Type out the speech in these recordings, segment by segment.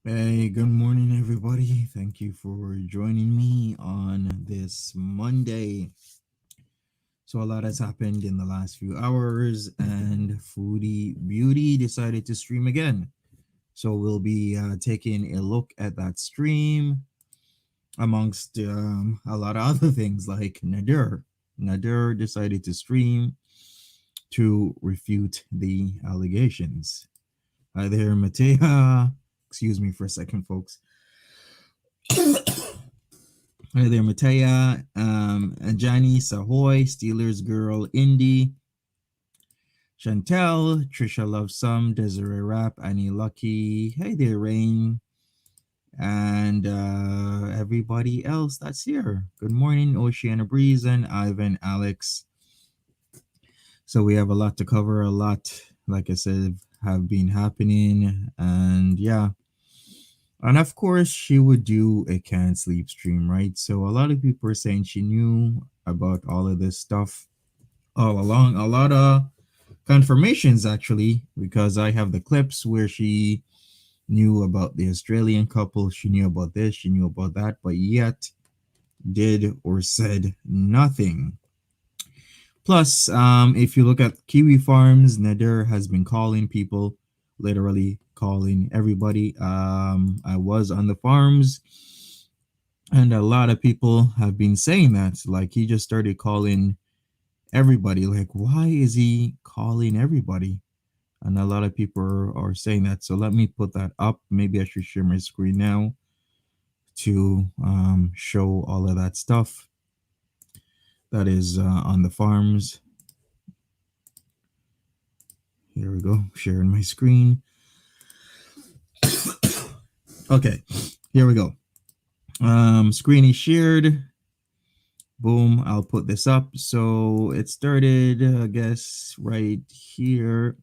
Hey, good morning, everybody. Thank you for joining me on this Monday. So, a lot has happened in the last few hours, and Foodie Beauty decided to stream again. So, we'll be taking a look at that stream amongst a lot of other things like Nader. Nader decided to stream to refute the allegations. Hi there, Matea. Excuse me for a second, folks. Hi there, Mataya, Ajani, Sahoy, Steelers Girl, Indy, Chantel, Trisha Loves Some, Desiree Rap, Annie Lucky. Hey there, Rain, and everybody else that's here. Good morning, Oceana Breeze and Ivan, Alex. So we have a lot to cover. A lot, like I said, have been happening, and yeah. And of course, she would do a can't sleep stream, right? So a lot of people are saying she knew about all of this stuff all along. A lot of confirmations, actually, because I have the clips where she knew about the Australian couple. She knew about this, she knew about that, but yet did or said nothing. Plus, if you look at Kiwi Farms, Nader has been calling people, literally calling everybody. I was on the farms, and a lot of people have been saying that. Like, he just started calling everybody. Like, why is he calling everybody? And a lot of people are saying that. So let me put that up. Maybe I should share my screen now to show all of that stuff that is on the farms. Here we go, sharing my screen. Okay, here we go. Screen is shared. Boom, I'll put this up. So it started, I guess, right here.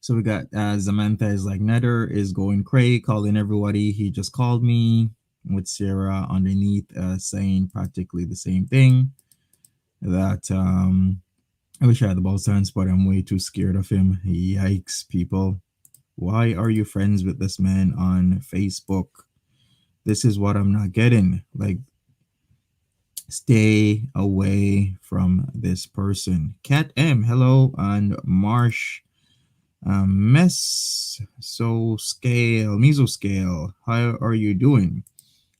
So we got Samantha is like, Nader is going cray, calling everybody. He just called me, with Sarah underneath saying practically the same thing. That I wish I had the ball sense, but I'm way too scared of him. Yikes, people. Why are you friends with this man on Facebook? This is what I'm not getting. Like, stay away from this person. Cat M, hello, and Marsh. Mesoscale, how are you doing?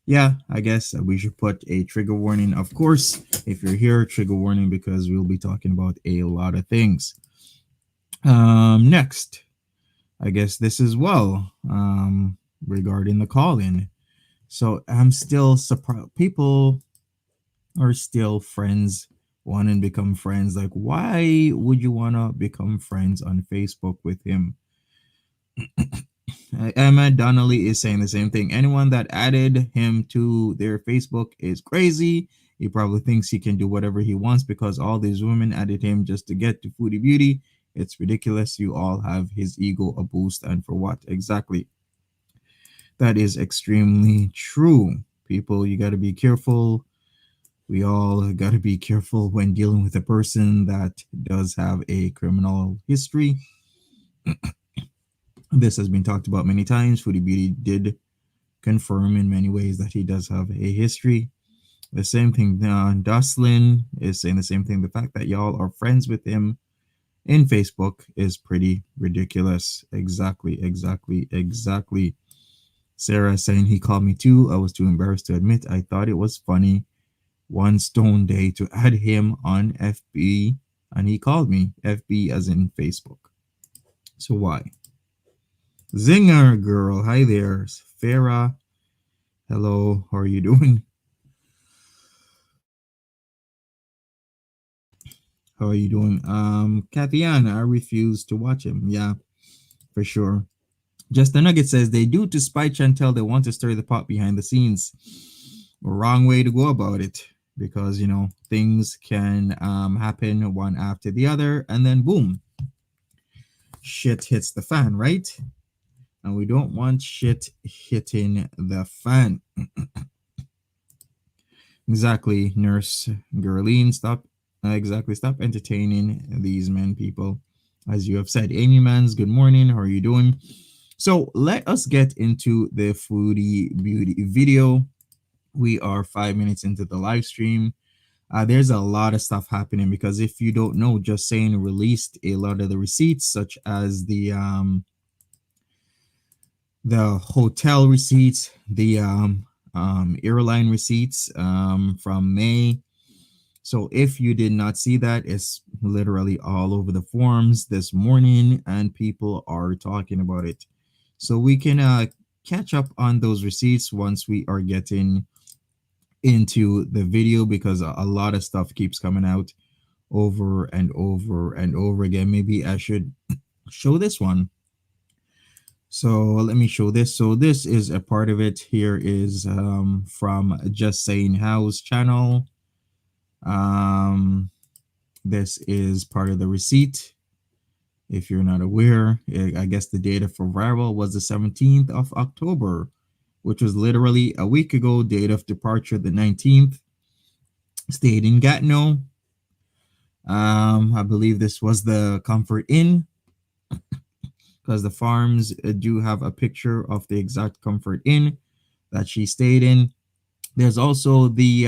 Yeah, I guess we should put a trigger warning. Of course, if you're here, trigger warning, because we'll be talking about a lot of things. Next, I guess this as well, regarding the call-in. So I'm still surprised. People are still friends, want to become friends. Like, why would you want to become friends on Facebook with him? Emma Donnelly is saying the same thing. Anyone that added him to their Facebook is crazy. He probably thinks he can do whatever he wants because all these women added him just to get to Foodie Beauty. It's ridiculous. You all have his ego a boost, and for what exactly? That is extremely true. People, you got to be careful. We all got to be careful when dealing with a person that does have a criminal history. This has been talked about many times. Foodie Beauty did confirm in many ways that he does have a history. The same thing, Duslin is saying the same thing. The fact that y'all are friends with him in Facebook is pretty ridiculous. Exactly. Sarah saying he called me too. I was too embarrassed to admit. I thought it was funny one stone day to add him on FB, and he called me FB as in Facebook. So why? Zinger girl, hi there. Farah, hello, how are you doing? How are you doing? Kathiana, I refuse to watch him. Yeah, for sure. Just the Nugget says they do to spite Chantel. They want to stir the pot behind the scenes. Wrong way to go about it, because things can happen one after the other, and then boom, shit hits the fan, right? And we don't want shit hitting the fan. Exactly, Nurse Gerline. Stop entertaining these men, people. As you have said, Amy Mans, good morning. How are you doing? So let us get into the Foodie Beauty video. We are 5 minutes into the live stream. There's a lot of stuff happening because if you don't know, Just Saying released a lot of the receipts, such as the hotel receipts, the airline receipts from May. So if you did not see that, it's literally all over the forums this morning, and people are talking about it. So we can catch up on those receipts once we are getting into the video, because a lot of stuff keeps coming out over and over and over again. Maybe I should show this one. So let me show this. So this is a part of it. Here is from Just Saying House channel. This is part of the receipt. If you're not aware, I guess the data for viral was the 17th of October, which was literally a week ago. Date of departure the 19th. Stayed in Gatineau. I believe this was the Comfort Inn, because the farms do have a picture of the exact Comfort Inn that she stayed in. There's also the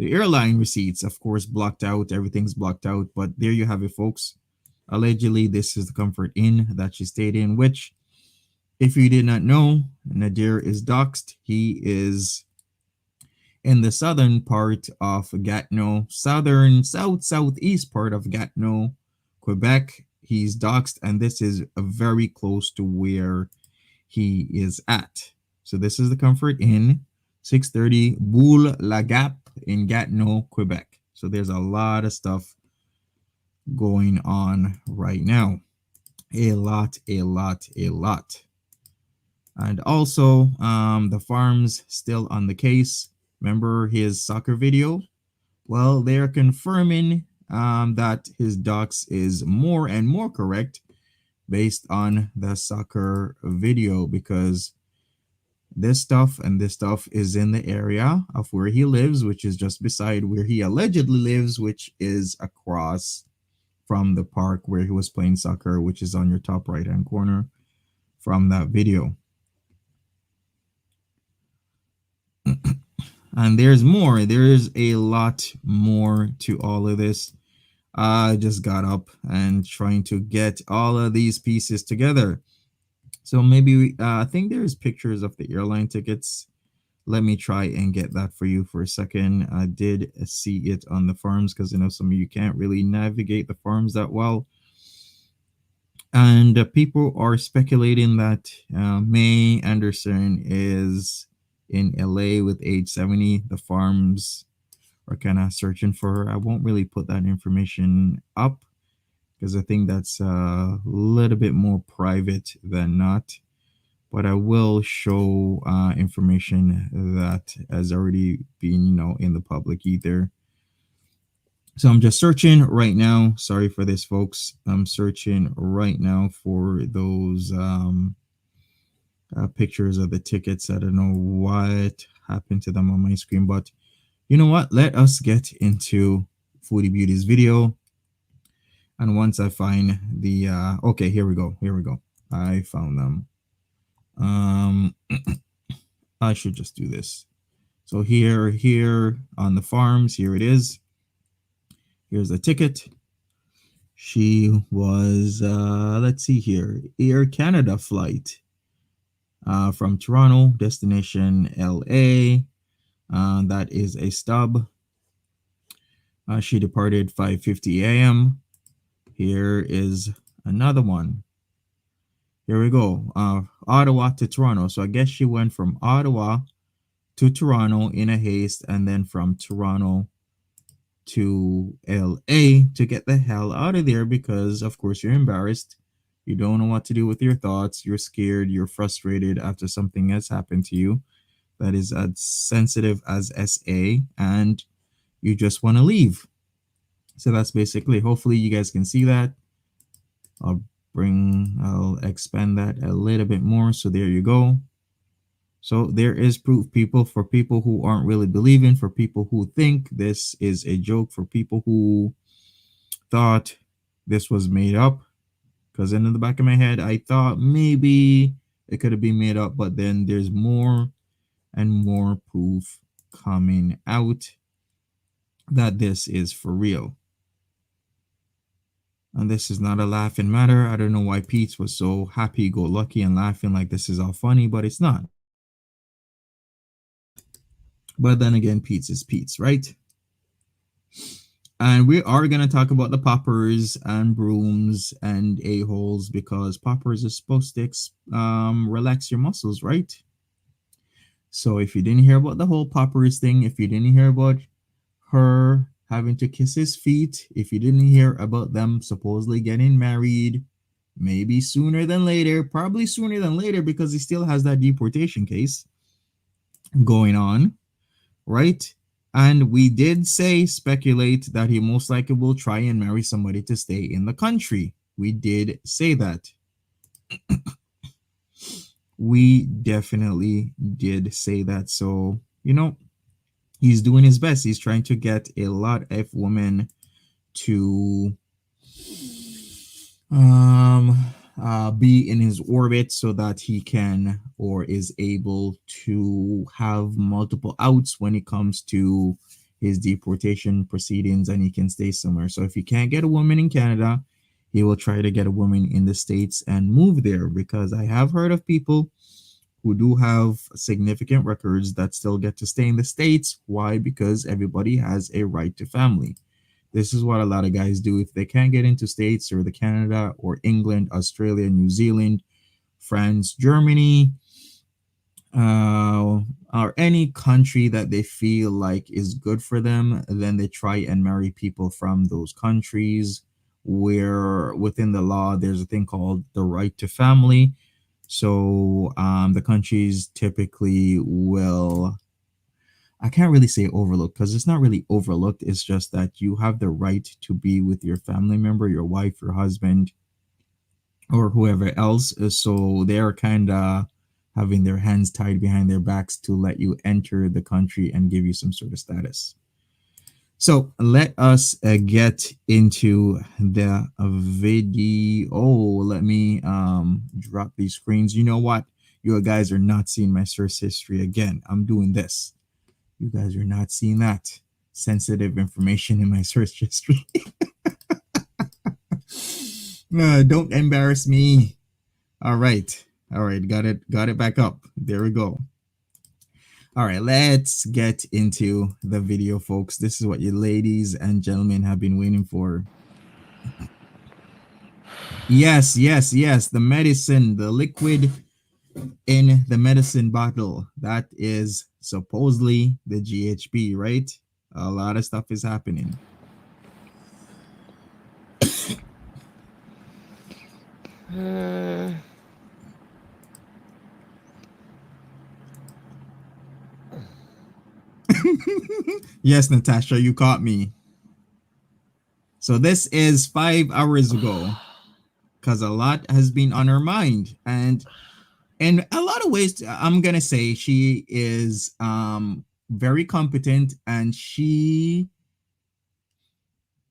airline receipts, of course, blocked out. Everything's blocked out, but there you have it, folks. Allegedly, this is the Comfort Inn that she stayed in, which, if you did not know, Nader is doxxed. He is in the southern part of Gatineau, southeast part of Gatineau, Quebec. He's doxxed, and this is very close to where he is at. So this is the Comfort Inn, 630 Boule La Gap in Gatineau, Quebec. So there's a lot of stuff going on right now. A lot. And also, the farms still on the case. Remember his soccer video? Well, they're confirming that his docs is more and more correct based on the soccer video, because this stuff is in the area of where he lives, which is just beside where he allegedly lives, which is across from the park where he was playing soccer, which is on your top right hand corner from that video. And there's more. There is a lot more to all of this. I just got up and trying to get all of these pieces together. So maybe I think there's pictures of the airline tickets. Let me try and get that for you for a second. I did see it on the farms, because I know some of you can't really navigate the farms that well. And people are speculating that May Anderson is in LA with age 70. The farms are kind of searching for her. I won't really put that information up, because I think that's a little bit more private than not. But I will show information that has already been, in the public ether. So I'm just searching right now. Sorry for this, folks. I'm searching right now for those pictures of the tickets. I don't know what happened to them on my screen, but you know what? Let us get into Foodie Beauty's video. And once I find the okay, here we go. I found them. I should just do this. So here on the farms, here it is. Here's the ticket. She was let's see here, Air Canada flight from Toronto, destination LA. That is a stub. She departed 5:50 a.m. Here is another one. Here we go. Ottawa to Toronto. So I guess she went from Ottawa to Toronto in a haste, and then from Toronto to LA to get the hell out of there, because of course you're embarrassed. You don't know what to do with your thoughts. You're scared. You're frustrated after something has happened to you that is as sensitive as SA, and you just want to leave. So that's basically, hopefully you guys can see that. I'll expand that a little bit more. So there you go. So there is proof, people, for people who aren't really believing, for people who think this is a joke, for people who thought this was made up, Because in the back of my head, I thought maybe it could have been made up, but then there's more and more proof coming out that this is for real. And this is not a laughing matter. I don't know why Pete was so happy go lucky and laughing like this is all funny, but it's not. But then again, Pete's is Pete's, right? And we are going to talk about the poppers and brooms and a-holes because poppers are supposed to relax your muscles, right? So if you didn't hear about the whole poppers thing, if you didn't hear about her having to kiss his feet, if you didn't hear about them supposedly getting married, maybe sooner than later, probably sooner than later because he still has that deportation case going on, right? And we did speculate that he most likely will try and marry somebody to stay in the country. We did say that. We definitely did say that. So, he's doing his best. He's trying to get a lot of women to be in his orbit so that he can or is able to have multiple outs when it comes to his deportation proceedings and he can stay somewhere. So if he can't get a woman in Canada, he will try to get a woman in the States and move there because I have heard of people who do have significant records that still get to stay in the States. Why? Because everybody has a right to family. This is what a lot of guys do. If they can't get into States or the Canada or England, Australia, New Zealand, France, Germany, or any country that they feel like is good for them, then they try and marry people from those countries where within the law, there's a thing called the right to family. So the countries typically will, I can't really say overlooked because it's not really overlooked. It's just that you have the right to be with your family member, your wife, your husband, or whoever else. So they're kind of having their hands tied behind their backs to let you enter the country and give you some sort of status. So let us get into the video. Oh, let me drop these screens. You know what? You guys are not seeing my source history again. I'm doing this. You guys are not seeing that sensitive information in my search history. Don't embarrass me. All right. Got it back up. There we go. All right, let's get into the video, folks. This is what you ladies and gentlemen have been waiting for. Yes. The medicine, the liquid in the medicine bottle. That is supposedly the GHB, right? A lot of stuff is happening. Yes, Natasha, you caught me. So this is 5 hours ago because a lot has been on her mind. And in a lot of ways, I'm going to say she is very competent and she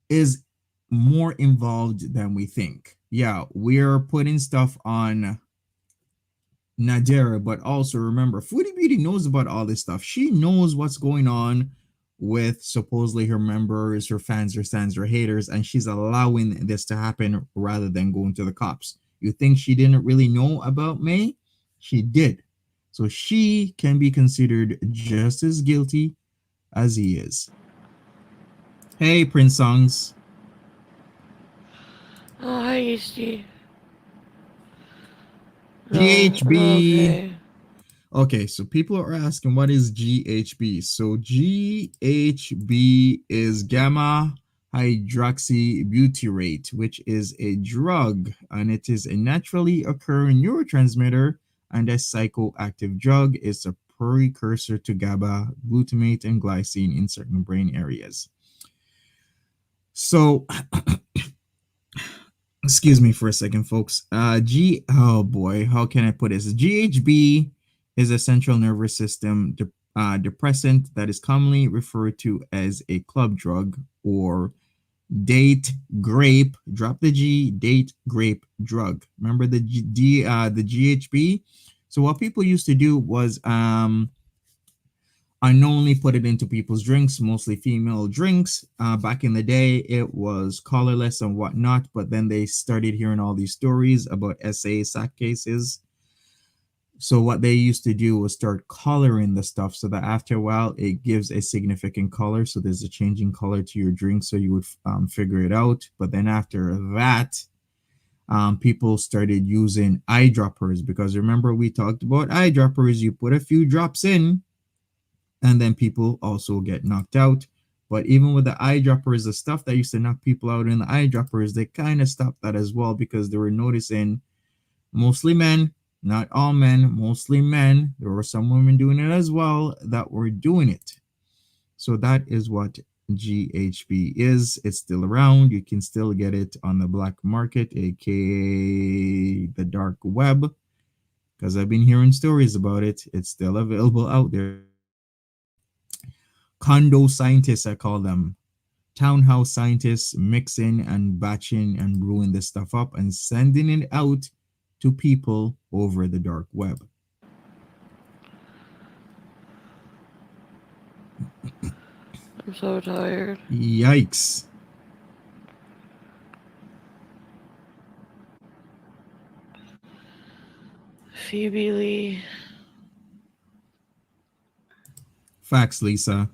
is more involved than we think. Yeah, we're putting stuff on Nader, but also remember, Foodie Beauty knows about all this stuff. She knows what's going on with supposedly her members, her fans, her stands, her haters, and she's allowing this to happen rather than going to the cops. You think she didn't really know about May? She did. So she can be considered just as guilty as he is. Hey, Prince Songs. Oh, hi, Steve. GHB. Okay, so people are asking what is GHB. So GHB is gamma hydroxybutyrate, which is a drug, and it is a naturally occurring neurotransmitter and a psychoactive drug. It's a precursor to GABA, glutamate, and glycine in certain brain areas. So excuse me for a second, folks. Oh boy, how can I put this? GHB is a central nervous system depressant that is commonly referred to as a club drug or date grape, drop the G, date grape drug. Remember the GHB? So what people used to do was unknowingly put it into people's drinks, mostly female drinks. Back in the day, it was colorless and whatnot, but then they started hearing all these stories about sac cases. So what they used to do was start coloring the stuff so that after a while it gives a significant color. So there's a changing color to your drink, so you would figure it out. But then after that, people started using eyedroppers, because remember we talked about eyedroppers. You put a few drops in, and then people also get knocked out. But even with the eyedroppers, the stuff that used to knock people out in the eyedroppers, they kind of stopped that as well, because they were noticing mostly men, not all men, mostly men. There were some women doing it as well that were doing it. So that is what GHB is. It's still around. You can still get it on the black market, aka the dark web, because I've been hearing stories about it. It's still available out there. Condo scientists, I call them. Townhouse scientists mixing and batching and brewing this stuff up and sending it out to people over the dark web. I'm so tired. Yikes. Phoebe Lee. Facts, Lisa.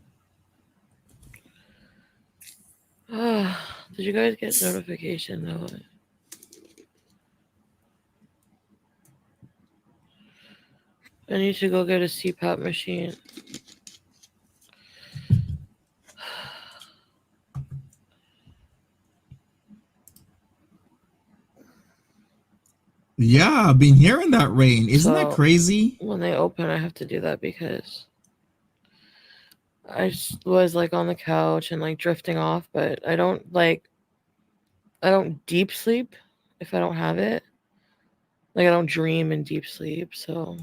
Did you guys get notification though? I need to go get a CPAP machine. Yeah, I've been hearing that, Rain. Isn't that So crazy? when they open, I have to do that because I was like on the couch and like drifting off, but I don't deep sleep if I don't have it. Like I don't dream in deep sleep, so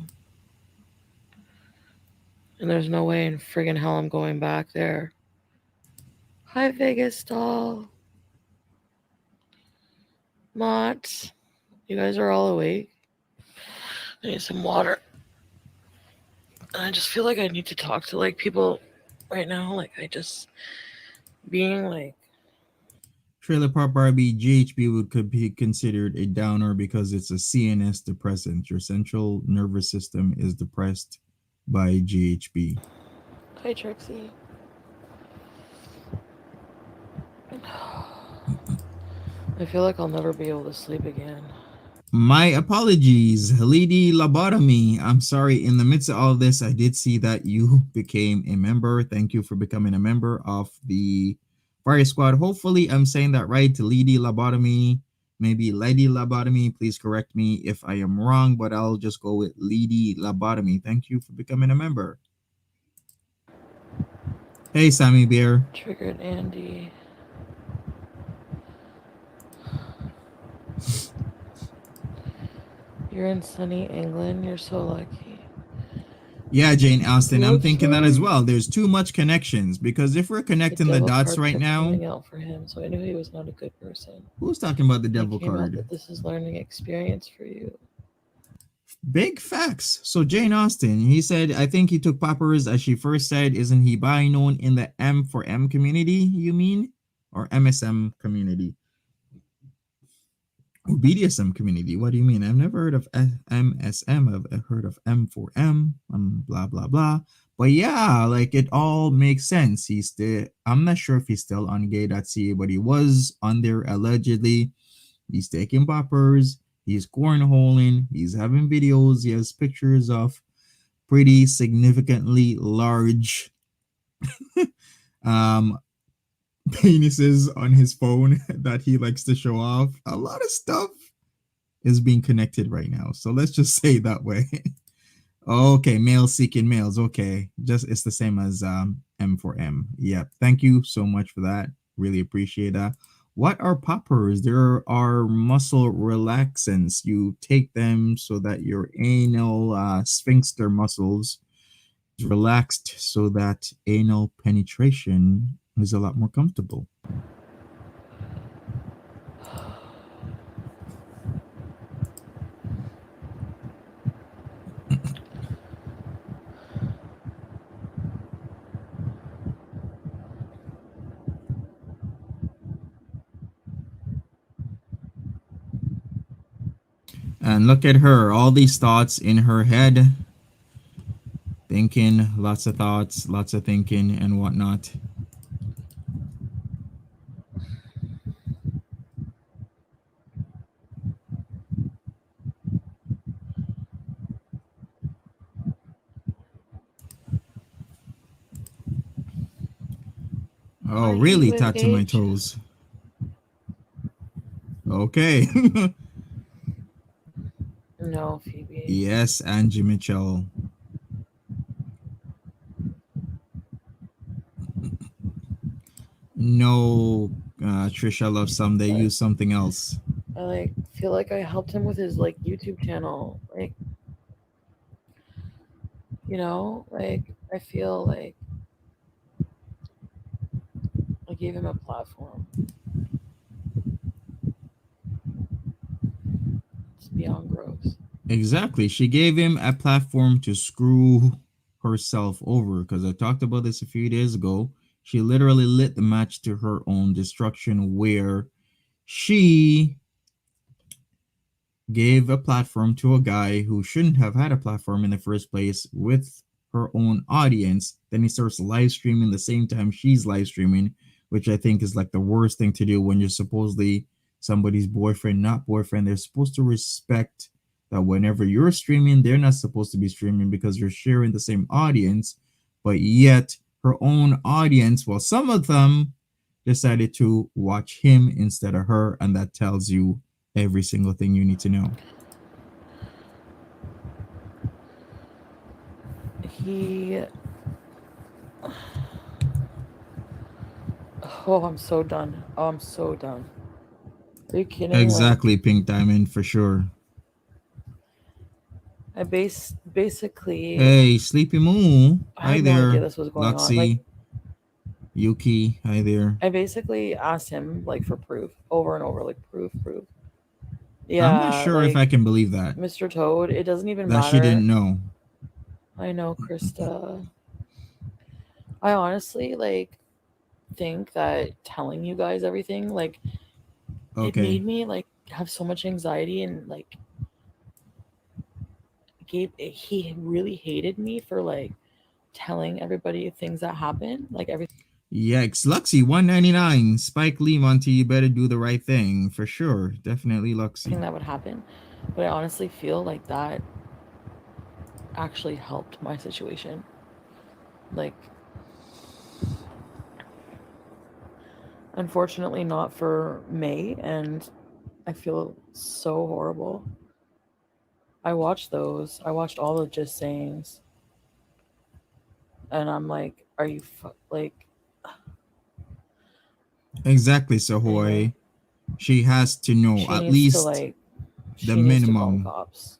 and there's no way in friggin' hell I'm going back there. Hi Vegas doll. Mott's. You guys are all awake. I need some water. And I just feel like I need to talk to like people right now. Like I just being like Trailer Park Barbie, GHB could be considered a downer because it's a CNS depressant. Your central nervous system is depressed by GHB. hi Trixie. I feel like I'll never be able to sleep again. My apologies, Lady Lobotomy. I'm sorry. In the midst of all this, I did see that you became a member. Thank you for becoming a member of the Fire Squad. Hopefully, I'm saying that right. Lady Lobotomy, maybe Lady Lobotomy. Please correct me if I am wrong, but I'll just go with Lady Lobotomy. Thank you for becoming a member. Hey, Sammy Bear. Triggered Andy. You're in sunny England. You're so lucky. Yeah, Jane Austen, I'm Love thinking that as story. well. There's too much connections, because if we're The connecting the devil dots card right kept now, coming out for him, so I knew he was not a good person. who's talking about the And it devil came out card? that this is learning experience for you. Big facts. So Jane Austen, he said, I think he took poppers, as she first said. Isn't he by known in the M for M community, you mean? Or MSM community? Or BDSM community? What do you mean? I've never heard of MSM. I've heard of M for M, blah, blah, blah. But yeah, like it all makes sense. He's still, I'm not sure if he's still on gay.ca, but he was on there allegedly. He's taking poppers. He's cornholing. He's having videos. He has pictures of pretty significantly large um, penises on his phone that he likes to show off. A lot of stuff is being connected right now. So let's just say it that way. Okay, males seeking males. Okay, just it's the same as M for M. Yeah, thank you so much for that. Really appreciate that. What are poppers? There are muscle relaxants. You take them so that your anal sphincter muscles is relaxed, so that anal penetration is a lot more comfortable. And look at her, all these thoughts in her head, thinking, lots of thoughts, lots of thinking, and whatnot. Oh, Are you really? Tattoo my engaged? toes. Okay. No, Phoebe. Yes, Angie Mitchell. No, Trisha loves some. They But use something else. I like feel like I helped him with his like YouTube channel. Like, like I feel like I gave him a platform. It's beyond gross. Exactly. She gave him a platform to screw herself over because I talked about this a few days ago. She literally lit the match to her own destruction where she gave a platform to a guy who shouldn't have had a platform in the first place with her own audience. Then he starts live streaming the same time she's live streaming, which I think is like the worst thing to do when you're supposedly somebody's boyfriend, not boyfriend. They're supposed to respect that whenever you're streaming, they're not supposed to be streaming because you're sharing the same audience. But yet, her own audience, well, some of them decided to watch him instead of her, and that tells you every single thing you need to know. He. Oh, I'm so done. Oh, I'm so done. Are you kidding? Like, Exactly, Pink Diamond for sure. basically, Hey, Sleepy Moo. I Hi had no idea there. this was going on. Like, Luxy, Yuki. Hi there. I basically asked him like for proof over and over, like proof, proof. I'm not Yeah, sure if like I can believe that. Mr. Toad. It doesn't even That she matter. didn't know. I know, Krista. I honestly like think that telling you guys everything, like, it Okay. made me like have so much anxiety and like he really hated me for like telling everybody things that happened, like everything Yikes. Luxy, 199. Spike Lee, Monty, you better do the right thing. For sure. Definitely Luxy. that would happen. But I honestly feel like that actually helped my situation. Like, unfortunately, not for May, and I feel so horrible. I watched those. I watched all the just sayings, and I'm like, are you like? Exactly, Anyway, Sahoy. She has to know she at needs to least like, the she needs to call the minimum. cops.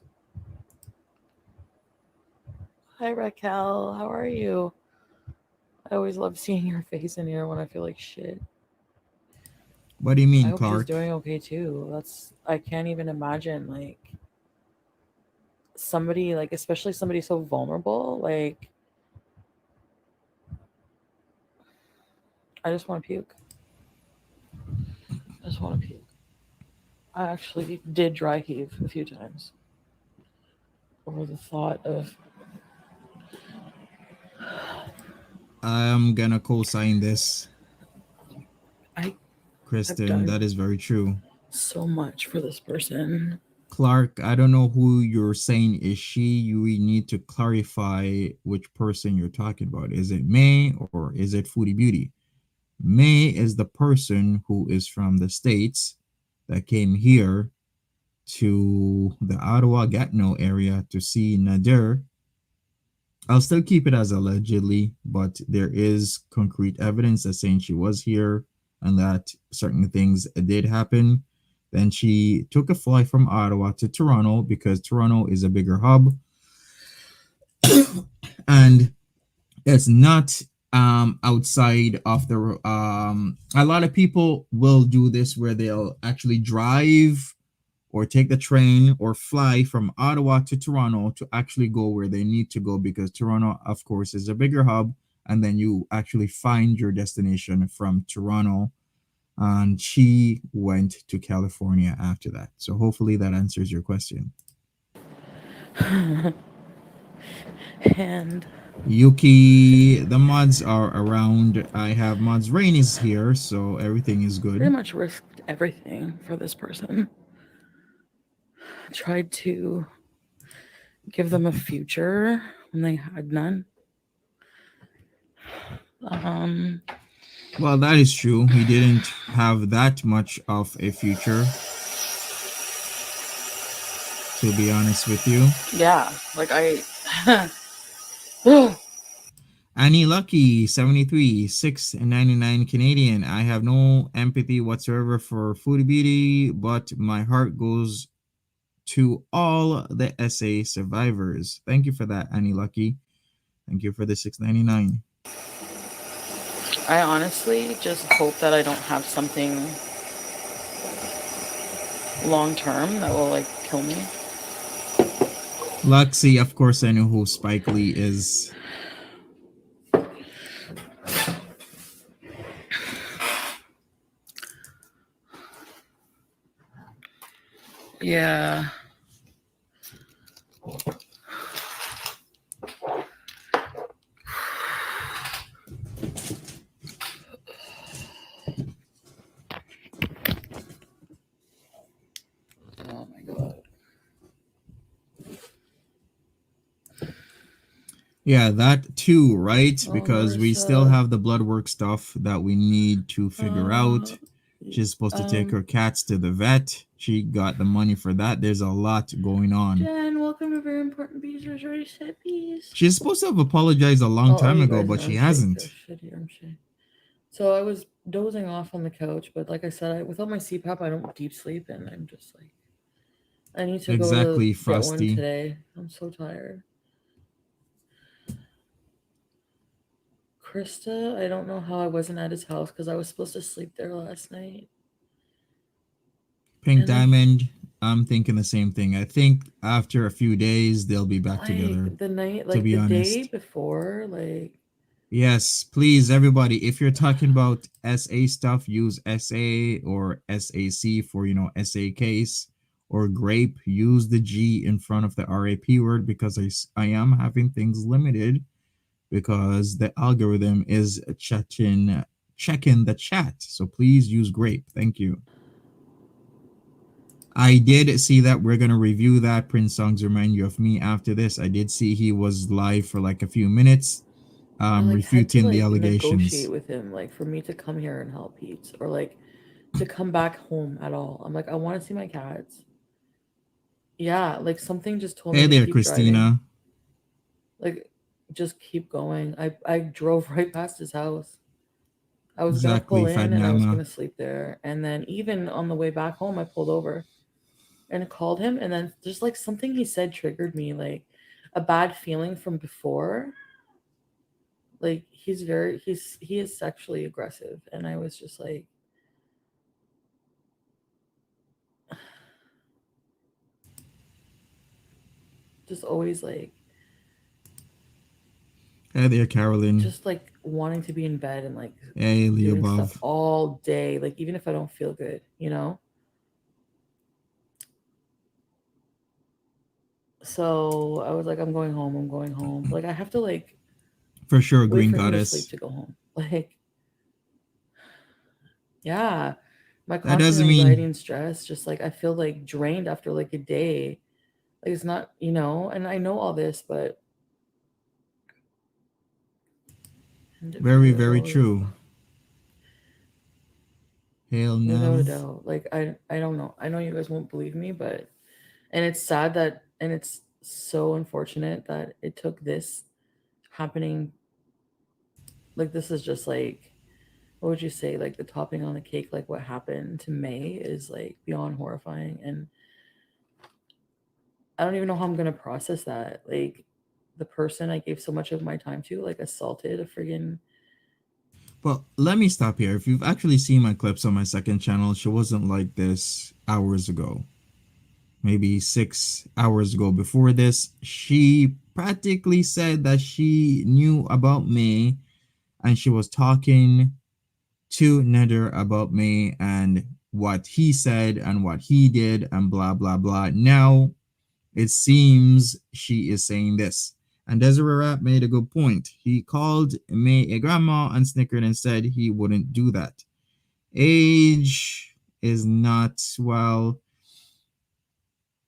Hi Raquel, how are you? I always love seeing your face in here when I feel like shit. What do you I mean, hope she's Clark? doing okay too. I can't even imagine like somebody like, especially somebody so vulnerable. Like, I just want to puke. I just want to puke. I actually did dry heave a few times over the thought of. I'm gonna co sign this, I have Kristen. done That is very true. so much for this person. Clark, I don't know who you're saying is she. You need to clarify which person you're talking about. Is it May or is it Foodie Beauty? May is the person who is from the States that came here to the Ottawa Gatineau area to see Nader. I'll still keep it as allegedly, but there is concrete evidence that saying she was here and that certain things did happen. Then she took a flight from Ottawa to Toronto because Toronto is a bigger hub and it's not outside of the a lot of people will do this where they'll actually drive or take the train or fly from Ottawa to Toronto to actually go where they need to go because Toronto, of course, is a bigger hub. And then you actually find your destination from Toronto. and she went to California after that. So hopefully that answers your question. And Yuki, the mods are around. I have mods. Rain is here, so everything is pretty good. much risked everything for this person. Tried to give them a future when they had none. Um, Well, that is true. He didn't have that much of a future, to be honest with you. yeah, like I. Annie Lucky, 73, 6.99 Canadian. I have no empathy whatsoever for Foodie Beauty, but my heart goes to all the SA survivors. Thank you for that, Annie Lucky. Thank you for the 6.99. I honestly just hope that I don't have something long term that will like kill me. Luxy, of course, I know who Spike Lee is. Yeah. Oh my god. Yeah, that too, right? Oh, Because we still Marissa. have the blood work stuff that we need to figure Uh, out. She's supposed to take um, her cats to the vet. She got the money for that. There's a lot going on. Jen, welcome to Very Important Bees. There's already set bees. She's supposed to have apologized a long I'll let time you ago, guys but know she I'm shake. hasn't. Shitty arm shake. So I was dozing off on the couch, but like I said, without my CPAP, I don't deep sleep, and I'm just like, I need to go to Exactly, get one Frosty. today. I'm so tired. Krista, I don't know how I wasn't at his house because I was supposed to sleep there last night. Pink And then, Diamond, I'm thinking the same thing. I think after a few days, they'll be back like, together, the night, to like, be the day honest. before, like, Yes, please, everybody, if you're talking about SA stuff, use SA or SAC for, SA case, or grape. Use the G in front of the RAP word because I am having things limited because the algorithm is checking the chat. So please use grape. Thank you. I did see that we're gonna review that. Prince songs remind you of me after this. I did see he was live for like a few minutes, I, like, had to, refuting the like, negotiate allegations. with him, like, for me to come here and help Pete, or, like, to come back home at all. I'm like, I want to see my cats. Yeah, like, something just told me Hey to there, keep driving. Christina. Like, just keep going. I drove right past his house. I was gonna pull Exactly, in and I was Fadnama. gonna sleep there. And then even on the way back home, I pulled over and called him. And then just like something he said triggered me, like a bad feeling from before. Like he is sexually aggressive, and I was just like, just always like, Hey there, Carolyn. just like wanting to be in bed and like Hey, doing stuff Leobov. all day, like even if I don't feel good, you know. So I was like, I'm going home. I'm going home. Like I have to like For sure, wait Green for him to sleep Goddess. to go home. Like, yeah, my That constant doesn't anxiety mean and stress, just like I feel like drained after like a day. Like it's not, and I know all this, but and it very, very feels true. Hail without a Nev. doubt. Like I don't know. I know you guys won't believe me, but and it's sad that and it's so unfortunate that it took this happening. Like this is just like what would you say, like the topping on the cake, like what happened to May is like beyond horrifying, and I don't even know how I'm gonna process that. Like the person I gave so much of my time to, like assaulted a friggin' Well, let me stop here. If you've actually seen my clips on my second channel, she wasn't like this hours ago. Maybe 6 hours ago before this, she practically said that she knew about me and she was talking to Nader about me and what he said and what he did and blah blah blah. Now it seems she is saying this. And Desiree Rapp made a good point. He called May a grandma and snickered and said he wouldn't do that. Age is not, well,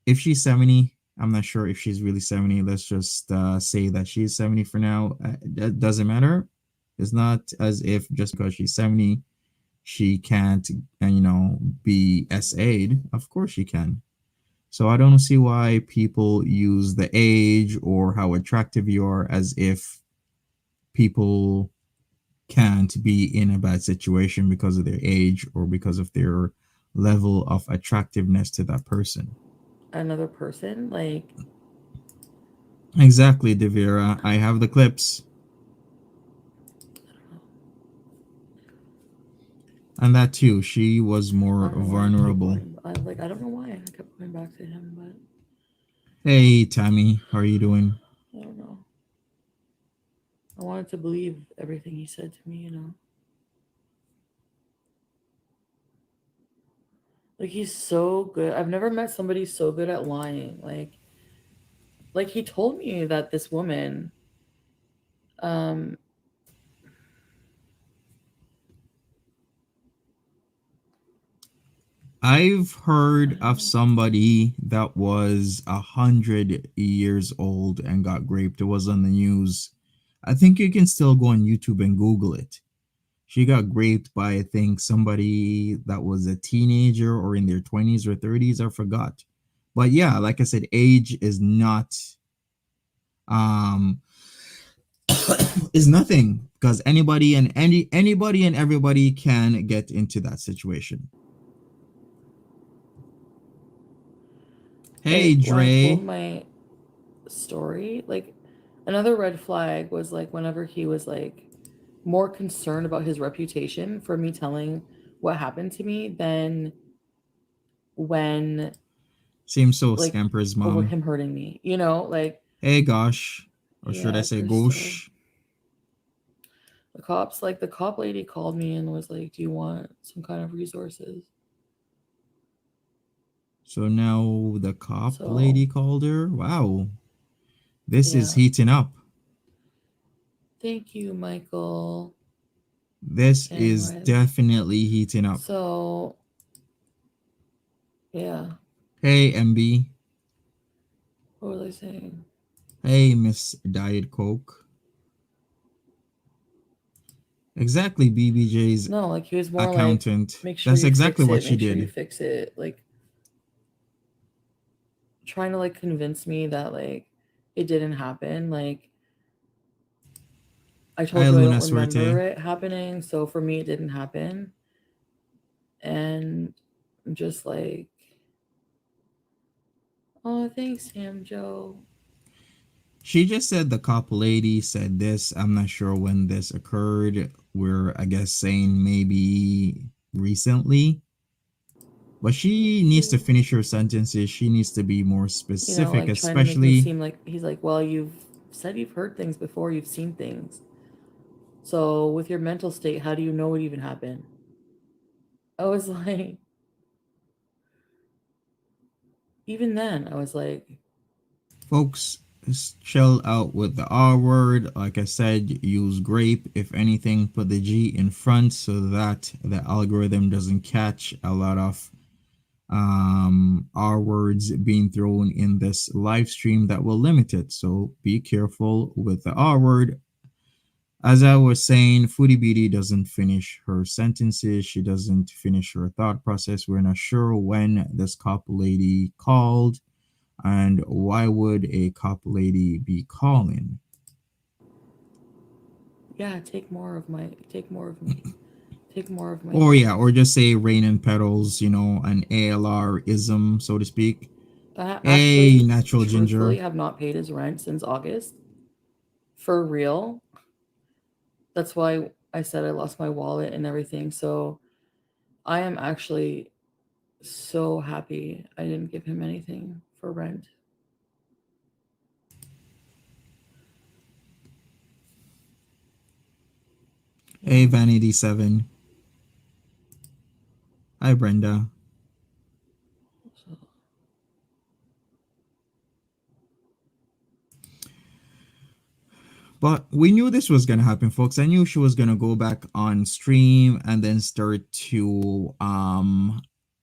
if she's 70, I'm not sure if she's really 70. Let's just say that she's 70 for now. That doesn't matter. It's not as if just because she's 70, she can't, be SA'd. Of course she can. So I don't see why people use the age or how attractive you are as if people can't be in a bad situation because of their age or because of their level of attractiveness to that person. Another person, like, Exactly, Devira. I have the clips. And that too, she was I more don't know why I keep vulnerable. going. I don't know why I kept going back to him, but Hey, Tammy, how are you doing? I don't know. I wanted to believe everything he said to me, you know. Like he's so good. I've never met somebody so good at lying. Like he told me that this woman, um, I've I heard don't of know. somebody that was 100 years old and got raped. It was on the news. I think you can still go on YouTube and Google it. She got raped by, I think, somebody that was a teenager or in their 20s or 30s. I forgot. But yeah, like I said, age is not um is nothing because anybody and everybody can get into that situation. Hey Like when I told Dre, my story, like another red flag was like whenever he was like more concerned about his reputation for me telling what happened to me than when seems so like Scamper's over mom. him hurting me, you know, like Hey gosh, or should I yeah, say Crystal. gosh? The cops, like the cop lady called me and was like, "Do you want some kind of resources?" So now the cop So lady called her. Wow, this is yeah, heating up. thank you, Michael This and is Riley. definitely heating up. So yeah, Hey MB. what was I saying? Hey Miss Diet Coke. Exactly, BBJ's No, like he was more like, accountant. make sure That's you exactly fix what it, she make sure you did. fix it. Like trying to like convince me that like it didn't happen. Like I Hi told you I don't Luna remember Suerte. it happening, so for me it didn't happen. And I'm just like, oh, thanks, Sam Joe. She just said the cop lady said this. I'm not sure when this occurred. We're, I guess, saying maybe recently. But she Thank needs to you. finish her sentences. She needs to be more You know, specific, like trying to make me especially seem like he's like, well, you've said you've heard things before, you've seen things. So with your mental state, how do you know what even happened? I was like, even then, I was like, folks. Chill out with the R word. Like I said, use grape. If anything, put the G in front so that the algorithm doesn't catch a lot of R words being thrown in this live stream that will limit it. So be careful with the R word. As I was saying, Foodie Beauty doesn't finish her sentences. She doesn't finish her thought process. We're not sure when this cop lady called and why would a cop lady be calling. yeah, take more of me, take more of my Or yeah, things. or just say rain and petals, an ALR ism, so to speak. I Hey, actually, natural truthfully, ginger. have not paid his rent since August. For real. That's why I said I lost my wallet and everything. So I am actually so happy I didn't give him anything for rent. Hey, Yeah. Vanity7. Hi, Brenda. So, But we knew this was gonna happen, folks. I knew she was gonna go back on stream and then start to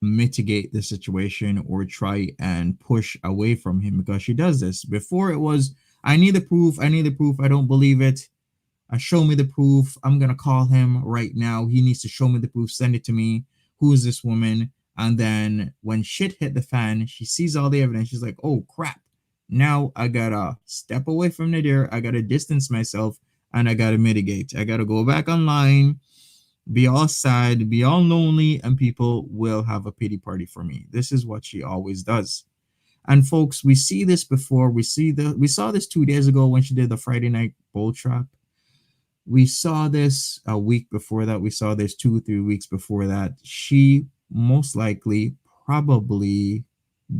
mitigate the situation or try and push away from him because she does this. Before it was, I need the proof, I need the proof, I don't believe it. Show me the proof. I'm gonna call him right now. He needs to show me the proof. Send it to me. Who is this woman? And then when shit hit the fan, she sees all the evidence. She's like, "Oh crap! Now I gotta step away from Nadir. I gotta distance myself, and I gotta mitigate. I gotta go back online, be all sad, be all lonely, and people will have a pity party for me." This is what she always does. And folks, we see this before. We saw this 2 days ago when she did the Friday night bull trap. We saw this a week before that. We saw this 2 3 weeks before that. She most likely, probably,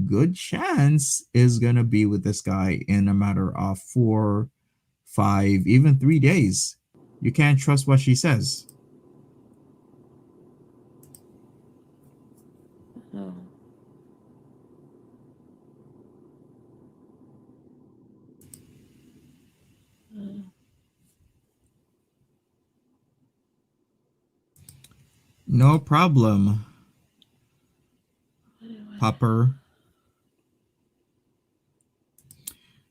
good chance is gonna be with this guy in a matter of 4 5 even 3 days. You can't trust what she says. oh. Uh, No problem, anyway. Popper.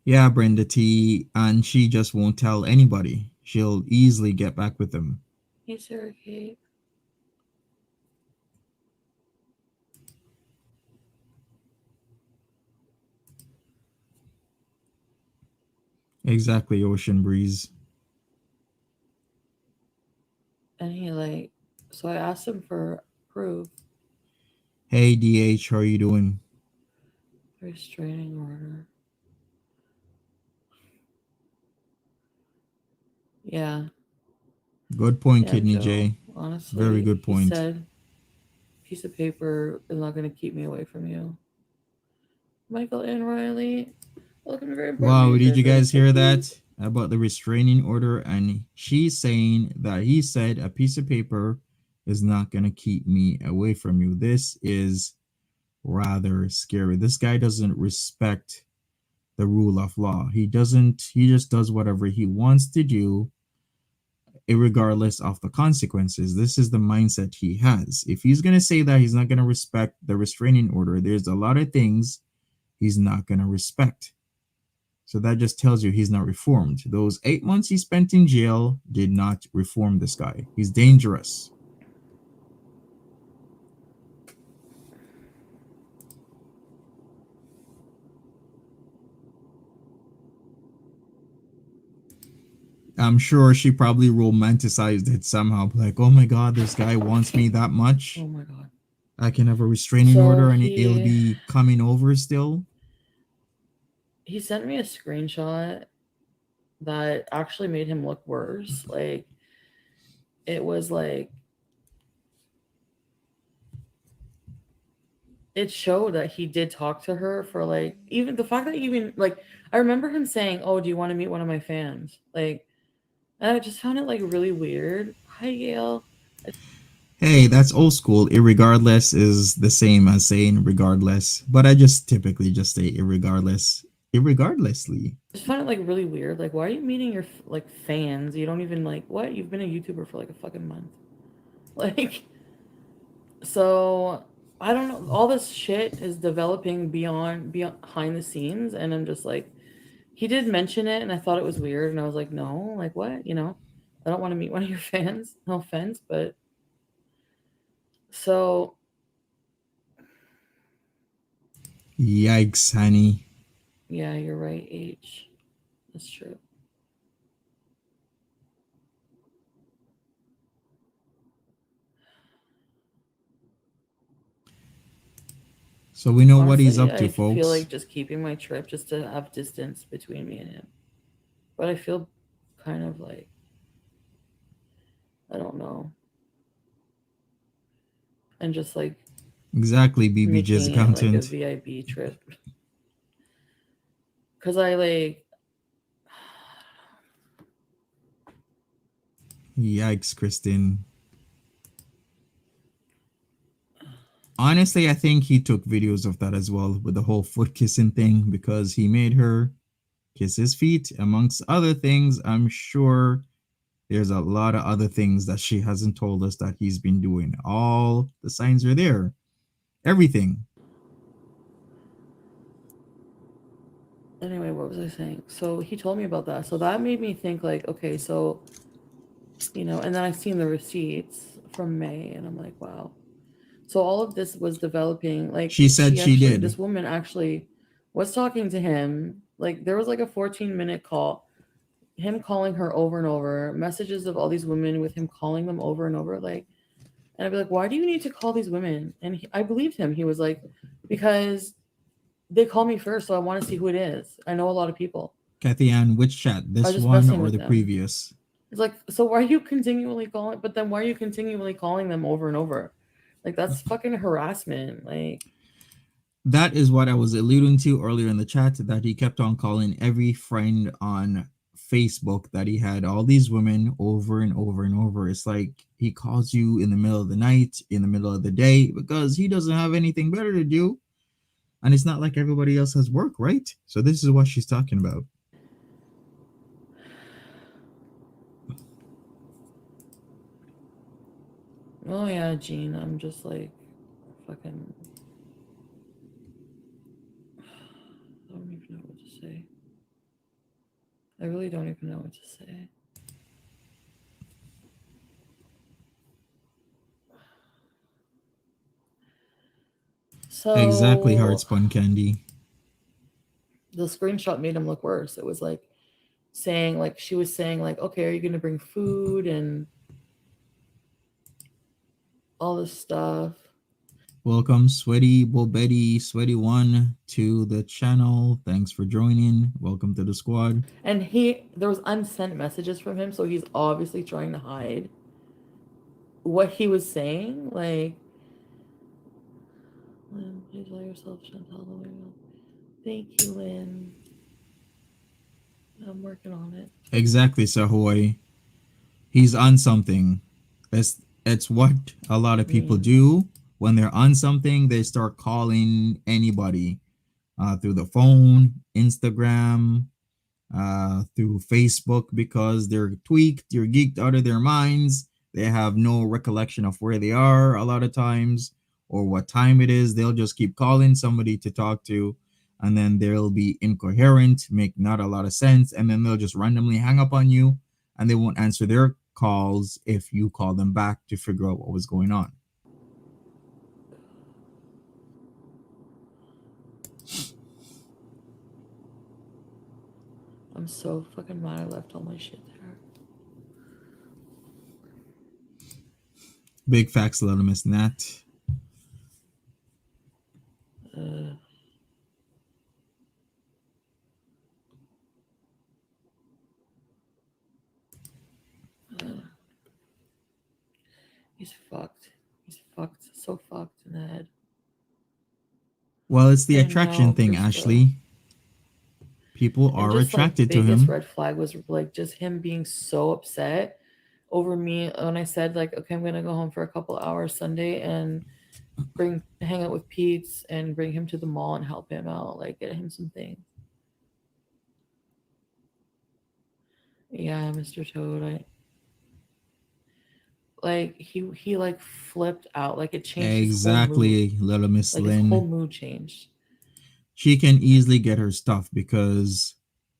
Yeah, Brenda T, and she just won't tell anybody. She'll easily get back with them. Hey, Sarah Kate. Exactly, Ocean Breeze. And he, like, so I asked him for proof, Hey DH, how are you doing? restraining order. Yeah, Good point, yeah, Kidney Joe. J. Very Honestly, good he point. said, piece of paper is not going to keep me away from you. Michael and Riley, welcome to Very Important Wow, did you Researchers. guys Hey, hear Keith. that about the restraining order? And she's saying that he said a piece of paper is not going to keep me away from you. This is rather scary. This guy doesn't respect the rule of law. He just does whatever he wants to do, regardless of the consequences. This is the mindset he has. If he's going to say that he's not going to respect the restraining order, there's a lot of things he's not going to respect. So that just tells you he's not reformed. Those 8 months he spent in jail did not reform this guy. He's dangerous. I'm sure she probably romanticized it somehow. Like, oh my God, this guy wants me that Oh much. my god. I can have a restraining So order and it'll be coming over still. he sent me a screenshot that actually made him look worse. Like it was like it showed that he did talk to her for like even the fact that even like I remember him saying, "Oh, do you want to meet one of my fans?" Like and I just found it like really weird. Hi Gail. Hey, that's old school. Irregardless is the same as saying regardless, but I just typically just say irregardless, irregardlessly. I just found it like really weird. Like, why are you meeting your like fans? You don't even like what? You've been a YouTuber for like a fucking month. Like, so I don't know. All this shit is developing beyond behind the scenes, and I'm just like, he did mention it, and I thought it was weird, and I was like, no, like what? You know, I don't want to meet one of your fans. No offense, but so Yikes, honey. yeah, you're right. H, that's true. So we know what he's Honestly, up to, I feel folks. like just keeping my trip just to have distance between me and him. But I feel kind of like I don't know, and just like Exactly, BBJ's making it like a accountant. VIB trip because I like Yikes, Kristen. Honestly, I think he took videos of that as well with the whole foot kissing thing because he made her kiss his feet, amongst other things. I'm sure there's a lot of other things that she hasn't told us that he's been doing. All the signs are there. Everything. Anyway, what was I saying? So he told me about that. So that made me think like, okay, so and then I seen the receipts from May, and I'm like, wow. So all of this was developing. Like She said she did. this woman actually was talking to him. Like there was like a 14-minute call, him calling her over and over, messages of all these women with him calling them over and over. Like, and I'd be like, why do you need to call these women? And I believed him. He was like, because they call me first, so I want to see who it is. I know a lot of people. Kathy Ann, which chat? I was This just one messing or with the them. previous? It's like, so why are you continually calling? But then why are you continually calling them over and over? Like that's fucking harassment. Like That is what I was alluding to earlier in the chat, that he kept on calling every friend on Facebook that he had all these women over and over and over. It's like he calls you in the middle of the night, in the middle of the day, because he doesn't have anything better to do. And it's not like everybody else has work, right? So this is what she's talking about. oh yeah, Gene, I'm just like fucking. I don't even know what to say. I really don't even know what to say. Exactly, hard So spun candy. the screenshot made him look worse. It was like saying, like, she was saying, like, okay, are you going to bring food and all this stuff? Welcome, Sweaty Bobetti, Sweaty One, to the channel. Thanks for joining. Welcome to the squad. And there was unsent messages from him, so he's obviously trying to hide what he was saying. Like, Lynn, please let yourself, Chantal. Thank you, Lynn. I'm working on it. Exactly, Sahoy. He's on something. It's what a lot of I people mean, do when they're on something. They start calling anybody through the phone, Instagram, through Facebook, because they're tweaked, they're geeked out of their minds. They have no recollection of where they are a lot of times or what time it is. They'll just keep calling somebody to talk to, and then they'll be incoherent, make not a lot of sense, and then they'll just randomly hang up on you and they won't answer their calls if you call them back to figure out what was going on. I'm so fucking mad I left all my shit Big facts, little Miss Nat. there. He's fucked. He's fucked. So fucked in the head. Well, it's the And attraction now thing, Krista. Ashley. People And are just like attracted to biggest him. red flag was like just him being so upset over me when I said like, okay, I'm gonna go home for a couple hours Sunday and hang out with Pete's and bring him to the mall and help him out, like get him some things. Yeah, Mr. Toad. I like he like flipped out. Like it changed his whole mood. Exactly, little Miss Like his whole Lynn. mood changed. She can easily get her stuff because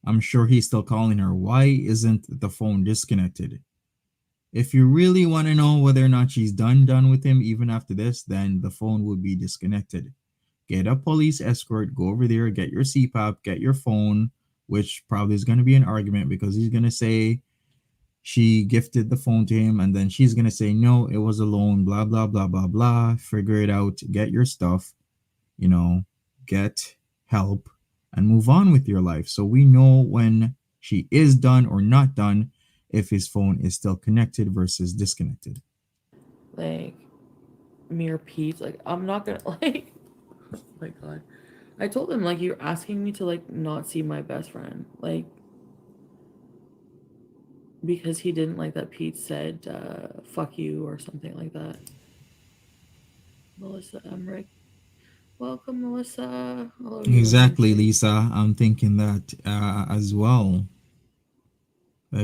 I'm sure he's still calling her. Why isn't the phone disconnected? If you really want to know whether or not she's done with him even after this, then the phone would be disconnected. Get a police escort, go over there, get your CPAP, get your phone, which probably is going to be an argument because he's going to say she gifted the phone to him, and then she's going to say, no, it was a loan, blah, blah, blah, blah, blah. Figure it out, get your stuff, you know, get help, and move on with your life. So we know when she is done or not done, if his phone is still connected versus disconnected. Like mere Pete. Like I'm not gonna like. Oh my god. I told him like you're asking me to like not see my best friend. Like because he didn't like that Pete said fuck you or something like that. Melissa Emmerich. Welcome, Melissa. I'll owe you a Exactly, handshake. Lisa. I'm thinking that as well.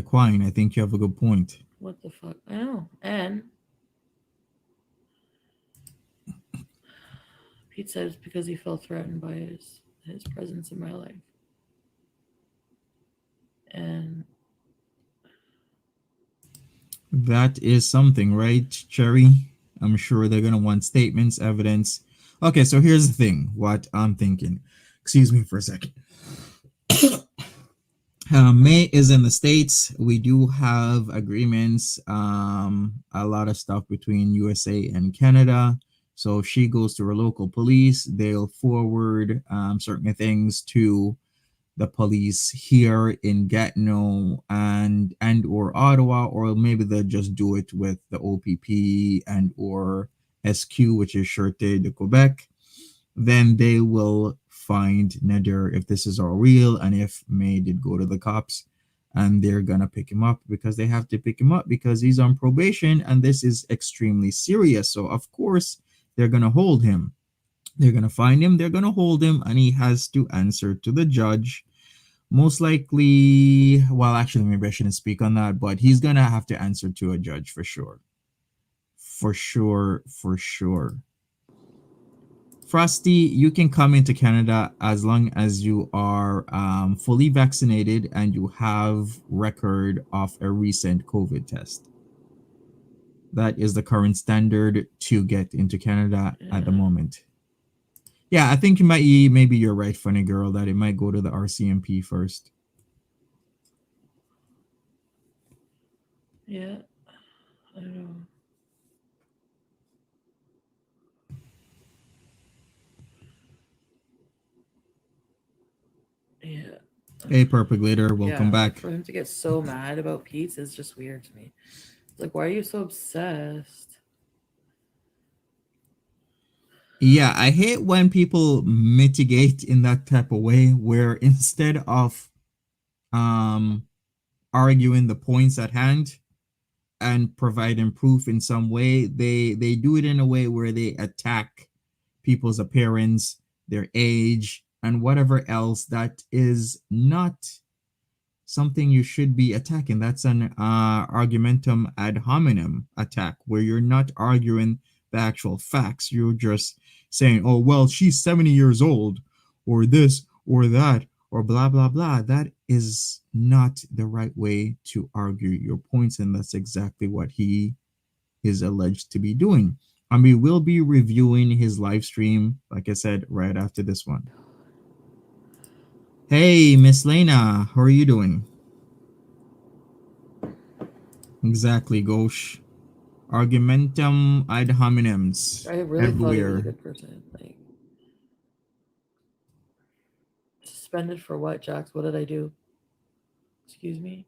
Quine, I think you have a good point. What the fuck? I know. And Pete said it's because he felt threatened by his presence in my life. And That is something, right, Cherry? I'm sure they're gonna want statements, evidence. Okay, so here's the thing. What I'm thinking. Excuse me for a second. May is in the States. We do have agreements, a lot of stuff between USA and Canada. So if she goes to her local police, they'll forward certain things to the police here in Gatineau and or Ottawa, or maybe they'll just do it with the OPP and or SQ, which is Sûreté de Quebec. Then they will find Nader if this is all real and if May did go to the cops, and they're gonna pick him up because they have to pick him up because he's on probation and this is extremely serious. So of course they're gonna hold him. They're gonna find him, they're gonna hold him, and he has to answer to the judge. Most likely, well, actually, maybe I shouldn't speak on that, but he's gonna have to answer to a judge for sure. For sure, for sure. Frosty, you can come into Canada as long as you are fully vaccinated and you have record of a recent COVID test. That is the current standard to get into Canada at the yeah, moment. Yeah, I think maybe you're right, funny girl, that it might go to the RCMP first. yeah, I know. Yeah, Hey, Perfect Later, welcome yeah. Like back. for him to get so mad about Pete's is just weird to me. It's like, why are you so obsessed? Yeah, I hate when people mitigate in that type of way where instead of um arguing the points at hand and providing proof in some way, they do it in a way where they attack people's appearance, their age, and whatever else that is not something you should be attacking. That's an argumentum ad hominem attack, where you're not arguing the actual facts. You're just saying, oh, well, she's 70 years old, or this, or that, or blah, blah, blah. That is not the right way to argue your points. And that's exactly what he is alleged to be doing. And we will be reviewing his live stream, like I said, right after this one. Hey, Miss Lena, how are you doing? Exactly, Gauche. Argumentum ad hominems I really thought he was a everywhere. good person. Like suspended for what, Jax? What did I do? Excuse me.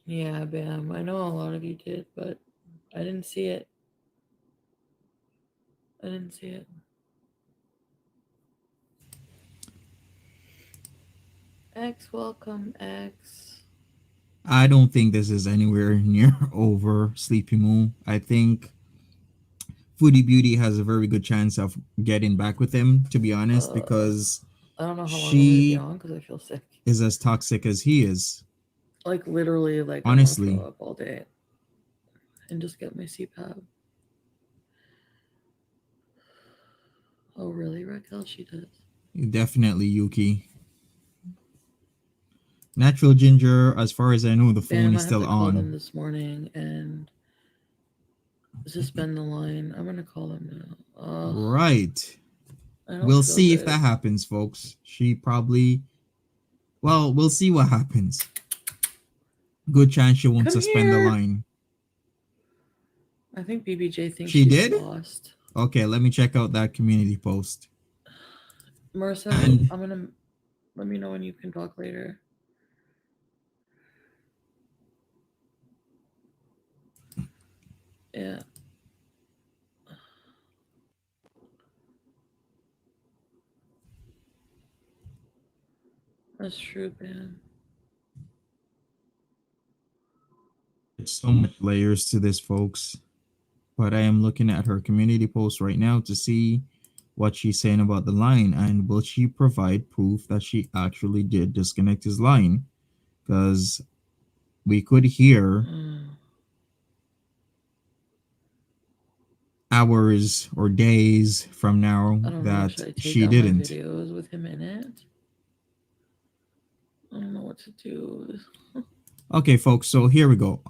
Yeah, Bam. I know a lot of you did, but I didn't see it. I didn't see it. X, welcome, X. I don't think this is anywhere near over Sleepy Moo. I think Foodie Beauty has a very good chance of getting back with him, to be honest, Uh, because I don't know how long I'm gonna be she on because I feel sick. is as toxic as he is. Like literally, like I want to throw Honestly, up all day and just get my CPAP. Oh really, Raquel? She does. definitely Yuki. Natural Ginger, as far as I know, the phone Bam! is I have still to call them on. this morning and suspend the line. I'm gonna call them now. Ugh, Right. I don't We'll feel see if good. that happens, folks. She probably, well, we'll see what happens. Good chance she won't Come suspend the here. line. I think BBJ thinks She she's did? lost. Okay, let me check out that community post. Marissa, And I'm gonna let me know when you can talk later. Yeah, that's true, man. so much layers to this, folks. But I am looking at her community post right now to see what she's saying about the line, and will she provide proof that she actually did disconnect his line? Because we could hear Mm. hours or days from now I don't know. that Should I take she down my didn't. videos with him in it? I don't know what to do. Okay, folks, so here we go.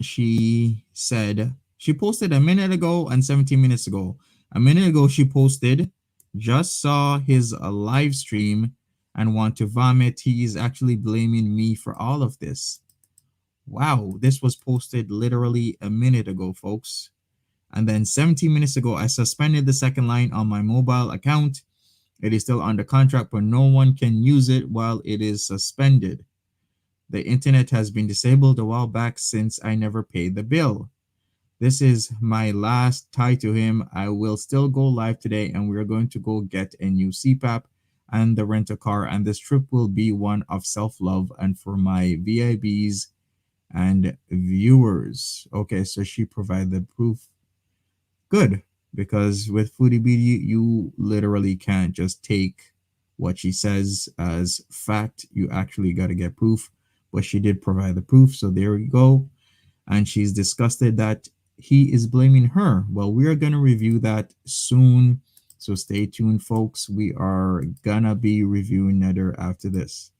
She said she posted a minute ago and 17 minutes ago. A minute ago, she posted, just saw his live stream and want to vomit. He is actually blaming me for all of this. Wow, this was posted literally a minute ago, folks. And then 17 minutes ago, I suspended the second line on my mobile account. It is still under contract, but no one can use it while it is suspended. The internet has been disabled a while back since I never paid the bill. This is my last tie to him. I will still go live today and we're going to go get a new CPAP and the rent a car. And this trip will be one of self love and for my VIBs and viewers. Okay, so she provided the proof. Good, because with Foodie Beauty, you literally can't just take what she says as fact. You actually got to get proof. But she did provide the proof, so there we go. And she's disgusted that he is blaming her. Well, we are going to review that soon. So stay tuned, folks. We are going to be reviewing Nader after this.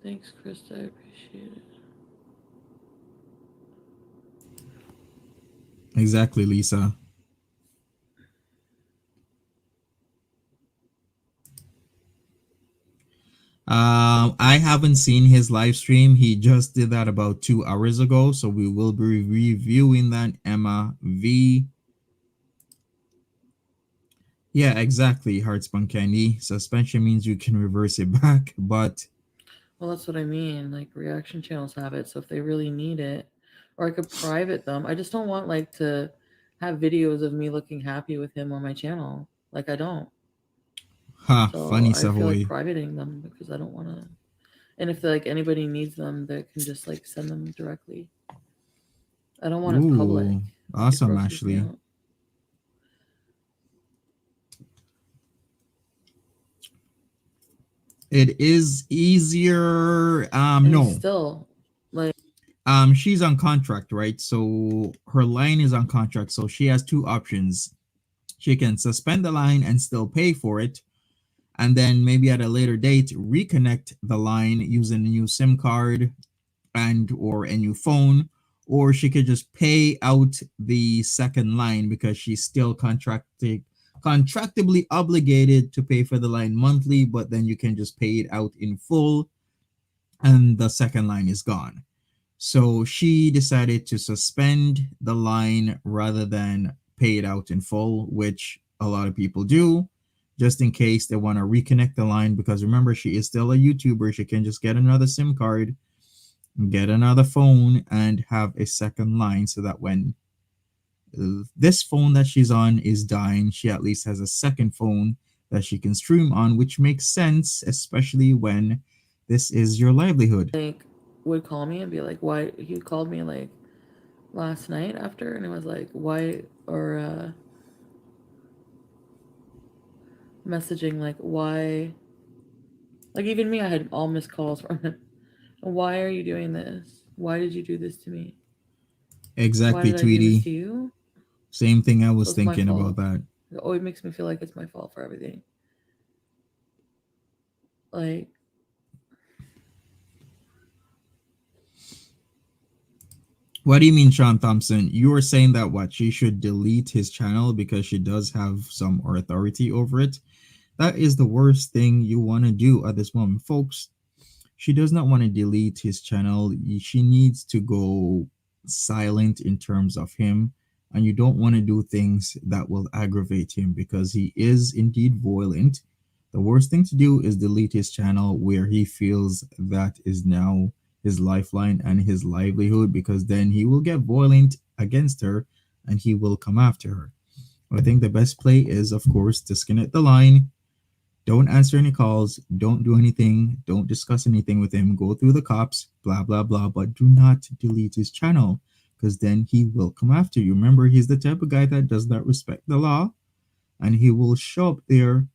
Thanks, Krista. I appreciate it. Exactly, Lisa. I haven't seen his live stream. He just did that about 2 hours ago. So we will be reviewing that, Emma V. Yeah, exactly, Heartspun Candy. Suspension means you can reverse it back, but Well, that's what I mean. Like reaction channels have it, so if they really need it, or I could private them. I just don't want like to have videos of me looking happy with him on my channel. Like I don't. ha, So funny I feel like Savoy. privating them because I don't want to. And if like anybody needs them, they can just like send them directly. I don't want it public. Ooh, It awesome, grosses me Ashley. out. It is easier. And he's No. still like, She's on contract, right? So her line is on contract. So she has two options. She can suspend the line and still pay for it, and then maybe at a later date reconnect the line using a new SIM card and or a new phone, or she could just pay out the second line because she's still contractually obligated to pay for the line monthly, but then you can just pay it out in full and the second line is gone. So she decided to suspend the line rather than pay it out in full, which a lot of people do, just in case they want to reconnect the line. Because remember, she is still a YouTuber. She can just get another SIM card, get another phone, and have a second line so that when this phone that she's on is dying, she at least has a second phone that she can stream on, which makes sense, especially when this is your livelihood. like would call me and be like, "Why?" He called me like last night after, and it was like, "Why?" Or messaging like, "Why?" Like even me, I had all missed calls from him. Why are you doing this? Why did you do this to me? Why Exactly, did I do this Tweety. to you? Same thing I So was it's my thinking about fault. that. It always makes me feel like it's my fault for everything. Like, What do you mean, Sean Thompson? You were saying that what she should delete his channel because she does have some authority over it. That is the worst thing you want to do at this moment, folks. She does not want to delete his channel. She needs to go silent in terms of him, and you don't want to do things that will aggravate him because he is indeed violent. The worst thing to do is delete his channel where he feels that is now his lifeline and his livelihood, because then he will get violent against her and he will come after her. I think the best play is, of course, disconnect the line, Don't answer any calls. Don't do anything. Don't discuss anything with him. Go through the cops, blah, blah, blah. But do not delete his channel because then he will come after you. Remember, he's the type of guy that does not respect the law and he will show up there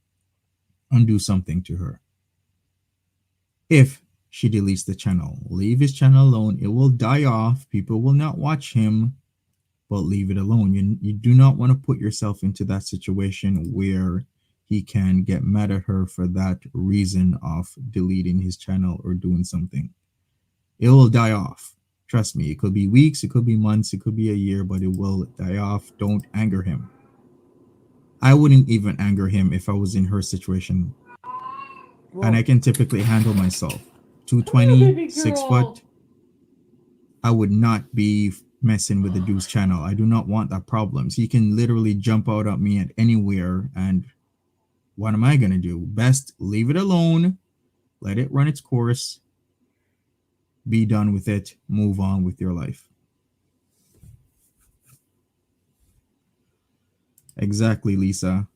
and do something to her. If she deletes the channel, leave his channel alone. It will die off. People will not watch him, but leave it alone. You do not want to put yourself into that situation where he can get mad at her for that reason of deleting his channel or doing something. It will die off. Trust me, it could be weeks, it could be months, it could be a year, but it will die off. Don't anger him. I wouldn't even anger him if I was in her situation. And I Whoa. can typically handle myself. Come here, 220, baby 6 foot. girl. I would not be messing with the dude's channel. I do not want that problems. He can literally jump out at me at anywhere, and what am I gonna do? Best leave it alone, let it run its course, be done with it, move on with your life. Exactly, Lisa.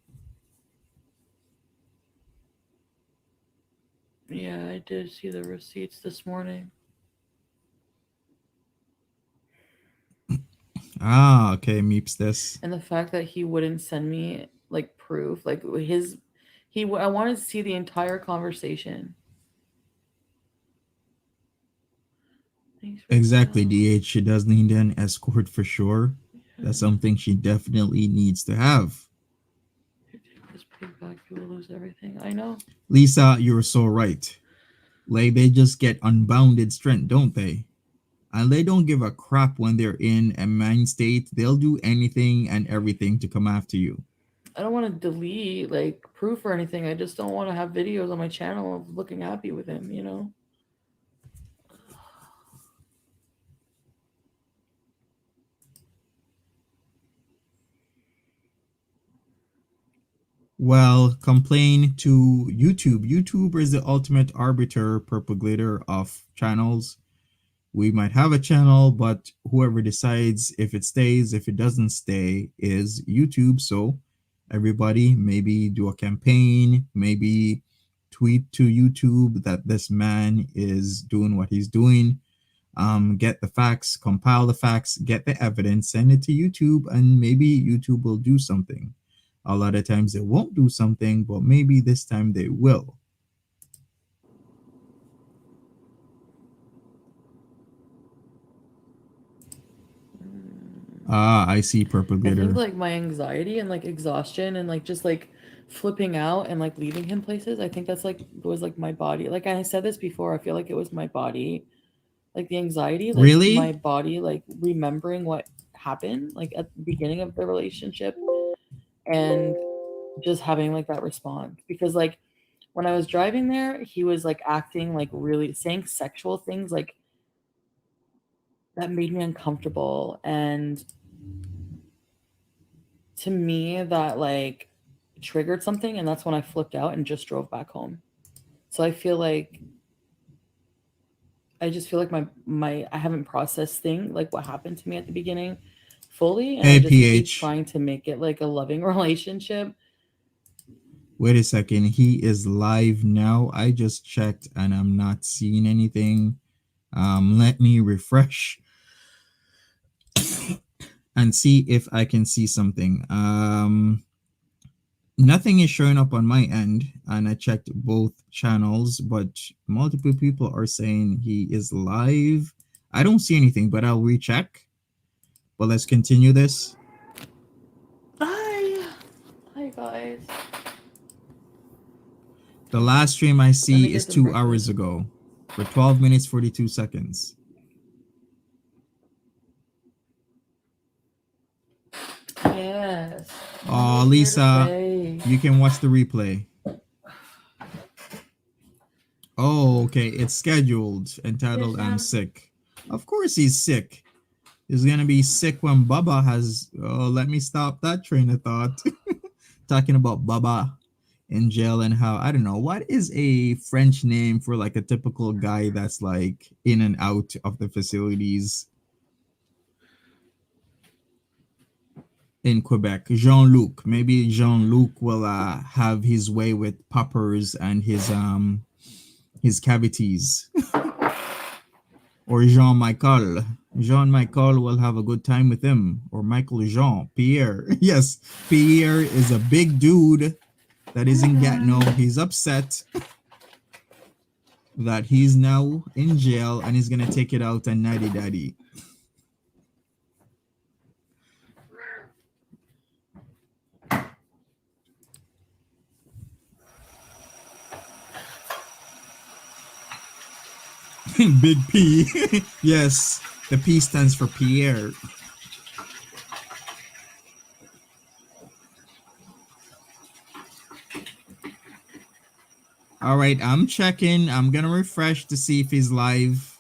Yeah, I did see the receipts this morning. Ah, okay, meeps this. And the fact that he wouldn't send me like proof, like his, I wanted to see the entire conversation. Thanks for the Exactly, bell. DH. She does need an escort for sure. That's Yeah. something she definitely needs to have. If you take this pig back, you will lose everything. I know. Lisa, you're so right. Like, they just get unbounded strength, don't they? And they don't give a crap when they're in a mind state. They'll do anything and everything to come after you. I don't want to delete like proof or anything. I just don't want to have videos on my channel of looking happy with him, you know? Well, complain to YouTube. YouTube is the ultimate arbiter, perpetrator of channels. We might have a channel, but whoever decides if it stays, if it doesn't stay, is YouTube. So everybody maybe do a campaign, maybe tweet to YouTube that this man is doing what he's doing. Get the facts, compile the facts, get the evidence, send it to YouTube, and maybe YouTube will do something. A lot of times they won't do something, but maybe this time they will. Ah, I see purple I think glitter. like my anxiety and like exhaustion and like just like flipping out and like leaving him places, I think that's like was like my body. Like I said this before, I feel like it was my body, like the anxiety, like my Really? body like remembering what happened like at the beginning of the relationship and just having like that response because like when I was driving there, he was like acting like really saying sexual things like that made me uncomfortable and to me that like triggered something and that's when I flipped out and just drove back home. So I feel like I just feel like my I haven't processed thing like what happened to me at the beginning fully and I Hey, just keep PH. trying to make it like a loving relationship. Wait a second. He is live now. I just checked and I'm not seeing anything. Let me refresh and see if I can see something. Nothing is showing up on my end, and I checked both channels, but multiple people are saying he is live. I don't see anything, but I'll recheck. But let's continue this. Hi. Hi guys. The last stream I Let me see is get some 2 hours breakfast. ago for 12 minutes 42 seconds. Yes. I'm Oh, just here to Lisa, say. you can watch the replay. Oh, okay. It's scheduled, Yes, entitled I'm Sam. Sick. Of course he's sick. He's gonna be sick when Baba has. Oh, let me stop that train of thought. Talking about Baba in jail and how, I don't know, what is a French name for like a typical guy that's like in and out of the facilities? in Quebec. Jean-Luc. Maybe Jean-Luc will have his way with poppers and his cavities. Or Jean-Michel. Jean-Michel will have a good time with him. Or Michael Jean. Pierre. Yes, Pierre is a big dude that is in Gatineau. He's upset that he's now in jail and he's gonna take it out on Natty Daddy. Big P. Yes, the P stands for Pierre. All right, I'm checking. I'm gonna refresh to see if he's live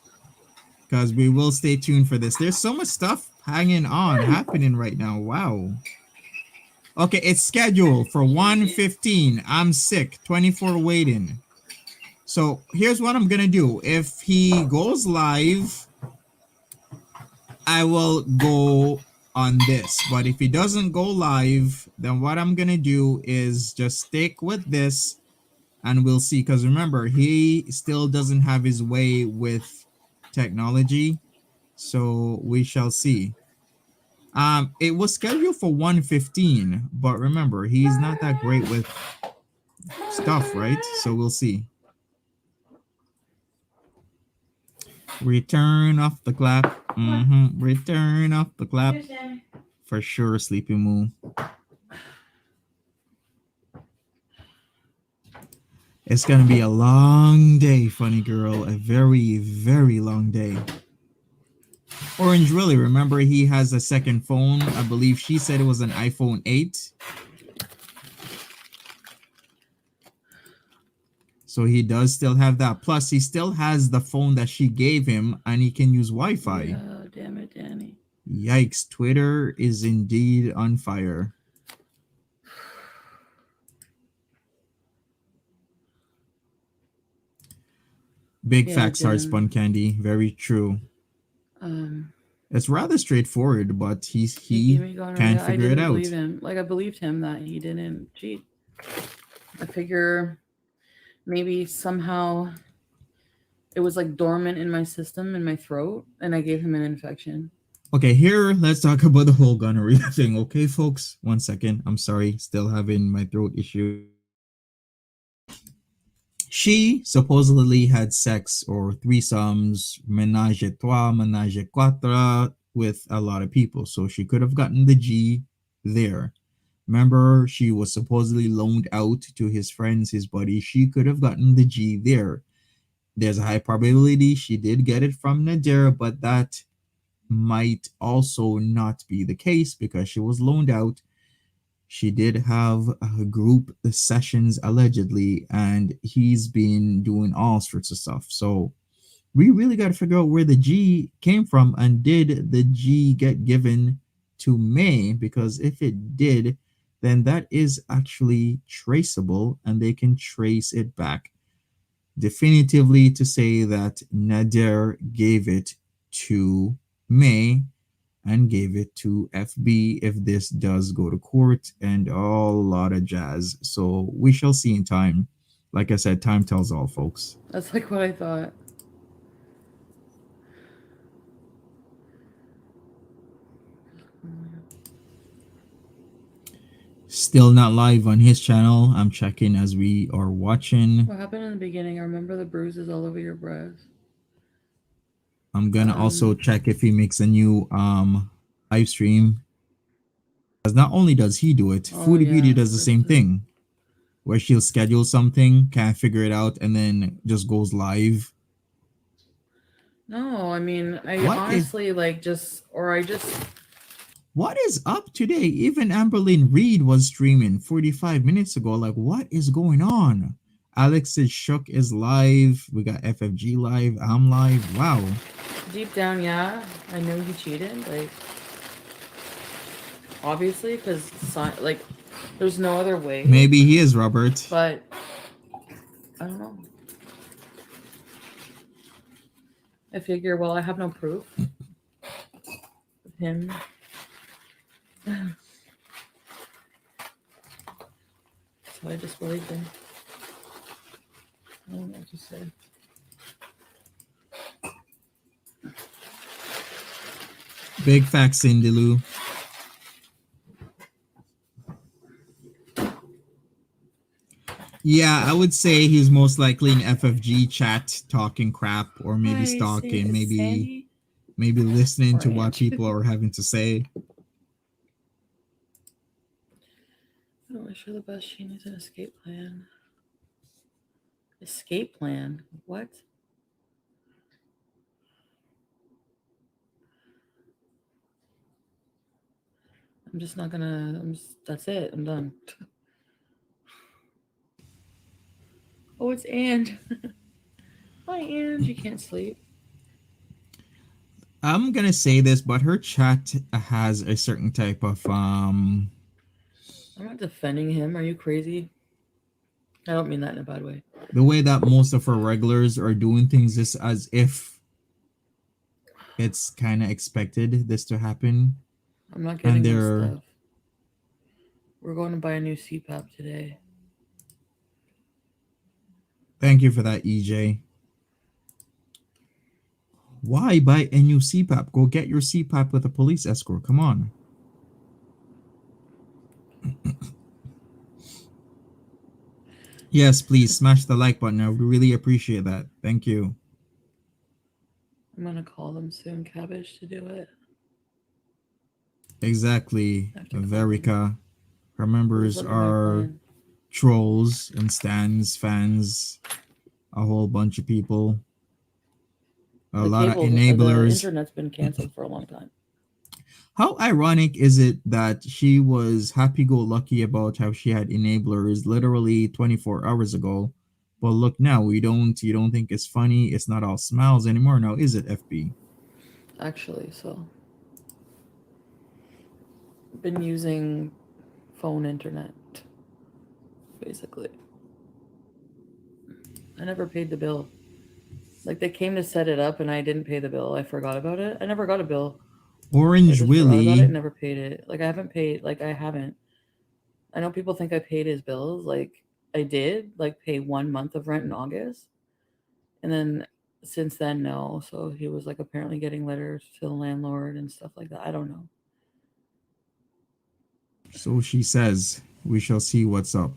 because we will stay tuned for this. There's so much stuff hanging on, happening right now. Wow. Okay, it's scheduled for 1:15. I'm sick. 24 waiting. So here's what I'm gonna do. If he goes live, I will go on this. But if he doesn't go live, then what I'm gonna do is just stick with this and we'll see. Because remember, he still doesn't have his way with technology. So we shall see. It was scheduled for 1:15, but remember, he's not that great with stuff, right? So we'll see. Return off the clap. Return off the clap. For sure, Sleepy Moo. It's gonna be a long day, funny girl. A very, very long day. Orange really, remember he has a second phone. I believe she said it was an iPhone 8. So he does still have that. Plus, he still has the phone that she gave him and he can use Wi-Fi. Yeah, damn it, Danny. Yikes, Twitter is indeed on fire. Big facts, hard spun candy. Very true. It's rather straightforward, but he can't figure it out. Believe him. Like I believed him that he didn't cheat. I figure maybe somehow it was like dormant in my system, in my throat, and I gave him an infection. Okay, here, let's talk about the whole gonorrhea thing. Okay, folks, 1 second. I'm sorry, still having my throat issue. She supposedly had sex or threesomes, menage a trois, menage a quatre with a lot of people. So she could have gotten the G there. Remember, she was supposedly loaned out to his friends, his buddies. She could have gotten the G there. There's a high probability she did get it from Nader, but that might also not be the case because she was loaned out. She did have group sessions allegedly, and he's been doing all sorts of stuff. So we really got to figure out where the G came from, and did the G get given to May? Because if it did, then that is actually traceable and they can trace it back definitively to say that Nader gave it to May and gave it to FB if this does go to court, and a lot of jazz. So we shall see in time. Like I said, time tells all, folks. That's like what I thought. Still not live on his channel. I'm checking as we are watching. What happened in the beginning? I remember the bruises all over your breast. I'm gonna also check if he makes a new live stream. Because not only does he do it, Foodie Beauty does the same thing. Where she'll schedule something, can't figure it out, and then just goes live. No, I mean, I honestly What is up today? Even Amberlynn Reed was streaming 45 minutes ago. Like, what is going on? Alex's Shook is live. We got FFG live. I'm live. Wow. Deep down, yeah, I know he cheated. Like, obviously, because like, there's no other way. Maybe he is, Robert. But I don't know. I figure, well, I have no proof of him I just believed him. I don't know what to say. Big facts, Cindy Lou. Yeah, I would say he's most likely in FFG chat talking crap or maybe Hi, stalking, is maybe Sandy listening to what Ranch? people are having to say. I don't wish her the best. She needs an escape plan. Escape plan? What? I'm just not gonna. That's it. I'm done. Oh, it's Ange. Hi, Ange. You can't sleep. I'm gonna say this, but her chat has a certain type of I'm not defending him. Are you crazy? I don't mean that in a bad way. the way that most of her regulars are doing things is as if it's kind of expected this to happen, I'm not and getting my they're stuff. We're going to buy a new CPAP today. thank you for that, EJ. Why buy a new CPAP? Go get your CPAP with a police escort. Come on. Yes, please smash the like button. I would really appreciate that. Thank you. I'm gonna call them soon, Cabbage, to do it. Exactly, I have to call them. Verica. Her Please members let me know your are plan. trolls and stands, fans, a whole bunch of people, a lot of The enablers. internet's been canceled for a long time. How ironic is it that she was happy go lucky about how she had enablers literally 24 hours ago? But look now, you don't think it's funny, it's not all smiles anymore now, is it, FB? Actually, so been using phone internet basically. I never paid the bill. Like they came to set it up and I didn't pay the bill. I forgot about it. I never got a bill. I Orange just forgot about it Willie. and never paid it. Like I haven't paid. Like I haven't. I know people think I paid his bills. Like I did. Like pay 1 month of rent in August, and then since then no. So he was like apparently getting letters to the landlord and stuff like that. I don't know. So she says, we shall see what's up.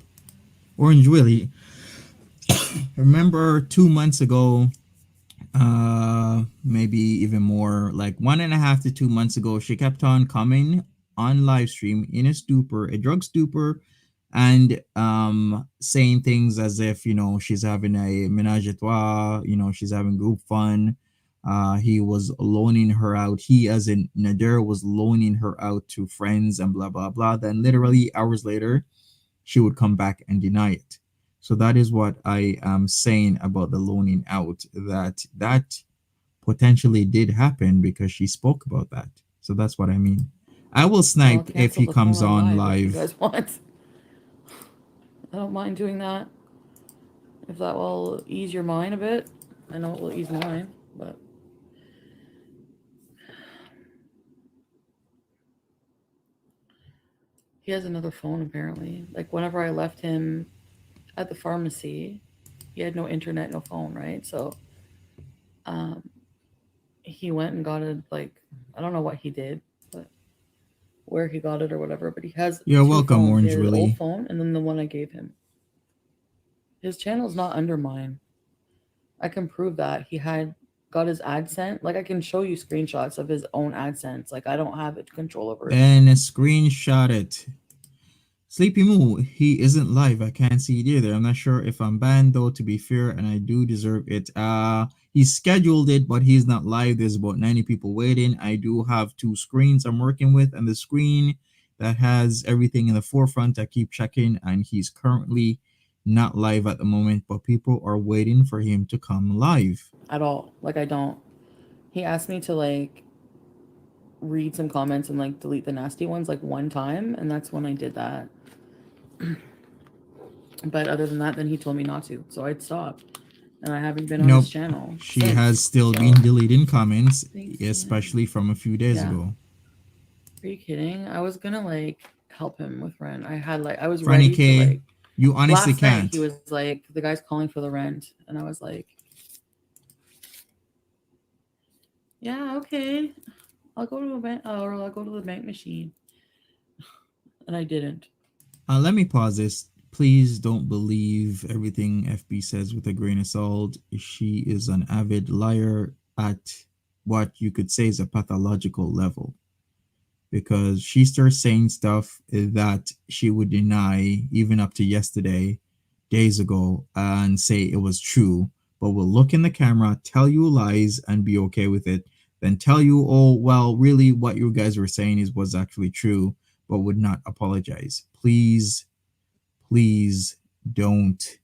Orange Willie, remember 2 months ago, maybe even more, like 1.5 to 2 months ago, she kept on coming on live stream in a stupor, a drug stupor, and saying things as if, she's having a menage a trois, she's having group fun. He was loaning her out. He, as in Nader, was loaning her out to friends and blah blah blah. Then literally hours later, she would come back and deny it. So that is what I am saying about the loaning out, that potentially did happen because she spoke about that. So that's what I mean. I will Well, I'll snipe if cancel he the phone comes on on live if you live. guys want. I don't mind doing that if that will ease your mind a bit. I know it will ease mine, but he has another phone apparently. Like whenever I left him at the pharmacy, he had no internet, no phone, right? So um, he went and got it. Like I don't know what he did, but where he got it or whatever. But he has You're two welcome, phones. He Orange has his old Willie. phone and then the one I gave him. His channel's not under mine. I can prove that he had got his AdSense. Like I can show you screenshots of his own AdSense. Like I don't have it control over it. And screenshot it. Sleepy Moo, he isn't live. I can't see it either. I'm not sure if I'm banned though, to be fair, and I do deserve it. He scheduled it, but he's not live. There's about 90 people waiting. I do have two screens I'm working with, and the screen that has everything in the forefront, I keep checking, and he's currently not live at the moment, but people are waiting for him to come live. At all. Like I don't. He asked me to like read some comments and like delete the nasty ones like one time, and that's when I did that. But other than that, then he told me not to, so I'd stopped, and I haven't been on his Nope. channel She has since. still So been deleting comments, thanks, Ian. especially from a few days Yeah. ago. Are you kidding? I was gonna like help him with rent. I had like I was Franny ready to K, like You honestly Last night can't. he was like, the guy's calling for the rent, and I was like, yeah, okay, I'll go to a bank, or I'll go to the bank machine, and I didn't. Let me pause this. Please don't believe everything FB says with a grain of salt. She is an avid liar at what you could say is a pathological level, because she starts saying stuff that she would deny even up to yesterday, days ago, and say it was true, but will look in the camera, tell you lies, and be okay with it. Then tell you, oh, well, really, what you guys were saying is was actually true, but would not apologize. Please, please don't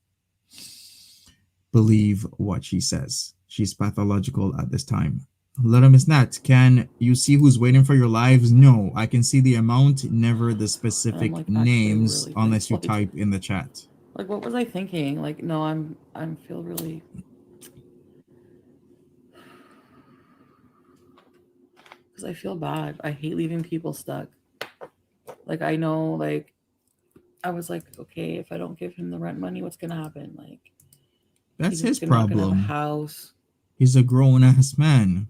believe what she says. She's pathological at this time. Little Miss Nat, can you see who's waiting for your lives? No, I can see the amount, never the And I'm specific like actually names really unless you thankful. type in the chat. Like, what was I thinking? Like, no, I'm feel really, because I feel bad. I hate leaving people stuck. Like, I know, like, I was like, okay, if I don't give him the rent money, what's gonna happen? Like, That's he's his not gonna have a problem. house. He's a grown ass man.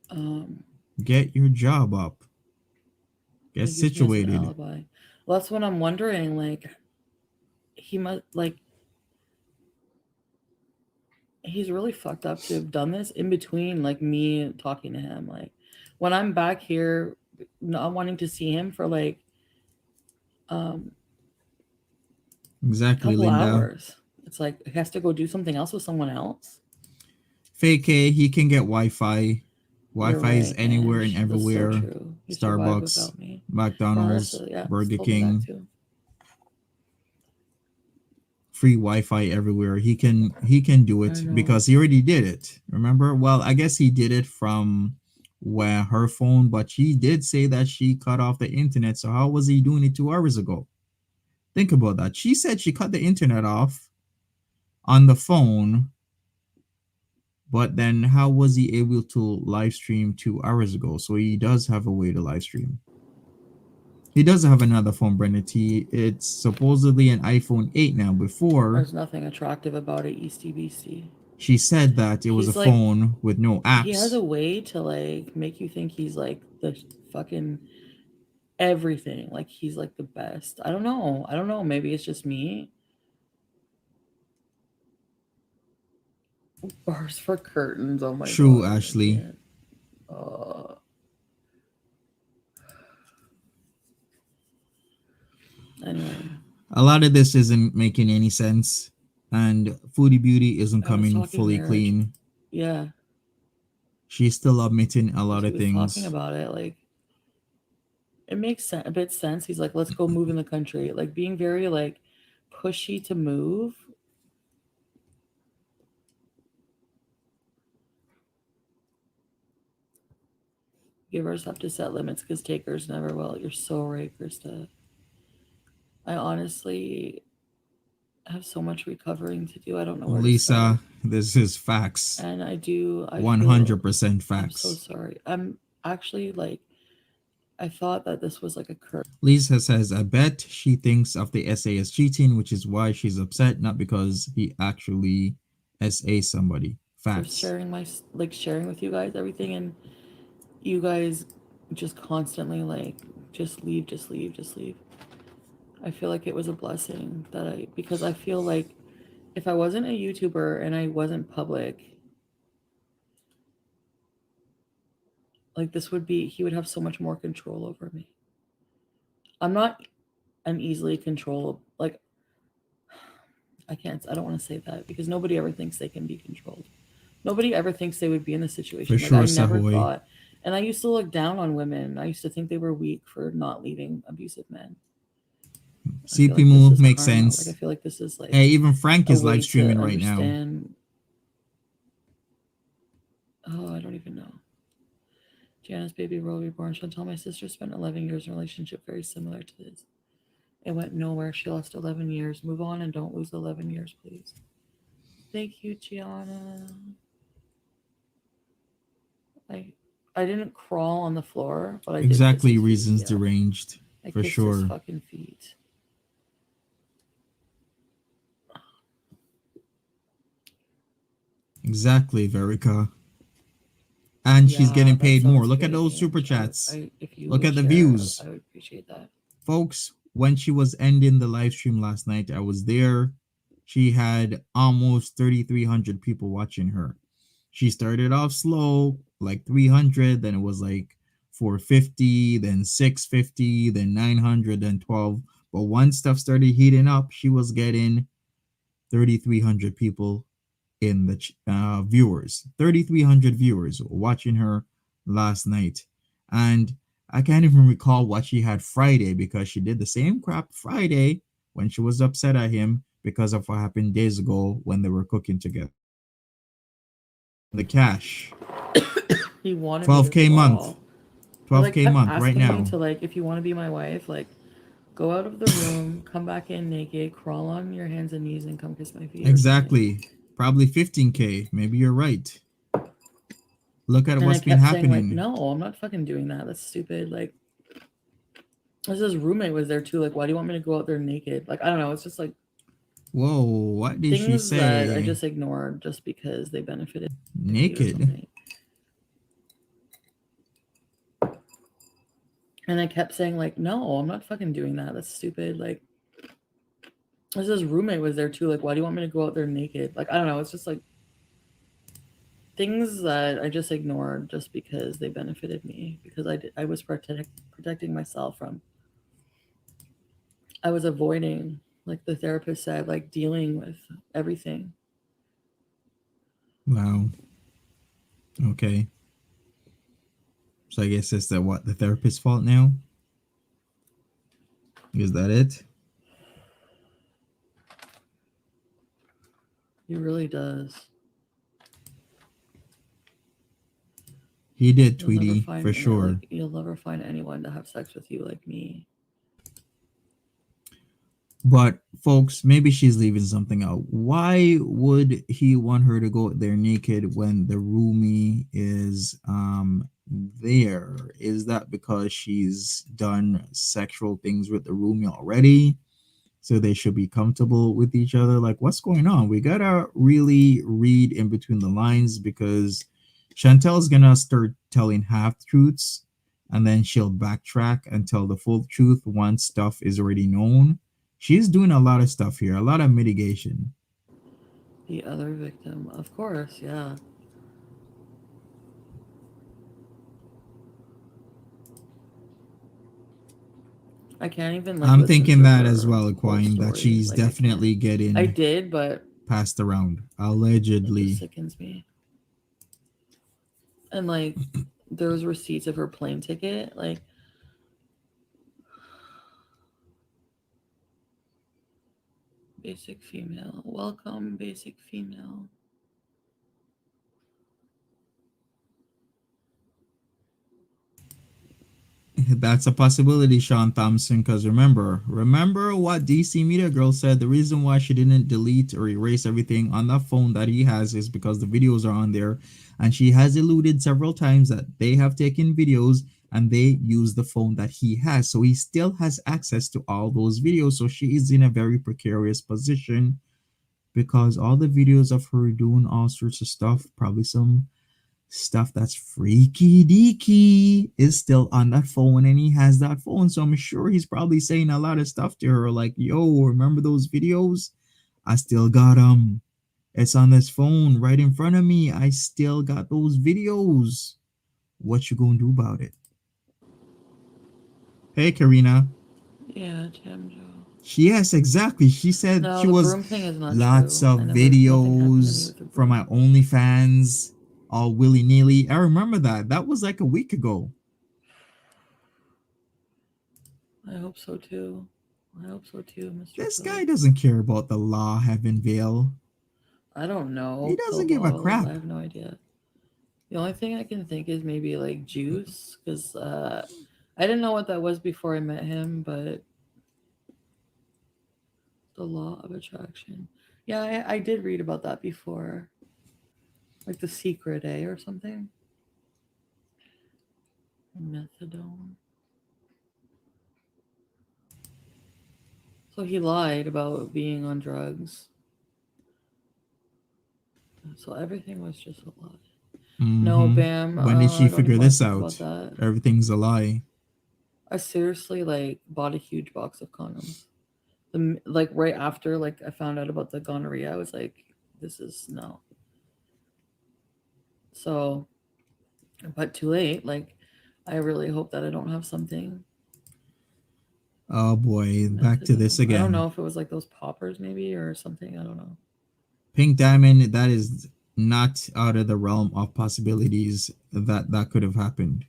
Um, Get your job up. Get like, use me as an situated. alibi. Well, that's what I'm wondering. Like, he must like he's really fucked up to have done this in between like me talking to him. Like, when I'm back here, not wanting to see him for like um a Exactly, couple Linda. hours. It's like he has to go do something else with someone else. Fake A, he can get Wi Fi. Wi You're Fi is right, man. anywhere and That's so everywhere. true. He survived Starbucks, without me. McDonald's, Marissa, yeah, Burger told me that King, too. free Wi-Fi everywhere. He can do I it know. because he already did it. Remember? Well, I guess he did it from where her phone, but she did say that she cut off the internet. So how was he doing it 2 hours ago? Think about that. She said she cut the internet off on the phone, but then how was he able to live stream 2 hours ago? So he does have a way to live stream. He does have another phone, Brendan T. It's supposedly an iPhone 8 now. Before, There's nothing attractive about it, Easty Beastie. she said that it was a He's like, phone with no he has apps. a way to like make you think he's like the fucking everything. Like he's like the best. I don't know. I don't know. Maybe it's just me. Bars for curtains. Oh my True, god, I Ashley. can't. Uh, anyway, A lot of this isn't making any sense, and Foodie Beauty isn't I was coming talking fully marriage. clean. Yeah, She's still admitting a because lot he of was talking things. about it. Like it makes a bit sense. He's like, let's go move in the country. Like being very like pushy to move. Givers have to set limits because takers never will. You're so right, Krista. I honestly have so much recovering to do. I don't know where to start. Lisa, this is facts. And I do, I feel, 100% I'm so facts. sorry. I'm actually like, I thought that this was like a curse. Lisa says, I bet she thinks of the SA as cheating, which is why she's upset, not because he actually SA somebody. For Facts. sharing my, like, sharing with you guys everything. And you guys just constantly, like, just leave, just leave, just leave. I feel like it was a blessing that because I feel like if I wasn't a YouTuber and I wasn't public, like, this would be, he would have so much more control over me. I'm not an easily controllable, like, I don't want to say that because nobody ever thinks they can be controlled. Nobody ever thinks they would be in this For situation. Like, sure, I never Sahoy. thought, and I used to look down on women. I used to think they were weak for not leaving abusive men. I feel CP like this Moo is makes karma. Like, I sense. feel like this is like Hey, even Frank a is way live to streaming right now. understand. Oh, I don't even know. Janice baby will be born. Chantal, my sister spent 11 years in a relationship very similar to this. It went nowhere. She lost 11 years. Move on and don't lose 11 years, please. Thank you, Gianna. I I didn't crawl on the floor, but I did kiss Exactly, his feet. reasons Yeah. deranged. I For kissed his sure. fucking feet. Exactly, Verica. And she's Yeah, getting that paid more. sounds Look at great, those super Ange. chats. If you Look would at the share, views. I would appreciate that. Folks, when she was ending the live stream last night, I was there. She had almost 3,300 people watching her. She started off slow, like 300, then it was like 450, then 650, then 900, then 12. But once stuff started heating up, she was getting 3,300 people in the viewers, 3,300 viewers watching her last night. And I can't even recall what she had Friday because she did the same crap Friday when she was upset at him because of what happened days ago when they were cooking together. The cash, He wanted me to 12K month, crawl. He like 12K kept month right asking me now. to like, if you want to be my wife, like go out of the room, come back in naked, crawl on your hands and knees, and come kiss my feet or something. Exactly. Probably 15K. Maybe you're right. Look at And I what's been kept saying like, happening. no, I'm not fucking doing that. That's stupid. Like, his roommate was there too. Like, why do you want me to go out there naked? Like, I don't know. It's just like Whoa, what did she things that I say? just ignored just because they benefited me or Naked. something. And I kept saying like, no, I'm not fucking doing that. That's stupid. Like, his roommate was there too. Like, why do you want me to go out there naked? Like, I don't know. It's just like things that I just ignored just because they benefited me because I was protecting myself from. I was avoiding, like the therapist said, like dealing with everything. Wow. Okay. So I guess it's the therapist's fault now? Is that it? He really does. He did, You'll never Tweety, find for sure. like you'll never find anyone to have sex with you like me. But folks, maybe she's leaving something out. Why would he want her to go there naked when the roomie is there? Is that because she's done sexual things with the roomie already? So they should be comfortable with each other. Like, what's going on? We gotta really read in between the lines because Chantel's gonna start telling half truths and then she'll backtrack and tell the full truth once stuff is already known. She's doing a lot of stuff here, a lot of mitigation. The other victim, of course, yeah. I can't even like I'm listen thinking to that as her well, whole Aquine, that story. she's Like I can't. definitely I getting did, but passed around, it just allegedly. sickens me. And like there's receipts of her plane ticket. Like basic female. Welcome, basic female. That's a possibility, Sean Thompson, because remember what DC Media Girl said. The reason why she didn't delete or erase everything on that phone that he has is because the videos are on there. And she has alluded several times that they have taken videos and they use the phone that he has. So he still has access to all those videos. So she is in a very precarious position because all the videos of her doing all sorts of stuff, probably some stuff that's freaky deaky, is still on that phone and he has that phone. So I'm sure he's probably saying a lot of stuff to her like, yo, remember those videos? I still got them. It's on this phone right in front of me. I still got those videos. What you gonna do about it? Hey, Karina. Yeah, Jamjo. Yes, exactly. She said No, she the was broom thing is not lots true. of I never. Nothing happened to me videos with the from my broom. OnlyFans, all willy nilly. I remember that. That was like a week ago. I hope so too. I hope so too, Mr. This Phil. guy doesn't care about the law having veil. I don't He know. Pill doesn't give a bottles. I crap. have no idea. The only thing I can think is maybe like juice, because I didn't know what that was before I met him, but the law of attraction. Yeah, I did read about that before. Like the secret, or something. Methadone. So he lied about being on drugs. So everything was just a lot. No, Mm-hmm. Bam. When did she I don't figure even want this to talk about out? that. Everything's a lie. I seriously like bought a huge box of condoms. Like right after like I found out about the gonorrhea, I was like, this is no. So, but too late. Like, I really hope that I don't have something Oh boy, back to this methadone. I don't again. know if it was like those poppers maybe or something. I don't know. Pink Diamond, that is not out of the realm of possibilities that could have happened.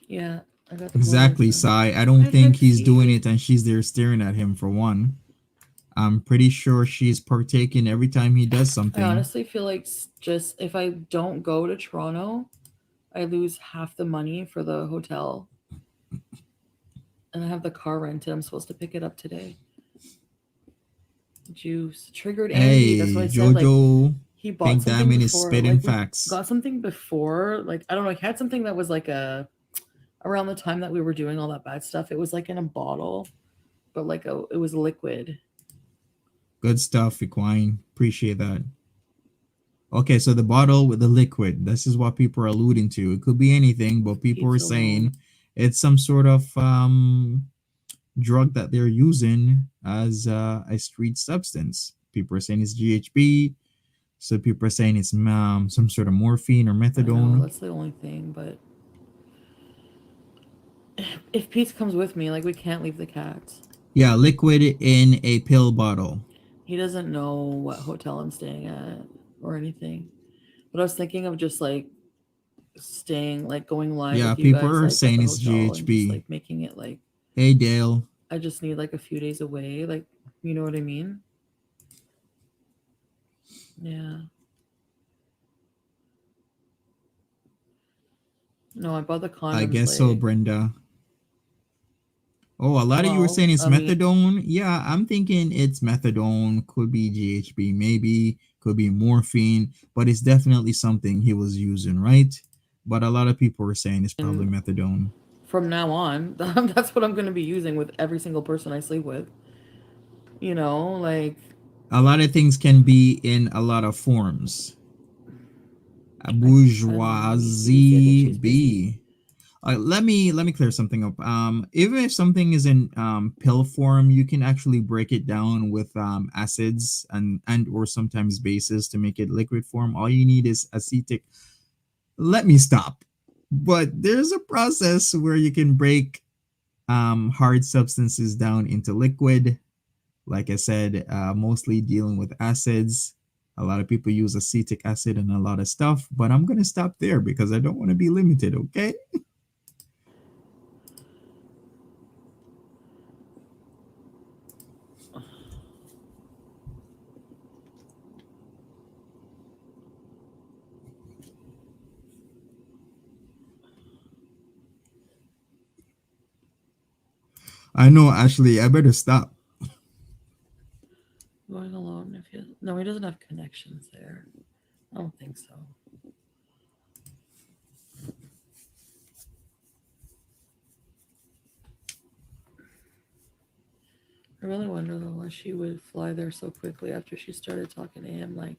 Yeah, I got the bonus Exactly, now. Sai. I don't Hi, think he's doing Trixie. it and she's there staring at him for one. I'm pretty sure she's partaking every time he does I something. honestly feel like just if I don't go to Toronto, I lose half the money for the hotel, and I have the car rented. I'm supposed to pick it up today. Juice triggered Andy. That's what I Hey, said. Like Jojo, he bought Pink something Diamond is before. spitting Like we facts. got something before. Like I don't know. He had something that was like a around the time that we were doing all that bad stuff. It was like in a bottle, but like it was liquid. Good stuff, Equine. Appreciate that. Okay, so the bottle with the liquid. This is what people are alluding to. It could be anything, but people are Pizza roll. saying it's some sort of drug that they're using as a street substance. People are saying it's GHB. So people are saying it's some sort of morphine or I know methadone. that's the only thing, but if Pete comes with me, like we can't leave the cats. Yeah, liquid in a pill bottle. He doesn't know what hotel I'm staying at or anything. But I was thinking of just like staying, like going live Yeah, with you people guys, are like at saying the it's hotel and just GHB. like making it like Hey, Dale. I just need like a few days away. Like, you know what I mean? Yeah. No, I bought the I condoms guess so, like, Brenda. Oh, a lot of you were well, saying it's I mean, methadone. Yeah, I'm thinking it's methadone. Could be GHB, maybe. Could be morphine, but it's definitely something he was using, right? But a lot of people were saying it's probably methadone. from now on, that's what I'm going to be using with every single person I sleep with. You know, like, A lot of things can be in a lot of forms. A I don't know. Maybe it's easy. I think bourgeoisie she's busy. B. Let me clear something up. Even if something is in pill form, you can actually break it down with acids and or sometimes bases to make it liquid form. All you need is acetic. Let me stop. But there's a process where you can break hard substances down into liquid. Like I said, mostly dealing with acids. A lot of people use acetic acid and a lot of stuff, but I'm gonna stop there because I don't want to be limited. Okay. I know, Ashley. I better stop. Going alone if he no, he doesn't have connections there. I don't think so. I really wonder though why she would fly there so quickly after she started talking to him. Like,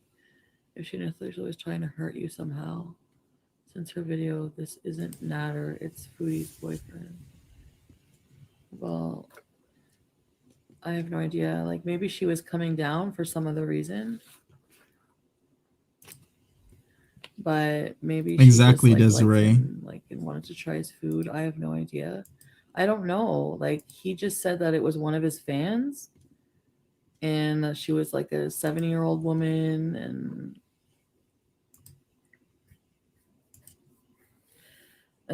if she necessarily was trying to hurt you somehow. Since her video, this isn't Nader, it's Foodie's boyfriend. Well, I have no idea. Like, maybe she was coming down for some other reason, but maybe she just Exactly, like liked Desiree. him, like, and wanted to try his food. I have no idea. I don't know. Like, he just said that it was one of his fans, and she was like a 70-year-old woman, and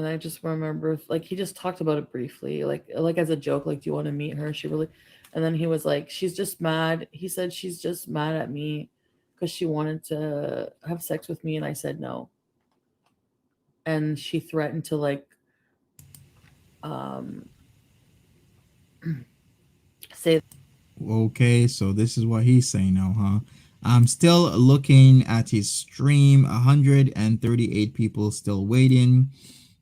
I just remember like he just talked about it briefly, like as a joke, like, do you want to meet her? She really, and then he was like, she's just mad. He said she's just mad at me because she wanted to have sex with me, and I said no, and she threatened to like um say Okay, so this is what he's saying now, huh? I'm still looking at his stream. 138 people still waiting.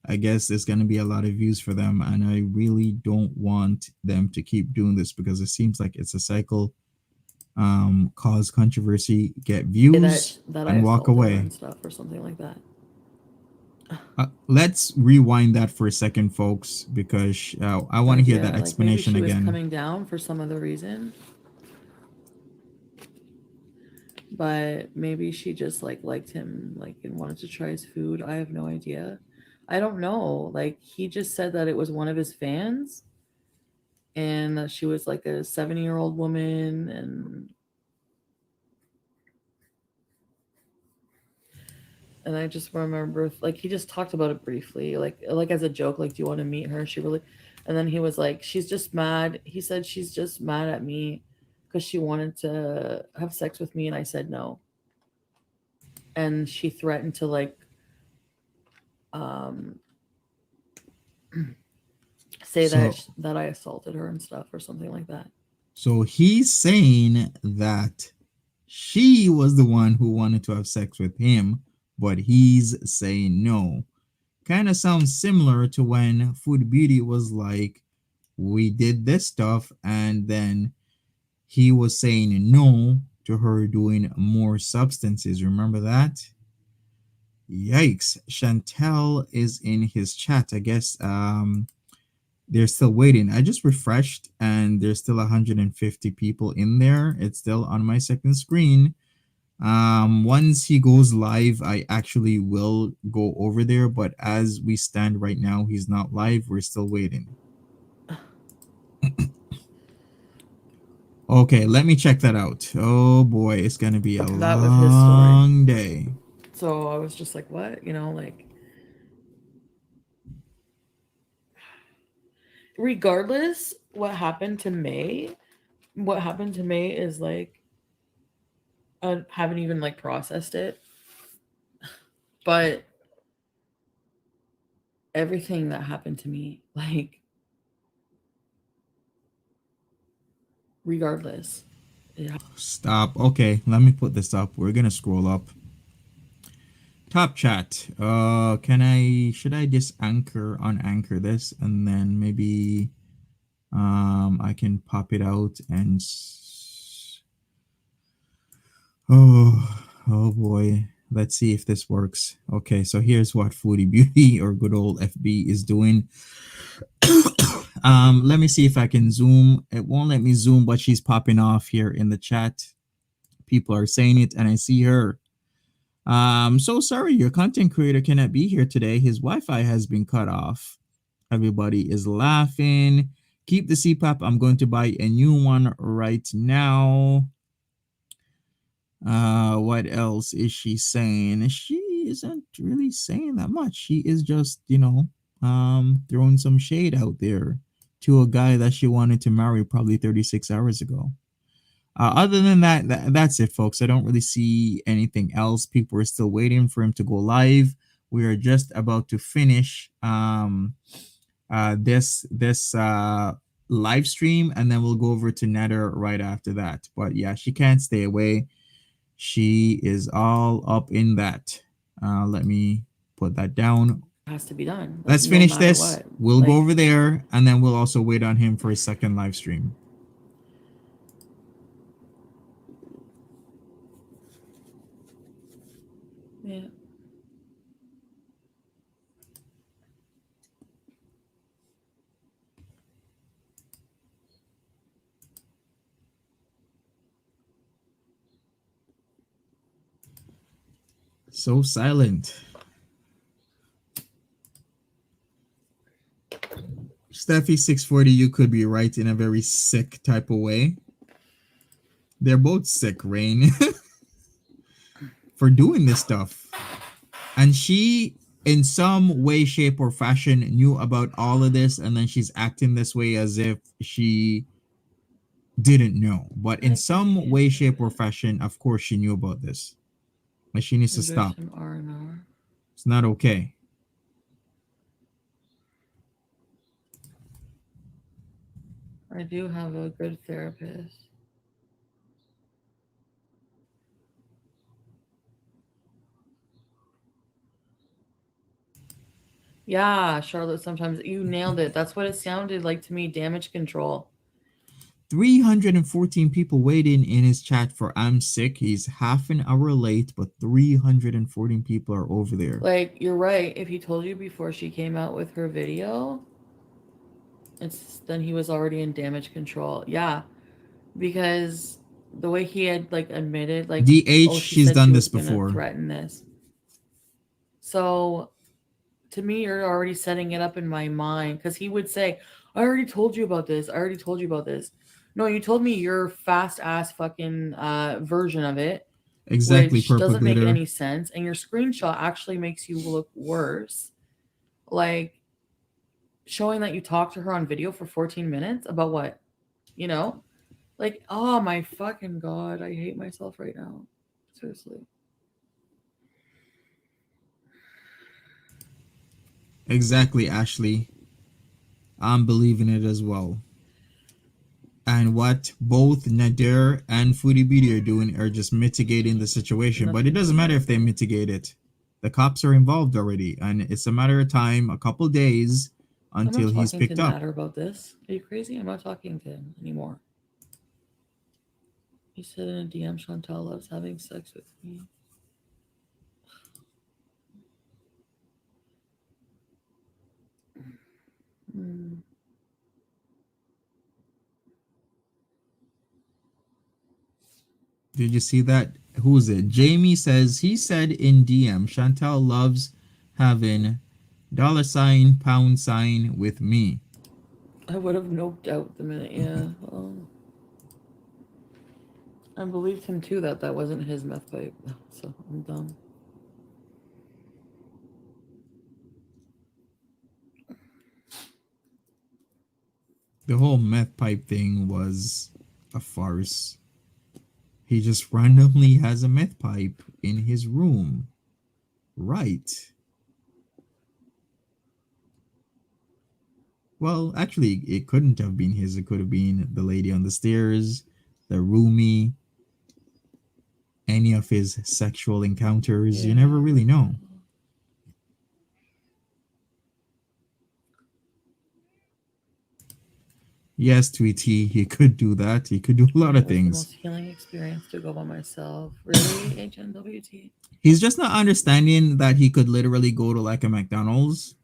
I guess there's going to be a lot of views for them, and I really don't want them to keep doing this because it seems like it's a cycle. Cause controversy, get That views, that I and walk assaulted her away. and stuff or something like that. Let's rewind that for a second, folks, because I want to hear that Yeah, like maybe explanation she was again. coming down for some other reason, but maybe she just like liked him like and wanted to try his food. I have no idea. I don't know. Like he just said that it was one of his fans and that she was like a 70-year-old woman and I just remember like he just talked about it briefly, like as a joke, like do you want to meet her? She really, and then he was like, she's just mad. He said she's just mad at me because she wanted to have sex with me and I said no, and she threatened to like um say that So, that I assaulted her and stuff or something like that. so he's saying that she was the one who wanted to have sex with him, but he's saying no. Kind of sounds similar to when Food Beauty was like, we did this stuff, and then he was saying no to her doing more substances. Remember that? Yikes. Chantel is in his chat. I guess they're still waiting. I just refreshed and there's still 150 people in there. It's still on my second screen. Once he goes live, I actually will go over there, but as we stand right now, he's not live. We're still waiting. Okay, let me check that out. Oh boy, it's gonna be a That was his story. long day. So I was just like, what? You know, like regardless what happened to May is like I haven't even like processed it, but everything that happened to me, like regardless. Yeah. Stop. Okay, let me put this up. We're gonna scroll up. Top chat. Can I? Should I just anchor this, and then maybe I can pop it out and. Oh boy. Let's see if this works. Okay, so here's what Foodie Beauty or good old FB is doing. Let me see if I can zoom. It won't let me zoom, but she's popping off here in the chat. People are saying it, and I see her. So sorry, your content creator cannot be here today. His Wi-Fi has been cut off. Everybody is laughing. Keep the CPAP. I'm going to buy a new one right now. What else is she saying? She isn't really saying that much. She is just, throwing some shade out there to a guy that she wanted to marry probably 36 hours ago. Other than that, that's it, folks. I don't really see anything else. People are still waiting for him to go live. We are just about to finish this live stream, and then we'll go over to Nader right after that. But yeah, she can't stay away. She is all up in that. Let me put that down. Has to be done. Like Let's no finish matter this. what. We'll go Like over there, and then we'll also wait on him for a second live stream. yeah. So silent. Steffi 640, you could be right in a very sick type of way. They're both sick, Rain, for doing this stuff. And she, in some way, shape, or fashion, knew about all of this, and then she's acting this way as if she didn't know. But in some way, shape, or fashion, of course, she knew about this. But she needs to Enjoy stop. some R&R. It's not okay. I do have a good therapist. Yeah, Charlotte, sometimes you nailed it. That's what it sounded like to me. Damage control. 314 people waiting in his chat for I'm sick. He's half an hour late, but 314 people are over there. Like, you're right. If he told you before she came out with her video, then he was already in damage control. Yeah, because the way he had like admitted, like, DH, oh, she she's said she done was this gonna before. threaten this. So to me, you're already setting it up in my mind because he would say, I already told you about this. I already told you about this. No, you told me your fast ass fucking version of it, Exactly, which Purple doesn't make Glitter. any sense. And your screenshot actually makes you look worse. Like, showing that you talked to her on video for 14 minutes about what? You know? Like, oh my fucking god, I hate myself right now. Seriously. Exactly, Ashley. I'm believing it as well. And what both Nader and Foodie Beauty are doing are just mitigating the situation. But it Nothing doesn't but matter if they miracle. mitigate it. The cops are involved already, and it's a matter of time, a couple days, I'm not until he's talking to picked up. Nader about this. Are you crazy? I'm not talking to him anymore. He said in a DM, Chantal loves having sex with me. Mm. Did you see that? Who's it? Jamie says he said in DM, Chantal loves having $ pound sign with me. I would have noped out the minute, yeah. I believed him too that that wasn't his meth pipe. So I'm dumb. The whole meth pipe thing was a farce. He just randomly has a meth pipe in his room. Right. Well, actually, it couldn't have been his. It could have been the lady on the stairs, the roomie, any of his sexual encounters. Yeah. You never really know. Yes, Tweety, he could do that. He could do a lot And it of was the things. most healing experience to go by myself. Really, HNWT? He's just not understanding that he could literally go to like a McDonald's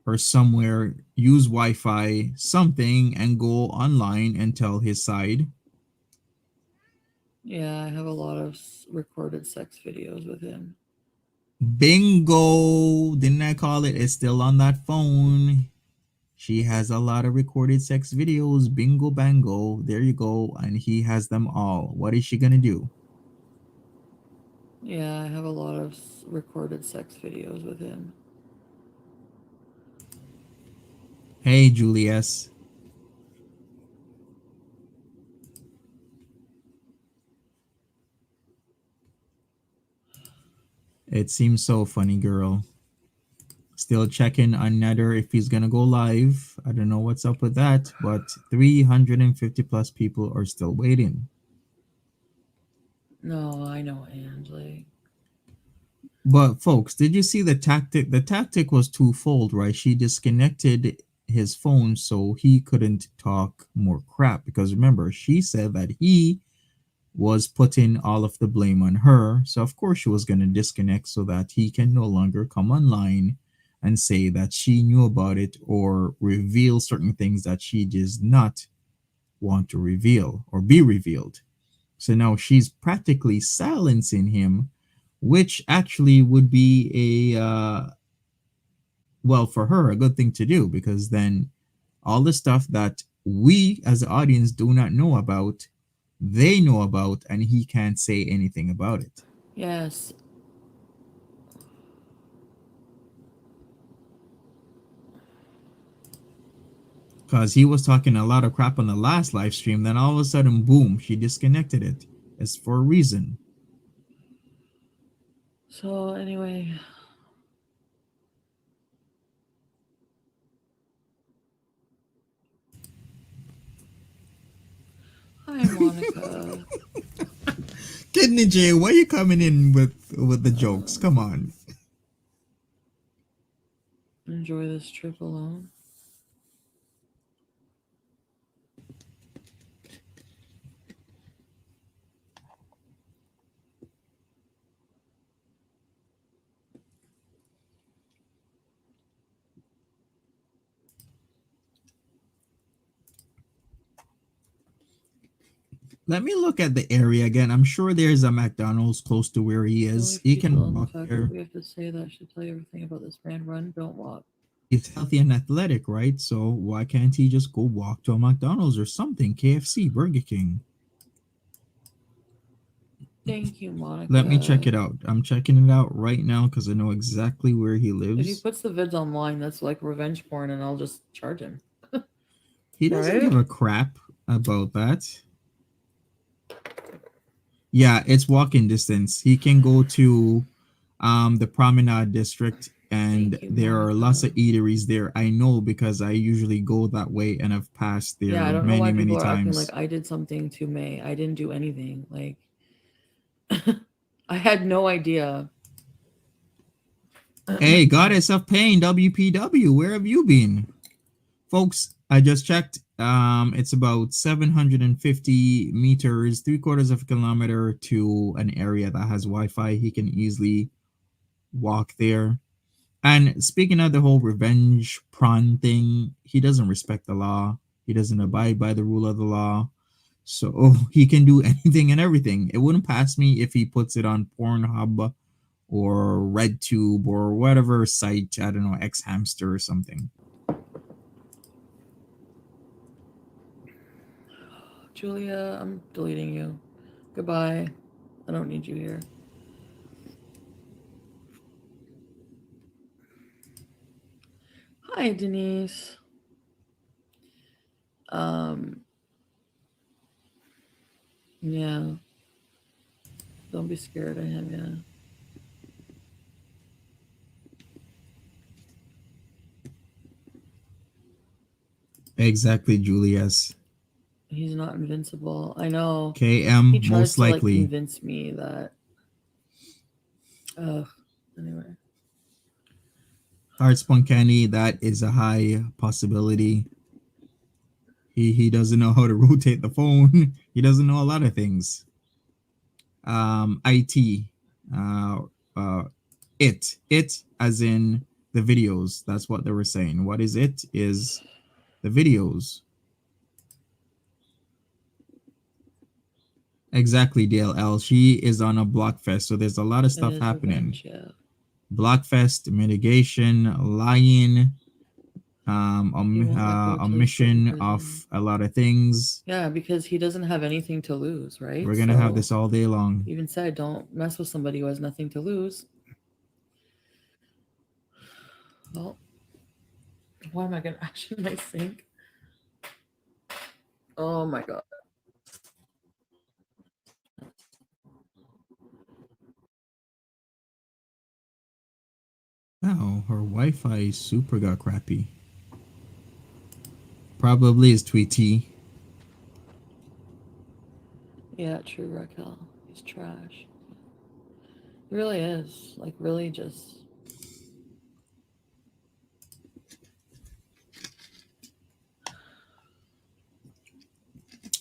or somewhere, use Wi-Fi, something, and go online and tell his side. Yeah, I have a lot of recorded sex videos with him. Bingo! Didn't I call it? It's still on that phone. She has a lot of recorded sex videos. Bingo bango. There you go. And he has them all. What is she gonna do? Yeah, I have a lot of recorded sex videos with him. Hey, Julius. It seems so funny, girl. Still checking on Nader if he's gonna go live. I don't know what's up with that, but 350 plus people are still waiting. No, I know, Angie. But folks, did you see the tactic? The tactic was twofold, right? She disconnected his phone so he couldn't talk more crap. Because remember, she said that he was putting all of the blame on her. So of course she was going to disconnect so that he can no longer come online and say that she knew about it or reveal certain things that she does not want to reveal or be revealed. So now she's practically silencing him, which actually would be a well, for her, a good thing to do, because then all the stuff that we as the audience do not know about, they know about, and he can't say anything about it. Yes. Because he was talking a lot of crap on the last live stream, then all of a sudden, boom, she disconnected it. It's for a reason. So, anyway. Hi, Monica. Kidney J, why are you coming in with the jokes? Come on. enjoy this trip alone. Let me look at the area again. I'm sure there's a McDonald's close to where he The is. only He people can on the walk fact there. that we have to say that should tell you everything about this man. Run, don't walk. He's healthy and athletic, right? So why can't he just go walk to a McDonald's or something? KFC, Burger King. Thank you, Let me check Monica. it out. I'm checking it out right now because I know exactly where he If he lives. puts the vids online, that's like revenge porn, and I'll just charge him. He doesn't Right? give a crap about that. Yeah, it's walking distance. He can go to the Promenade District, and Thank you, there are lots Monica. of eateries there. I know because I usually go that way and I've passed Yeah, I there don't know many, why many people are acting like times. I did something to May. I didn't do anything. Like, I had no idea. Hey, Goddess of Pain, WPW, where have you been? Folks, I just checked. It's about 750 meters, 3/4 of a kilometer to an area that has Wi-Fi. He can easily walk there. And speaking of the whole revenge prawn thing, he doesn't respect the law. He doesn't abide by the rule of the law. So he can do anything and everything. It wouldn't pass me if he puts it on Pornhub or RedTube or whatever site, I don't know, X Hamster or something. Julia, I'm deleting you. Goodbye. I don't need you here. Hi, Denise. Um, yeah. Don't be scared of him, yeah. Exactly, Julius. He's not invincible. I know. He KM, tries most to like likely. convince me that. Ugh. Anyway. Heartspun Candy, that is a high possibility. He doesn't know how to rotate the phone. He doesn't know a lot of things. IT, uh, uh, it as in the videos. That's what they were saying. What is it? Is the videos. Exactly, Dale L. She is on a Blockfest, so there's a lot of It stuff is happening. revenge, yeah. Blockfest, mitigation, lying, He won't like go to a certain omission prison. of a lot of things. Yeah, because he doesn't have anything to lose, right? We're gonna have So this all day long. he even said, don't mess with somebody who has nothing to lose. Well, why am I gonna ash in my sink? Oh my god. Wow, her Wi-Fi super got crappy. Probably is Tweety. Yeah, true, Raquel. He's trash. He really is. Like, really just.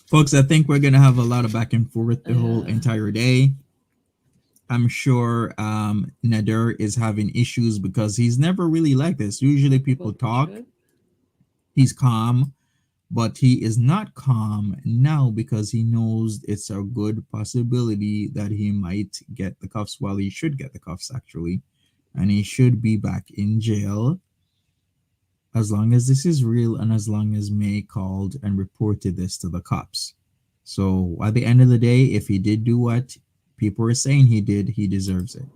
Folks, I think we're gonna have a lot of back and forth the whole Yeah. entire day. I'm sure Nader is having issues because he's never really like this. Usually Talk people about the talk, trip. he's calm, but he is not calm now because he knows it's a good possibility that he might get the cuffs. Well, he should get the cuffs actually, and he should be back in jail as long as this is real and as long as May called and reported this to the cops. So at the end of the day, if he did do what people are saying he did, he deserves it.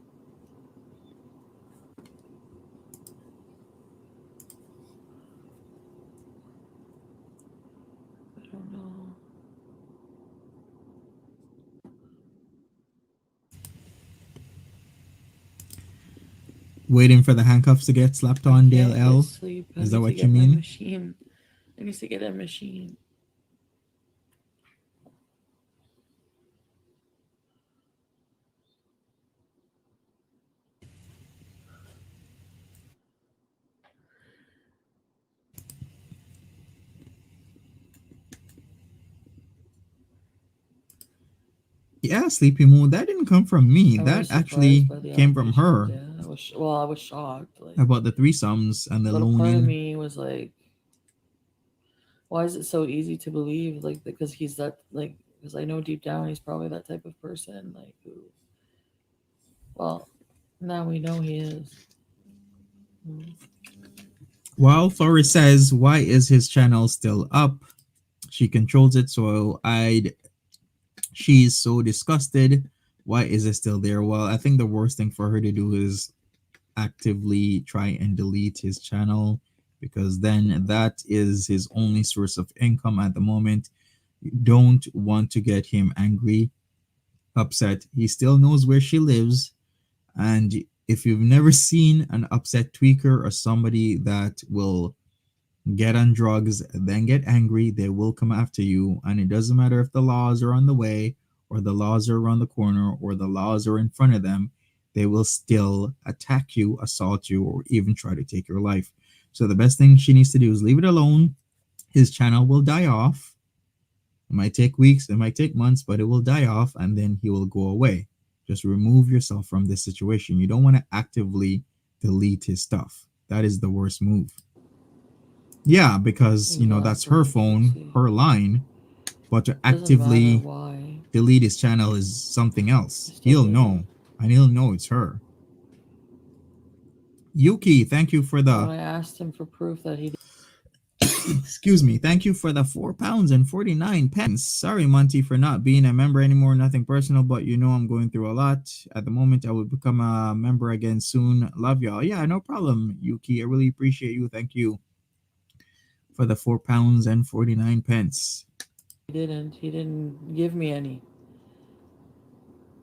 I don't know. Waiting for the handcuffs to get slapped I on, Dale can't get L. sleep. I Is that need to what you get my mean? machine. I need to get a machine. Yeah, Sleepy Moon. That didn't come from me. I That was surprised actually by the came from allegations. her Yeah, I was shocked. Like, about the threesomes and the but a part of loaning. me was like, why is it so easy to believe? Like, because he's that like, because I know deep down he's probably that type of person. Like, who, well, now we know he is. Mm. Wildflower says, "Why is his channel still up? She controls it, so I'd. She's so disgusted. Why is it still there?" Well, I think the worst thing for her to do is actively try and delete his channel, because then that is his only source of income at the moment. You don't want to get him angry, upset. He still knows where she lives. And if you've never seen an upset tweaker or somebody that will get on drugs, then get angry, they will come after you. And it doesn't matter if the laws are on the way, or the laws are around the corner, or the laws are in front of them, they will still attack you, assault you, or even try to take your life. So the best thing she needs to do is leave it alone. His channel will die off. It might take weeks, it might take months, but it will die off and then he will go away. Just remove yourself from this situation. You don't want to actively delete his stuff. That is the worst move. Yeah, because that's her Exactly. Let's phone, see. her line, but to Doesn't matter actively why. delete his channel is something else. He still He'll did it. know, and he'll know it's her. Yuki, thank you for But when the I asked him for proof that he excuse me, thank you for the £4 and 49 pence. Sorry, Monty, for not being a member anymore. Nothing personal, but I'm going through a lot at the moment. I will become a member again soon. Love y'all. Yeah, no problem, Yuki. I really appreciate you. Thank you for the £4 and 49 pence. he didn't give me any.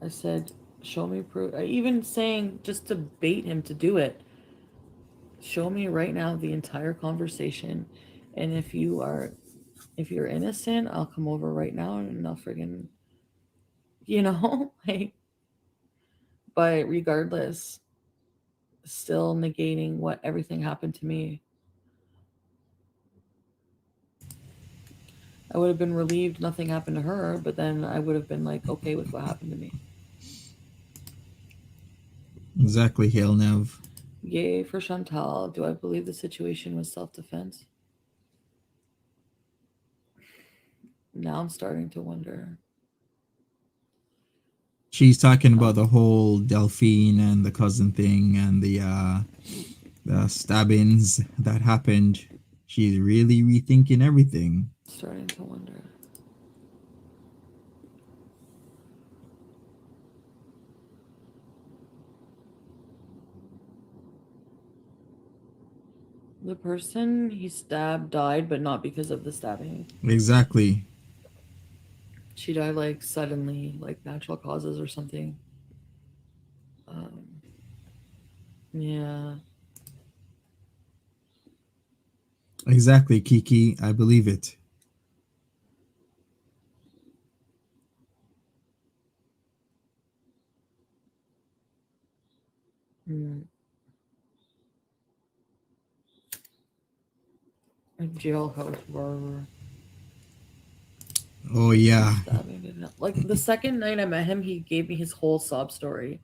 I said, show me proof. I even saying just to bait him to do it. Show me right now the entire conversation, and if you're innocent, I'll come over right now and I'll friggin' like. But regardless, still negating what everything happened to me. I would have been relieved nothing happened to her, but then I would have been like okay with what happened to me. Exactly, Hail Nev. Yay for Chantal. Do I believe the situation was self defense? Now I'm starting to wonder. She's talking Huh? about the whole Delphine and the cousin thing and the stabbings that happened. She's really rethinking everything. Starting to wonder. The person he stabbed died, but not because of the stabbing. Exactly. She died like suddenly, like natural causes or something. Um, yeah. Exactly, Kiki. I believe it. Mm. A jailhouse barber. Oh The yeah. stabbing didn't like the second night I met him, he gave me his whole sob story.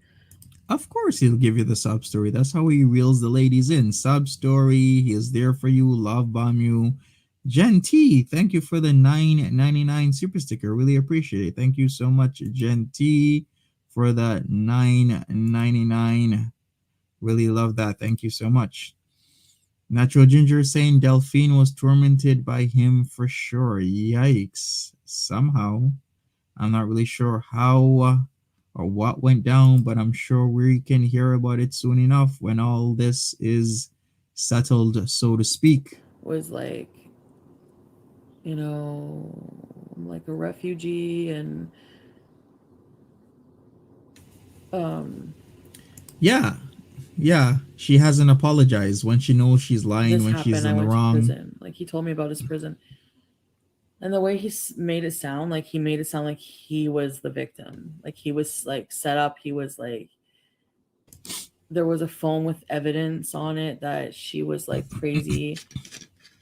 Of course he'll give you the sub story. That's how he reels the ladies in. Sub story. He is there for you. Love bomb you. Jen T, thank you for the 9.99 super sticker. Really appreciate it. Thank you so much, Jen T, for the 9.99. Really love that. Thank you so much. Natural Ginger is saying Delphine was tormented by him for sure. Yikes. Somehow. I'm not really sure how or what went down, but I'm sure we can hear about it soon enough when all this is settled, so to speak. Was like, you know, I'm like a refugee and um Yeah, yeah. She hasn't apologized when she knows she's lying, this when she's happened. I in the went to wrong. prison. Like he told me about his prison. And the way made it sound, like he made it sound like he was the victim. Like he was like set up. He was like, there was a phone with evidence on it that she was like crazy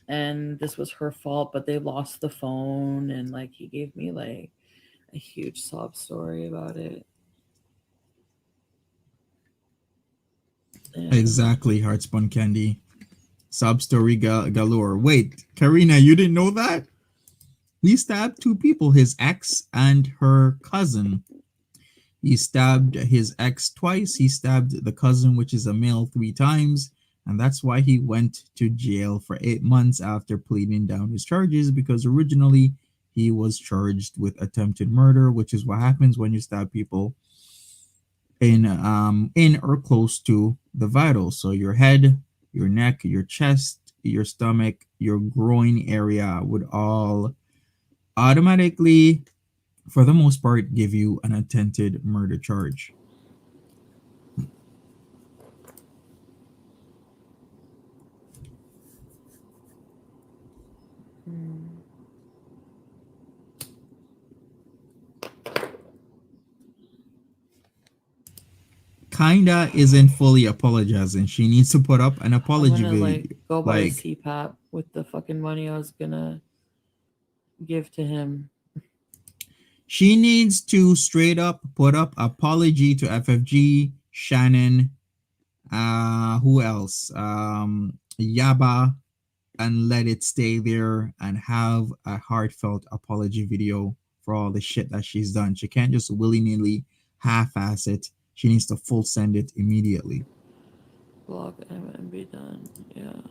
and this was her fault, but they lost the phone. And like he gave me like a huge sob story about it. And Exactly, Heartspun Candy. Sob story galore. Wait, Karina, you didn't know that? He stabbed two people, his ex and her cousin. He stabbed his ex twice. He stabbed the cousin, which is a male, 3 times. And that's why he went to jail for 8 months after pleading down his charges, because originally he was charged with attempted murder, which is what happens when you stab people in or close to the vitals. So your head, your neck, your chest, your stomach, your groin area would all automatically, for the most part, give you an attempted murder charge. mm, Kinda isn't fully apologizing. She needs to put up an I'm apology gonna like video. go buy a Like, CPAP with the fucking money I was gonna give to him. she needs to straight up put up apology to FFG, Shannon, who else? Yaba, and let it stay there and have a heartfelt apology video for all the shit that she's done. She can't just willy-nilly half-ass it. She needs to full send it immediately. Block and be done. Yeah.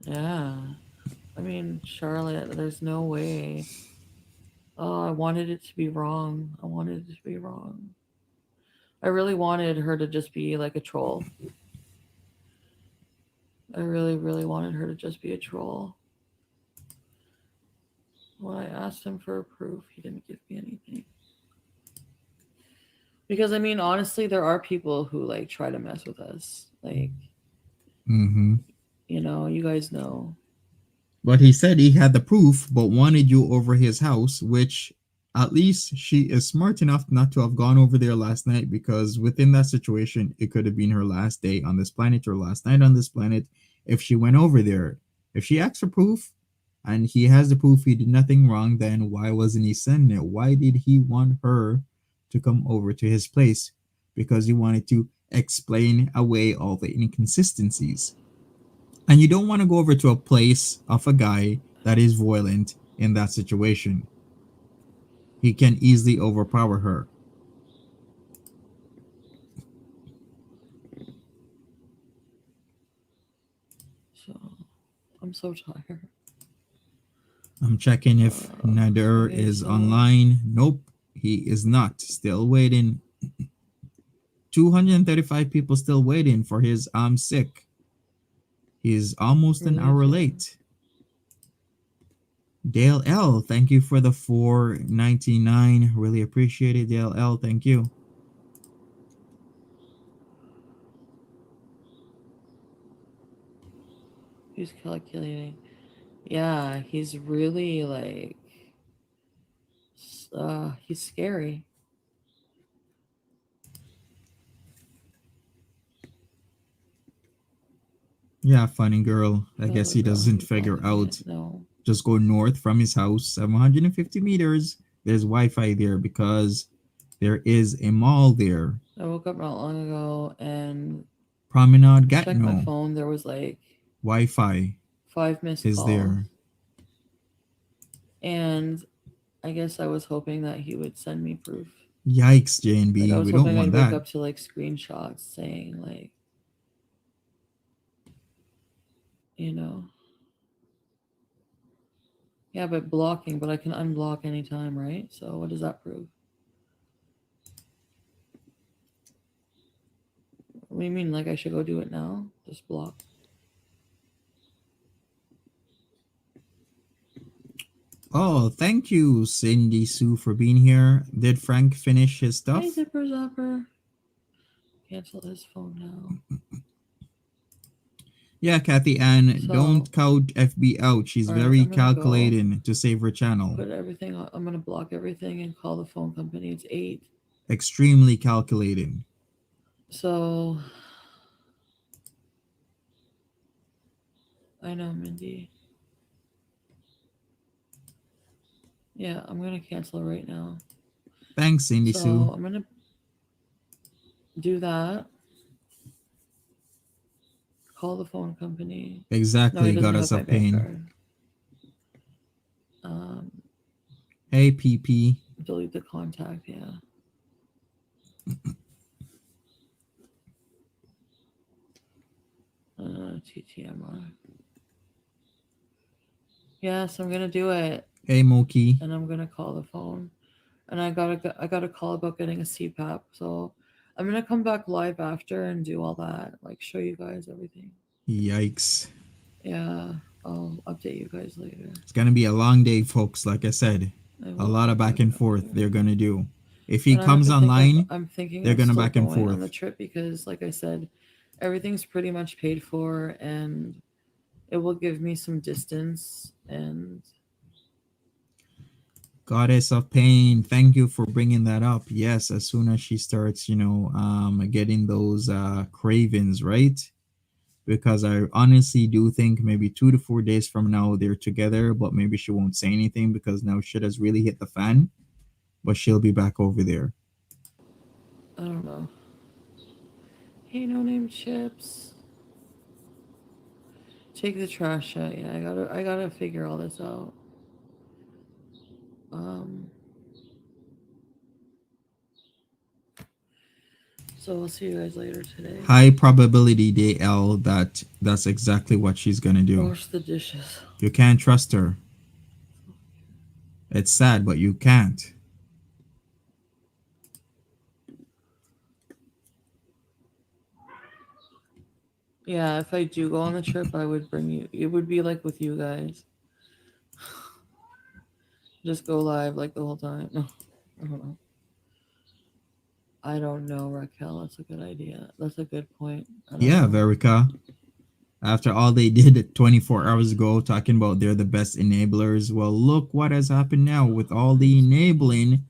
Yeah. I mean, Charlotte, there's no way. Oh, I wanted it to be wrong. I wanted it to be wrong. I really wanted her to just be like a troll. I really, really wanted her to just be a troll. When I asked him for a proof, he didn't give me anything. Because I mean, honestly, there are people who like try to mess with us. Like, Mm-hmm. you guys know. But he said he had the proof, but wanted you over his house, which at least she is smart enough not to have gone over there last night, because within that situation, it could have been her last day on this planet or last night on this planet if she went over there. If she asked for proof and he has the proof he did nothing wrong, then why wasn't he sending it? Why did he want her to come over to his place? Because he wanted to explain away all the inconsistencies. And you don't want to go over to a place of a guy that is violent in that situation. He can easily overpower her. So I'm so tired. I'm checking if Nader Okay, is so online. Nope, he is not. Still waiting. 235 people still waiting for his I'm sick. He's almost an hour religion. late. Dale L, thank you for the 4.99. Really appreciate it, Dale L. Thank you. He's calculating. Yeah, he's really like, he's scary. Yeah, funny girl. I Oh, guess the he girl doesn't who figure bought it. out. No. Just go north from his house, 750 meters. There's Wi-Fi there because there is a mall there. I woke up not long ago and Promenade checked my Gatineau. phone. There was like Wi-Fi 5 missed is calls. there. And I guess I was hoping that he would send me proof. Yikes, Like, I JNB. was We don't hoping want I'd wake that. up to like screenshots saying, like, you know, yeah, but blocking, but I can unblock anytime, right? So what does that prove? What do you mean? Like, I should go do it now? Just block. Oh, thank you, Cindy Sue, for being here. Did Frank finish his stuff? Hey, Zipper Zapper. Cancel his phone now. Yeah, Kathy Ann, So, don't count FB out. She's all right, very I'm gonna go calculating to save her channel. put everything on. I'm gonna block everything and call the phone company. It's 8. Extremely calculating. So I know, Mindy. Yeah, I'm gonna cancel right now. Thanks, Cindy Sue. So I'm gonna do that. Call the phone company. No, he Exactly, doesn't goddess have my of bank pain. card. Um, Hey, PP. delete the contact. Yeah. TTMR. Yes, I'm gonna do it, Hey, Moki. and I'm gonna call the phone. And I got a call about getting a CPAP. So I'm gonna come back live after and do all that, like show you guys everything. Yikes. Yeah, I'll update you guys later. It's gonna be a long day, folks. Like I said, I a will lot of keep back you and forth they're updated. gonna do. If he And comes online, I'm thinking they're of gonna still back and going on forth. the trip because, like I said, everything's pretty much paid for, and it will give me some distance. And Goddess of pain, thank you for bringing that up. Yes, as soon as she starts, getting those cravings, right? Because I honestly do think maybe 2 to 4 days from now they're together, but maybe she won't say anything because now shit has really hit the fan. But she'll be back over there. I don't know. Hey, no name chips. Take the trash out. Yeah, I gotta figure all this out. Um, so we'll see you guys later today. High probability DL that's exactly what she's gonna do. Wash the dishes. You can't trust her. It's sad, but you can't. Yeah, if I do go on the trip, I would bring you. It would be like with you guys. Just go live like the whole time. No, I don't know. I don't know, Raquel. That's a good idea. That's a good point. I don't Yeah, know. Verica. After all they did 24 hours ago talking about they're the best enablers, well, look what has happened now with all the enabling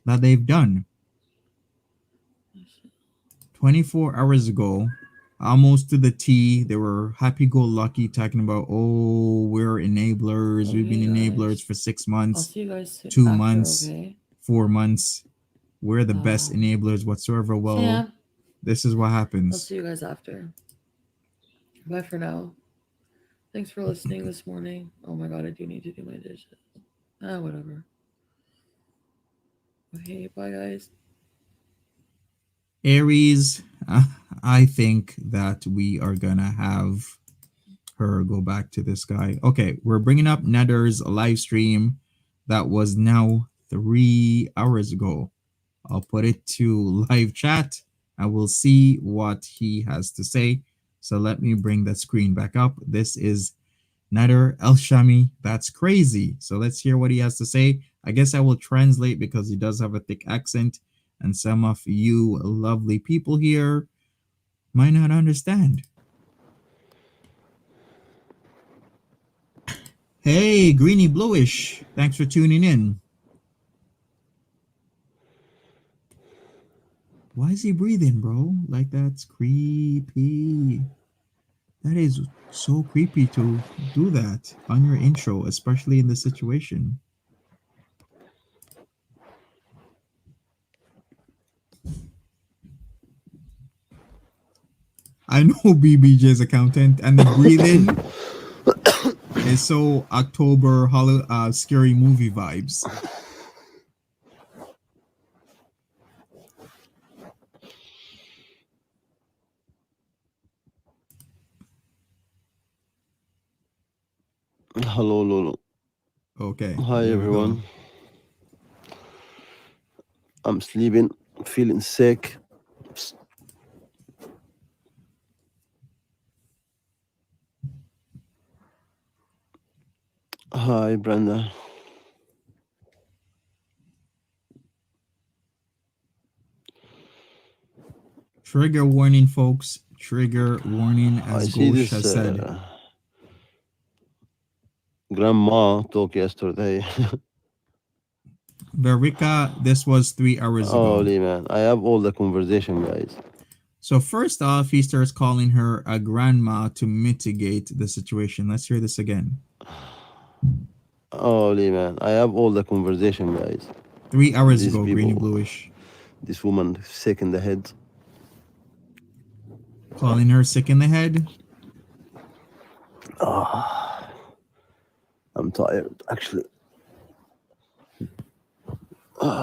that they've done. 24 hours ago, almost to the T, they were happy go lucky talking about, oh, we're enablers. We've been Okay, enablers guys. for six I'll months, see you guys two after. months, Okay. 4 months. We're the best Um, enablers whatsoever. Well, Sam. this is what I'll happens. see you guys after. Bye for now. Thanks for listening this morning. Oh my god, I do need to do my dishes. Whatever. Okay, bye guys. Aries, I think that we are gonna have her go back to this guy. Okay, we're bringing up Nader's live stream that was now 3 hours ago. I'll put it to live chat and we'll see what he has to say. So let me bring the screen back up. This is Nader El Shami. That's crazy. So let's hear what he has to say. I guess I will translate because he does have a thick accent, and some of you lovely people here might not understand. Hey, greeny bluish. Thanks for tuning in. Why is he breathing, bro? Like that's creepy. That is so creepy to do that on your intro, especially in this situation. I know BBJ's accountant, and the breathing is so October scary movie vibes. Hello, Lolo. Okay, Hi, there we go. everyone. I'm sleeping, feeling sick. Hi, Brenda. Trigger warning, folks. Trigger warning, I as see Ghosh this has said. grandma talk yesterday. Verica, this was 3 hours ago. Holy man, I have all the conversation, guys. So first off, he starts calling her a grandma to mitigate the situation. Let's hear this again. Holy man, I have all the conversation, guys. 3 hours These ago, greeny people, bluish. this woman sick in the head. Calling her sick in the head. Ah, I'm tired, actually.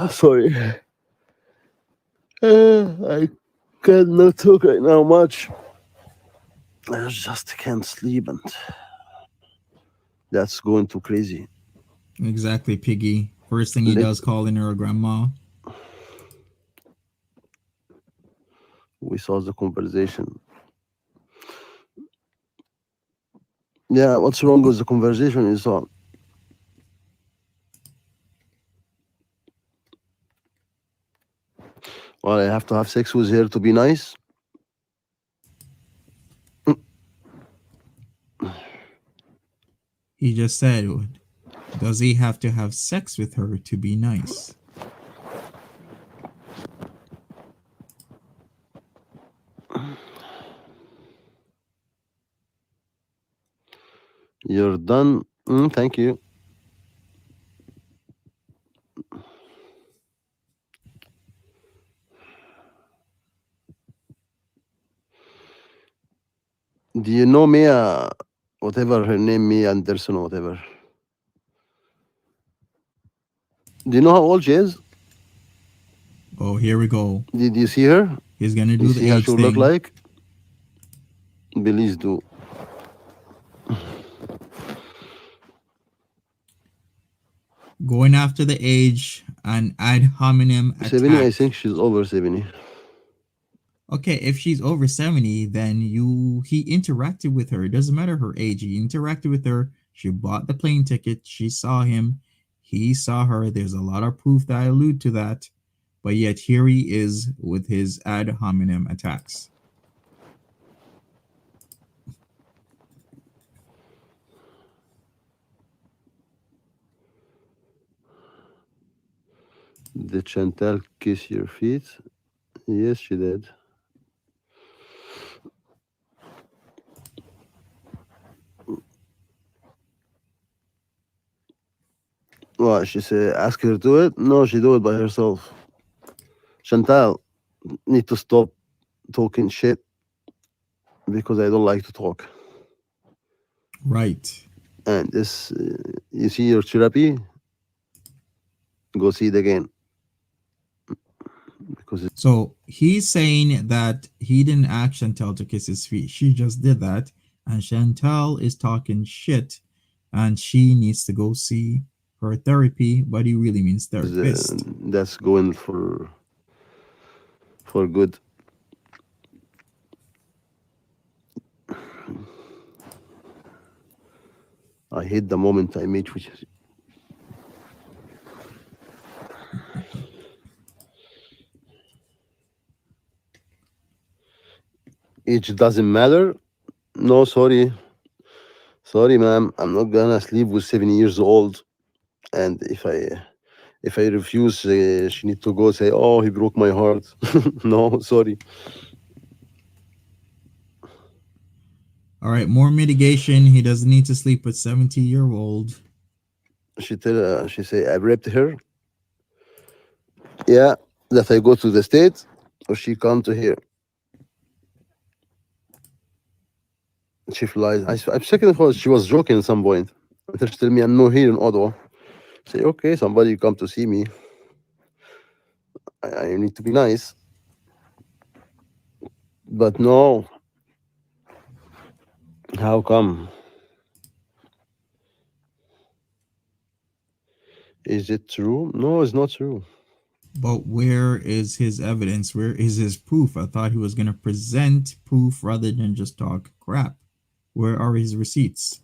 Sorry. I cannot talk right now much. I just can't sleep, and that's going too crazy. Exactly, Piggy. First thing he Let does, calling her a grandma. we saw the conversation. Yeah, what's wrong with the conversation is on. Well, I have to have sex with her to be nice. He just said, does he have to have sex with her to be nice? You're done. Thank you. Do you know Mia, whatever her name, Mia Anderson or whatever? Do you know how old she is? Oh, here we go. Did you see her? He's gonna You do the see how she age would look thing. like? Please do. Going after the age and ad hominem 70, I attack. think she's over 70. Okay, if she's over 70, then he interacted with her. It doesn't matter her age. He interacted with her. She bought the plane ticket. She saw him. He saw her. There's a lot of proof that allude to that. But yet here he is with his ad hominem attacks. Did Chantal kiss your feet? Yes, she did. What, she said ask her to do it? No, she do it by herself. Chantal, need to stop talking shit because I don't like to talk. Right. And this, you see your therapy? Go see it again because it's So he's saying that he didn't ask Chantal to kiss his feet. She just did that. And Chantal is talking shit. And she needs to go see her therapy, but he really means therapist. that's going for good. I hate the moment I meet with you. Age doesn't matter. No, sorry. Sorry, ma'am. I'm not gonna sleep with 70 years old. And if I refuse, she need to go say, "Oh, he broke my heart." No, sorry. All right, more mitigation. He doesn't need to sleep with 70-year-old. She say, "I raped her." Yeah, that I go to the States or she come to here. She flies. I'm second of all, she was joking at some point. Until she tell me I'm not here in Ottawa. Say, okay, somebody come to see me. I need to be nice. But no. How come? Is it true? No, it's not true. But where is his evidence? Where is his proof? I thought he was going to present proof rather than just talk crap. Where are his receipts?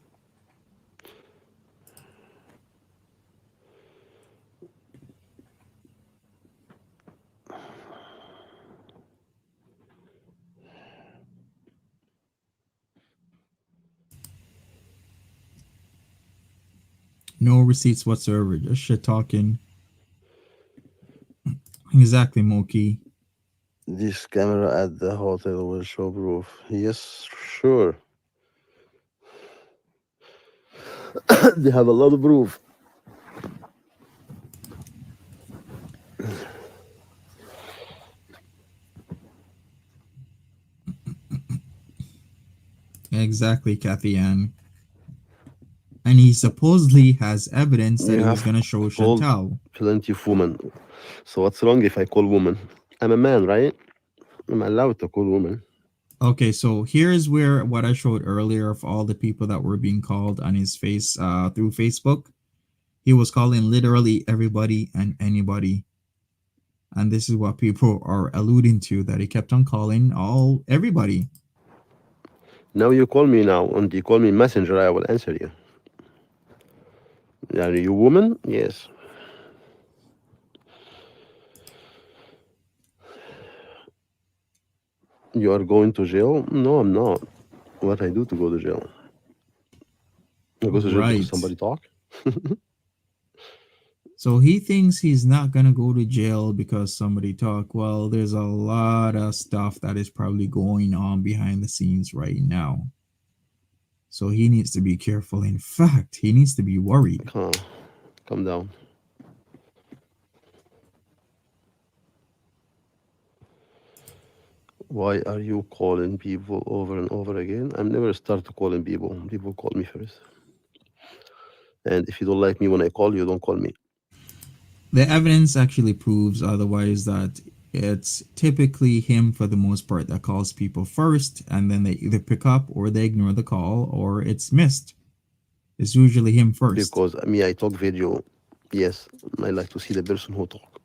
No receipts whatsoever. Just shit talking. Exactly, Moki. This camera at the hotel will show proof. Yes, sure. They have a lot of proof. Exactly, Kathy Ann. And he supposedly has evidence that You he was have going to show called Chantal. plenty of women. So what's wrong if I call woman? I'm a man, right? I'm allowed to call woman. Okay, so here's where what I showed earlier of all the people that were being called on his face through Facebook. He was calling literally everybody and anybody. And this is what people are alluding to, that he kept on calling all everybody. Now you call me now, and you call me messenger. I will answer you. Are you woman? Yes. You are going to jail? No, I'm not. What I do to go to jail? I go to jail because Right. somebody talk. So he thinks he's not going to go to jail because somebody talk. Well, there's a lot of stuff that is probably going on behind the scenes right now. So he needs to be careful. In fact, he needs to be worried. Come on, come down. Why are you calling people over and over again? I'm never start calling people. People call me first. And if you don't like me when I call you, don't call me. The evidence actually proves otherwise, that it's typically him for the most part that calls people first, and then they either pick up or they ignore the call or it's missed. It's usually him first. Because me, I talk video. Yes, I like to see the person who talk.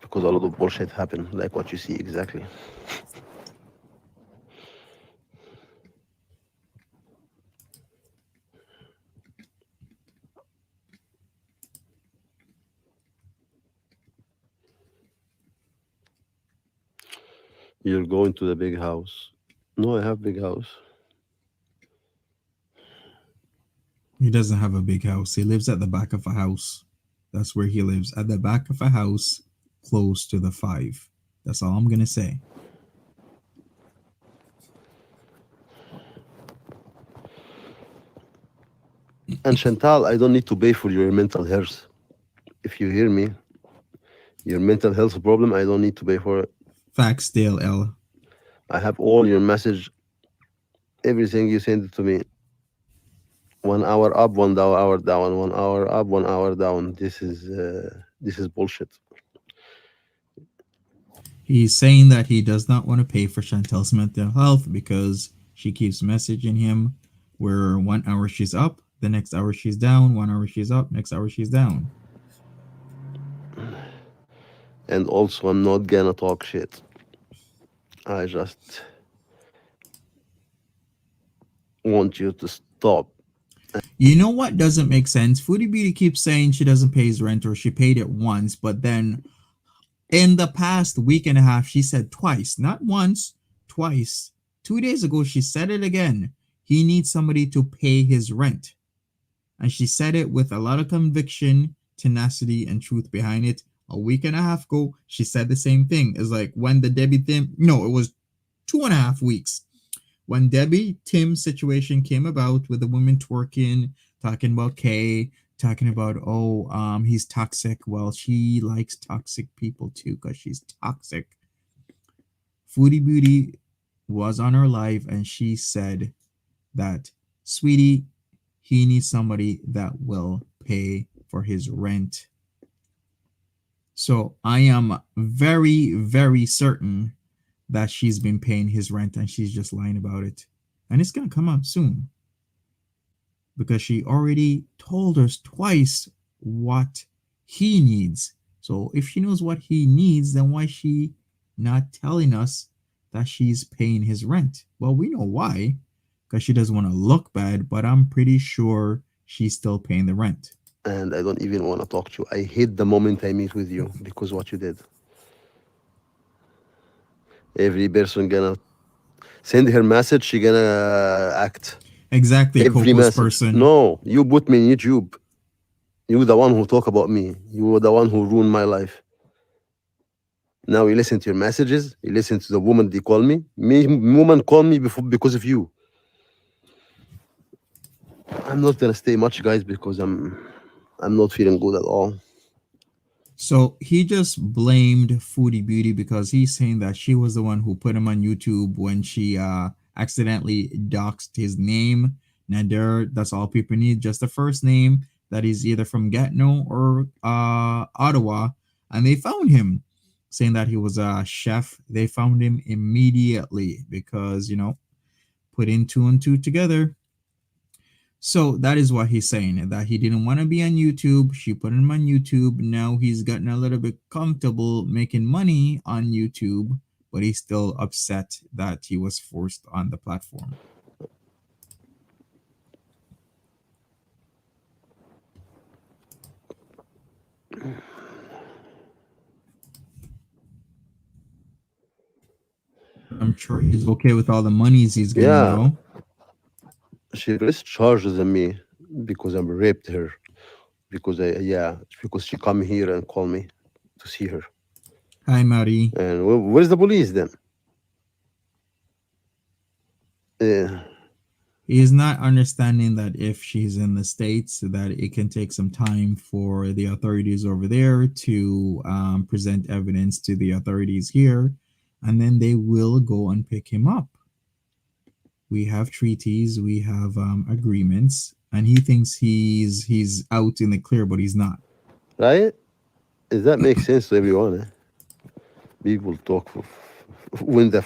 Because a lot of bullshit happen, like what you see exactly. You're going to the big house. No, I have big house. He doesn't have a big house. He lives at the back of a house. That's where he lives, at the back of a house close to the five. That's all I'm going to say. And Chantal, I don't need to pay for your mental health. If you hear me, your mental health problem, I don't need to pay for it. Facts, Dale L. I have all your message, everything you send it to me. 1 hour up, 1 hour down, 1 hour up, 1 hour down. This is bullshit. He's saying that he does not want to pay for Chantel's mental health because she keeps messaging him where 1 hour she's up, the next hour she's down, 1 hour she's up, next hour she's down. And also, I'm not gonna talk shit. I just want you to stop. You know what doesn't make sense? Foodie Beauty keeps saying she doesn't pay his rent or she paid it once, but then in the past week and a half, she said twice, not once, twice. 2 days ago, she said it again. He needs somebody to pay his rent. And she said it with a lot of conviction, tenacity, and truth behind it. A week and a half ago, she said the same thing. It's like when the Debbie thing, no, it was 2.5 weeks. When Debbie Tim's situation came about with the women twerking, talking about Kay, talking about, oh, he's toxic. Well, she likes toxic people too because she's toxic. Foodie Beauty was on her live and she said that, sweetie, he needs somebody that will pay for his rent. So I am very, very certain that she's been paying his rent and she's just lying about it. And it's going to come out soon because she already told us twice what he needs. So if she knows what he needs, then why is she not telling us that she's paying his rent? Well, we know why, because she doesn't want to look bad, but I'm pretty sure she's still paying the rent. And I don't even want to talk to you. I hate the moment I meet with you because what you did. Every person gonna send her message, she gonna act. Exactly, Every Coco's message. person. No, you put me in YouTube. You the one who talk about me. You were the one who ruined my life. Now you listen to your messages. You listen to the woman they call me. Me, woman call me before because of you. I'm not gonna stay much, guys, because I'm not feeling good at all. So he just blamed Foodie Beauty because he's saying that she was the one who put him on YouTube when she accidentally doxed his name. Nader, that's all people need, just the first name, that he's either from Gatineau or Ottawa. And they found him saying that he was a chef. They found him immediately because, putting two and two together. So that is what he's saying, that he didn't want to be on YouTube. She put him on YouTube. Now he's gotten a little bit comfortable making money on YouTube, but he's still upset that he was forced on the platform. I'm sure he's okay with all the monies he's getting, Yeah, though. she pressed charges on me because I raped her. Because she come here and call me to see her. Hi, Marie. And where's the police then? Yeah. He is not understanding that if she's in the States, that it can take some time for the authorities over there to present evidence to the authorities here, and then they will go and pick him up. We have treaties, we have agreements, and he thinks he's out in the clear, but he's not. Right? Does that make sense to everyone? People talk when the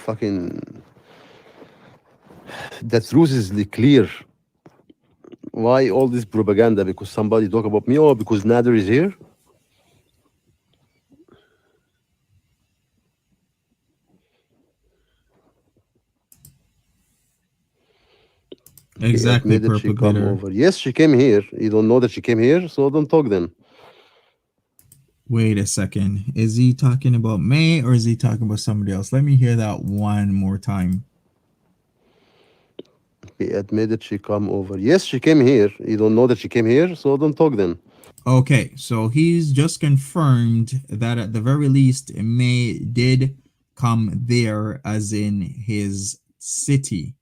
truth is clear. Why all this propaganda? Because somebody talk about me? Oh, because Nader is here? He Exactly, admitted she purple come glitter. over. Yes, she came here. You don't know that she came here, so don't talk then. Wait a second. Is he talking about May or is he talking about somebody else? Let me hear that one more time. He admitted she come over. Yes, she came here. You don't know that she came here, so don't talk then. Okay, so he's just confirmed that at the very least, May did come there, as in his city.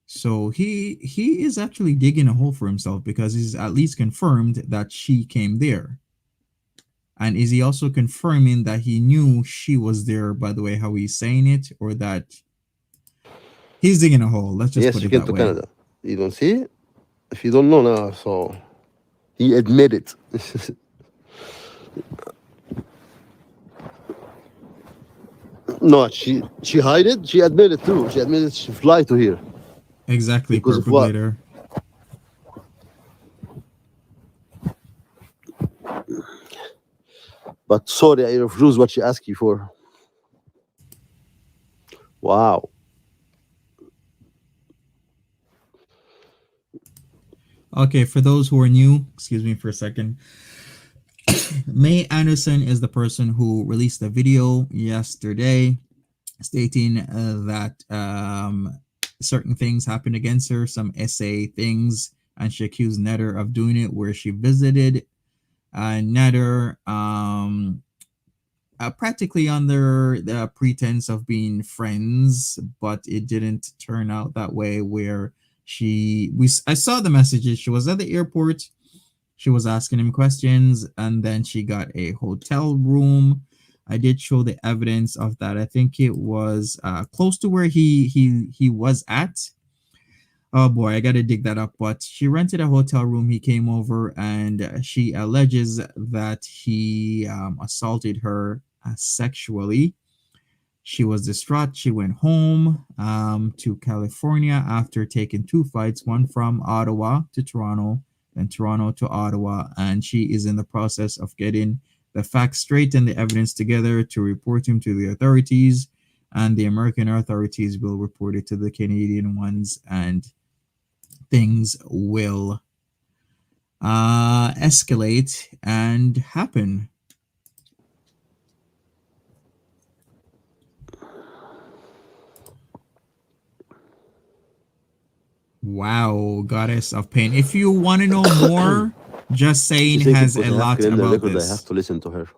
So he is actually digging a hole for himself because he's at least confirmed that she came there. And is he also confirming that he knew she was there, by the way, how he's saying it, or that he's digging a hole? Let's just Yes, put she it came that to way. Canada. You don't see? If you don't know now, so he admitted. No, she hid it. She admitted too. She admitted she fly to here Exactly, because of purple what? glitter. But sorry, I refuse what she asked you for. Wow. Okay, for those who are new, excuse me for a second. May Anderson is the person who released a video yesterday stating that certain things happened against her, some essay things, and she accused Nader of doing it, where she visited Nader practically under the pretense of being friends, but it didn't turn out that way. Where I saw the messages. She was at the airport. She was asking him questions, and then she got a hotel room. I did show the evidence of that. I think it was close to where he was at. Oh boy, I gotta dig that up. But she rented a hotel room. He came over, and she alleges that he assaulted her sexually. She was distraught. She went home to California after taking two flights, one from Ottawa to Toronto, then Toronto to Ottawa. And she is in the process of getting the facts straight and the evidence together to report him to the authorities. And the American authorities will report it to the Canadian ones, and things will escalate and happen. Wow, goddess of pain. If you want to know more, just She saying think has because a I have lot criminal about record, I have this. to listen to her.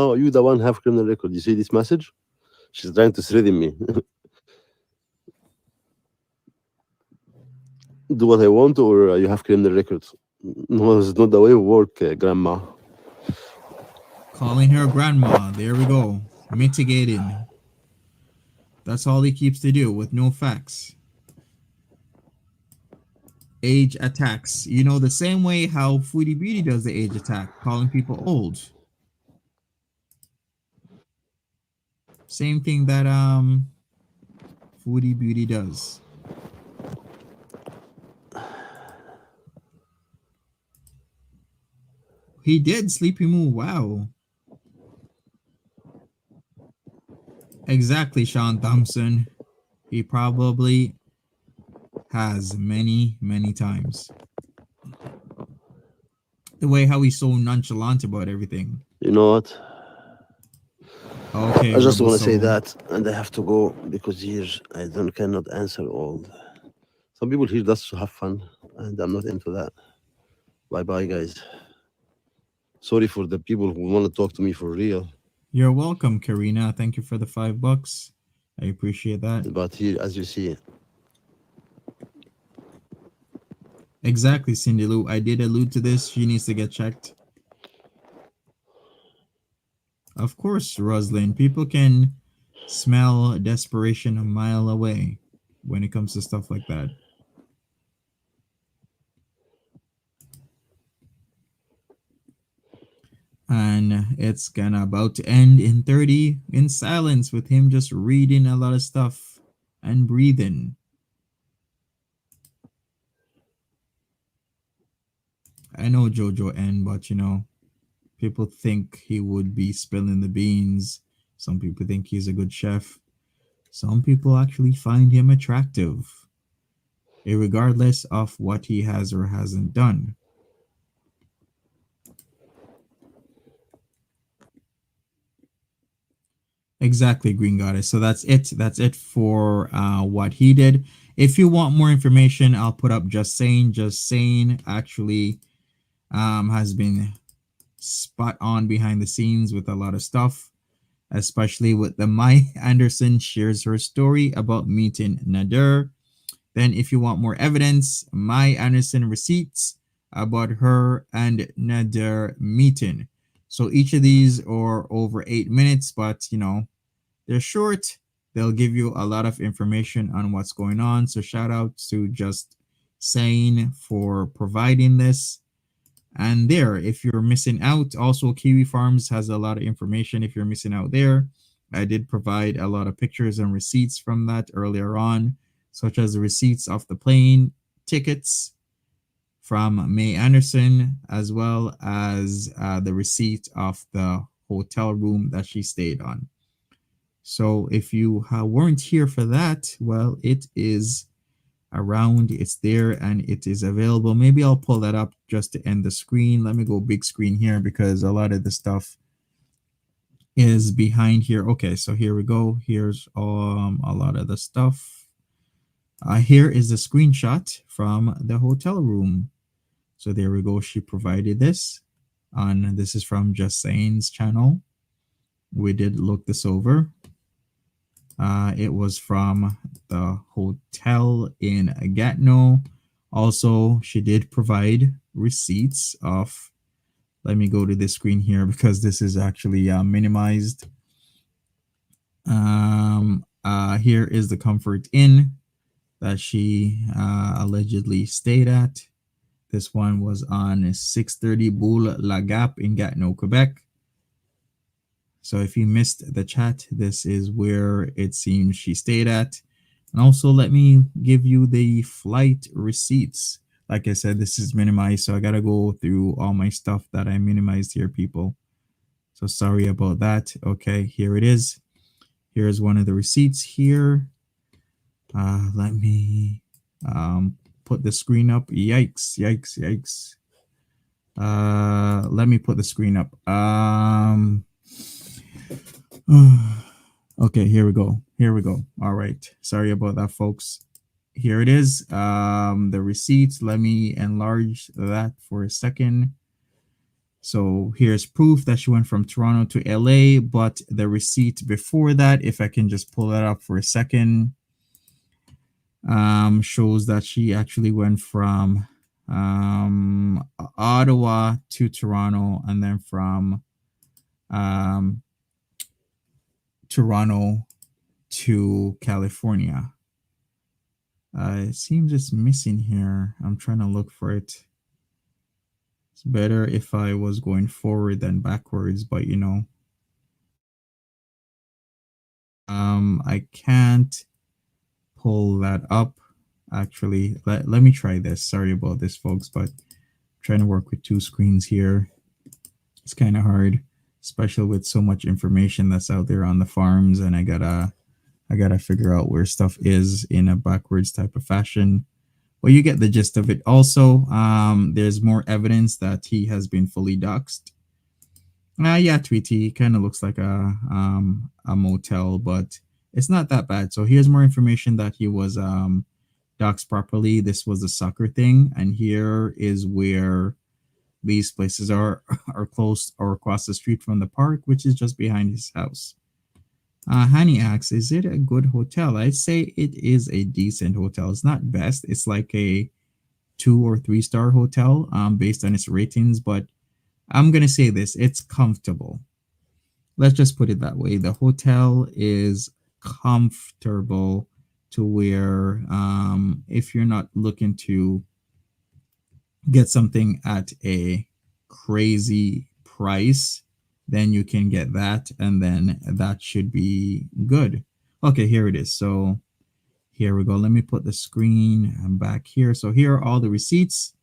Oh, you the one have criminal record. You see this message? She's trying to threaten me. Do what I want, or you have criminal records. No, it's not the way it work, Grandma. Calling her grandma. There we go. Mitigating. That's all he keeps to do with no facts. Age attacks. You know, the same way how Foodie Beauty does the age attack, calling people old. Same thing that Foodie Beauty does. He did Sleepy Moo. Wow. Exactly, Sean Thompson. He probably has many, many times. The way how he's so nonchalant about everything. You know what? Okay, I just Rebel want to say Soul. that, and I have to go because here I don't cannot answer all. Some people here just to have fun, and I'm not into that. Bye bye, guys. Sorry for the people who want to talk to me for real. You're welcome, Karina. Thank you for the $5. I appreciate that. But here, as you see, Exactly, Cindy Lou. I did allude to this. She needs to get checked. Of course, Roslyn. People can smell desperation a mile away when it comes to stuff like that. And it's gonna about to end in 30 in silence with him just reading a lot of stuff and breathing. I know Jojo N, but you know, people think he would be spilling the beans. Some people think he's a good chef. Some people actually find him attractive, regardless of what he has or hasn't done. Exactly, Green Goddess. So that's it. That's it for what he did. If you want more information, I'll put up Just Saying. Just Saying actually has been spot on behind the scenes with a lot of stuff, especially with the Mai Anderson shares her story about meeting Nader. Then, if you want more evidence, Mai Anderson receipts about her and Nader meeting. So each of these are over 8 minutes, but you know, they're short. They'll give you a lot of information on what's going on. So shout out to Just Saying for providing this. And there, if you're missing out, also Kiwi Farms has a lot of information if you're missing out there. I did provide a lot of pictures and receipts from that earlier on, such as the receipts of the plane tickets from May Anderson, as well as the receipt of the hotel room that she stayed on. So if you weren't here for that, well, it is around, it's there, and it is available. Maybe I'll pull that up just to end the screen. Let me go big screen here because a lot of the stuff is behind here. Okay, so here we go. Here's a lot of the stuff. Here is the screenshot from the hotel room. So there we go. She provided this on, this is from Just Saying's channel. We did look this over. It was from the hotel in Gatineau. Also, she did provide receipts of, let me go to this screen here because this is actually minimized. Here is the Comfort Inn that she allegedly stayed at. This one was on 630 Boule La Gap in Gatineau, Quebec. So if you missed the chat, this is where it seems she stayed at. And also let me give you the flight receipts. Like I said, this is minimized, so I gotta go through all my stuff that I minimized here, people. So sorry about that. Okay, here it is. Here's one of the receipts here. Let me put the screen up. Yikes, yikes, yikes. Let me put the screen up. Okay, here we go. Here we go. All right. Sorry about that, folks. Here it is. The receipts. Let me enlarge that for a second. So here's proof that she went from Toronto to LA, but the receipt before that, if I can just pull that up for a second, shows that she actually went from Ottawa to Toronto, and then from um, Toronto to California. It seems it's missing here. I'm trying to look for it. It's better if I was going forward than backwards, but I can't pull that up. Actually, let me try this. Sorry about this, folks, but I'm trying to work with two screens here. It's kind of hard, especially with so much information that's out there on the farms, and I gotta figure out where stuff is in a backwards type of fashion. Well, you get the gist of it. Also, there's more evidence that he has been fully doxxed. Yeah, Tweety kind of looks like a motel, but it's not that bad. So here's more information that he was doxxed properly. This was a soccer thing, and here is where these places are close or across the street from the park, which is just behind his house. Hani asks, is it a good hotel? I'd say it is a decent hotel. It's not best. It's like a 2 or 3 star hotel based on its ratings, but I'm going to say this, it's comfortable. Let's just put it that way. The hotel is comfortable to where if you're not looking to get something at a crazy price, then you can get that, and then that should be good. Okay, here it is. So here we go. Let me put the screen back here. So here are all the receipts.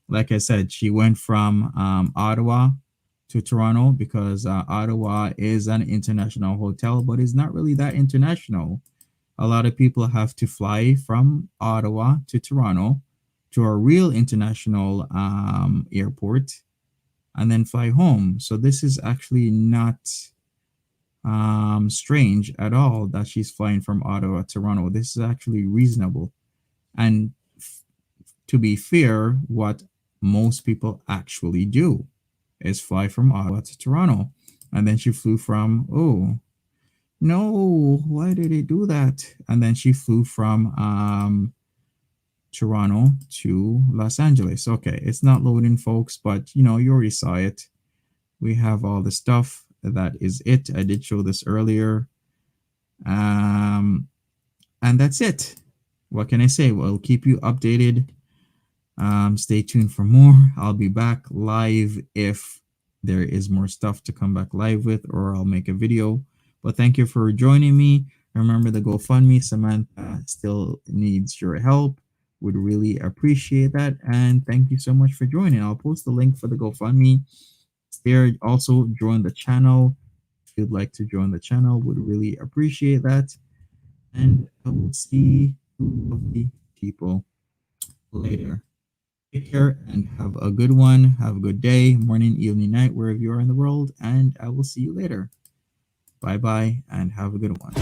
Like I said, she went from Ottawa to Toronto because Ottawa is an international hotel, but it's not really that international. A lot of people have to fly from Ottawa to Toronto to a real international airport and then fly home. So this is actually not strange at all that she's flying from Ottawa to Toronto. This is actually reasonable. And to be fair, what most people actually do is fly from Ottawa to Toronto. And then she flew from, oh, no, why did it do that? And then she flew from Toronto to Los Angeles. Okay, it's not loading, folks, but you already saw it. We have all the stuff. That is it. I did show this earlier. And that's it. What can I say? Well, I'll keep you updated. Stay tuned for more. I'll be back live if there is more stuff to come back live with, or I'll make a video. But thank you for joining me. Remember the GoFundMe. Samantha still needs your help. Would really appreciate that. And thank you so much for joining. I'll post the link for the GoFundMe there. Also, join the channel. If you'd like to join the channel, would really appreciate that. And I will see you lovely people later. Take care and have a good one. Have a good day, morning, evening, night, wherever you are in the world. And I will see you later. Bye bye and have a good one.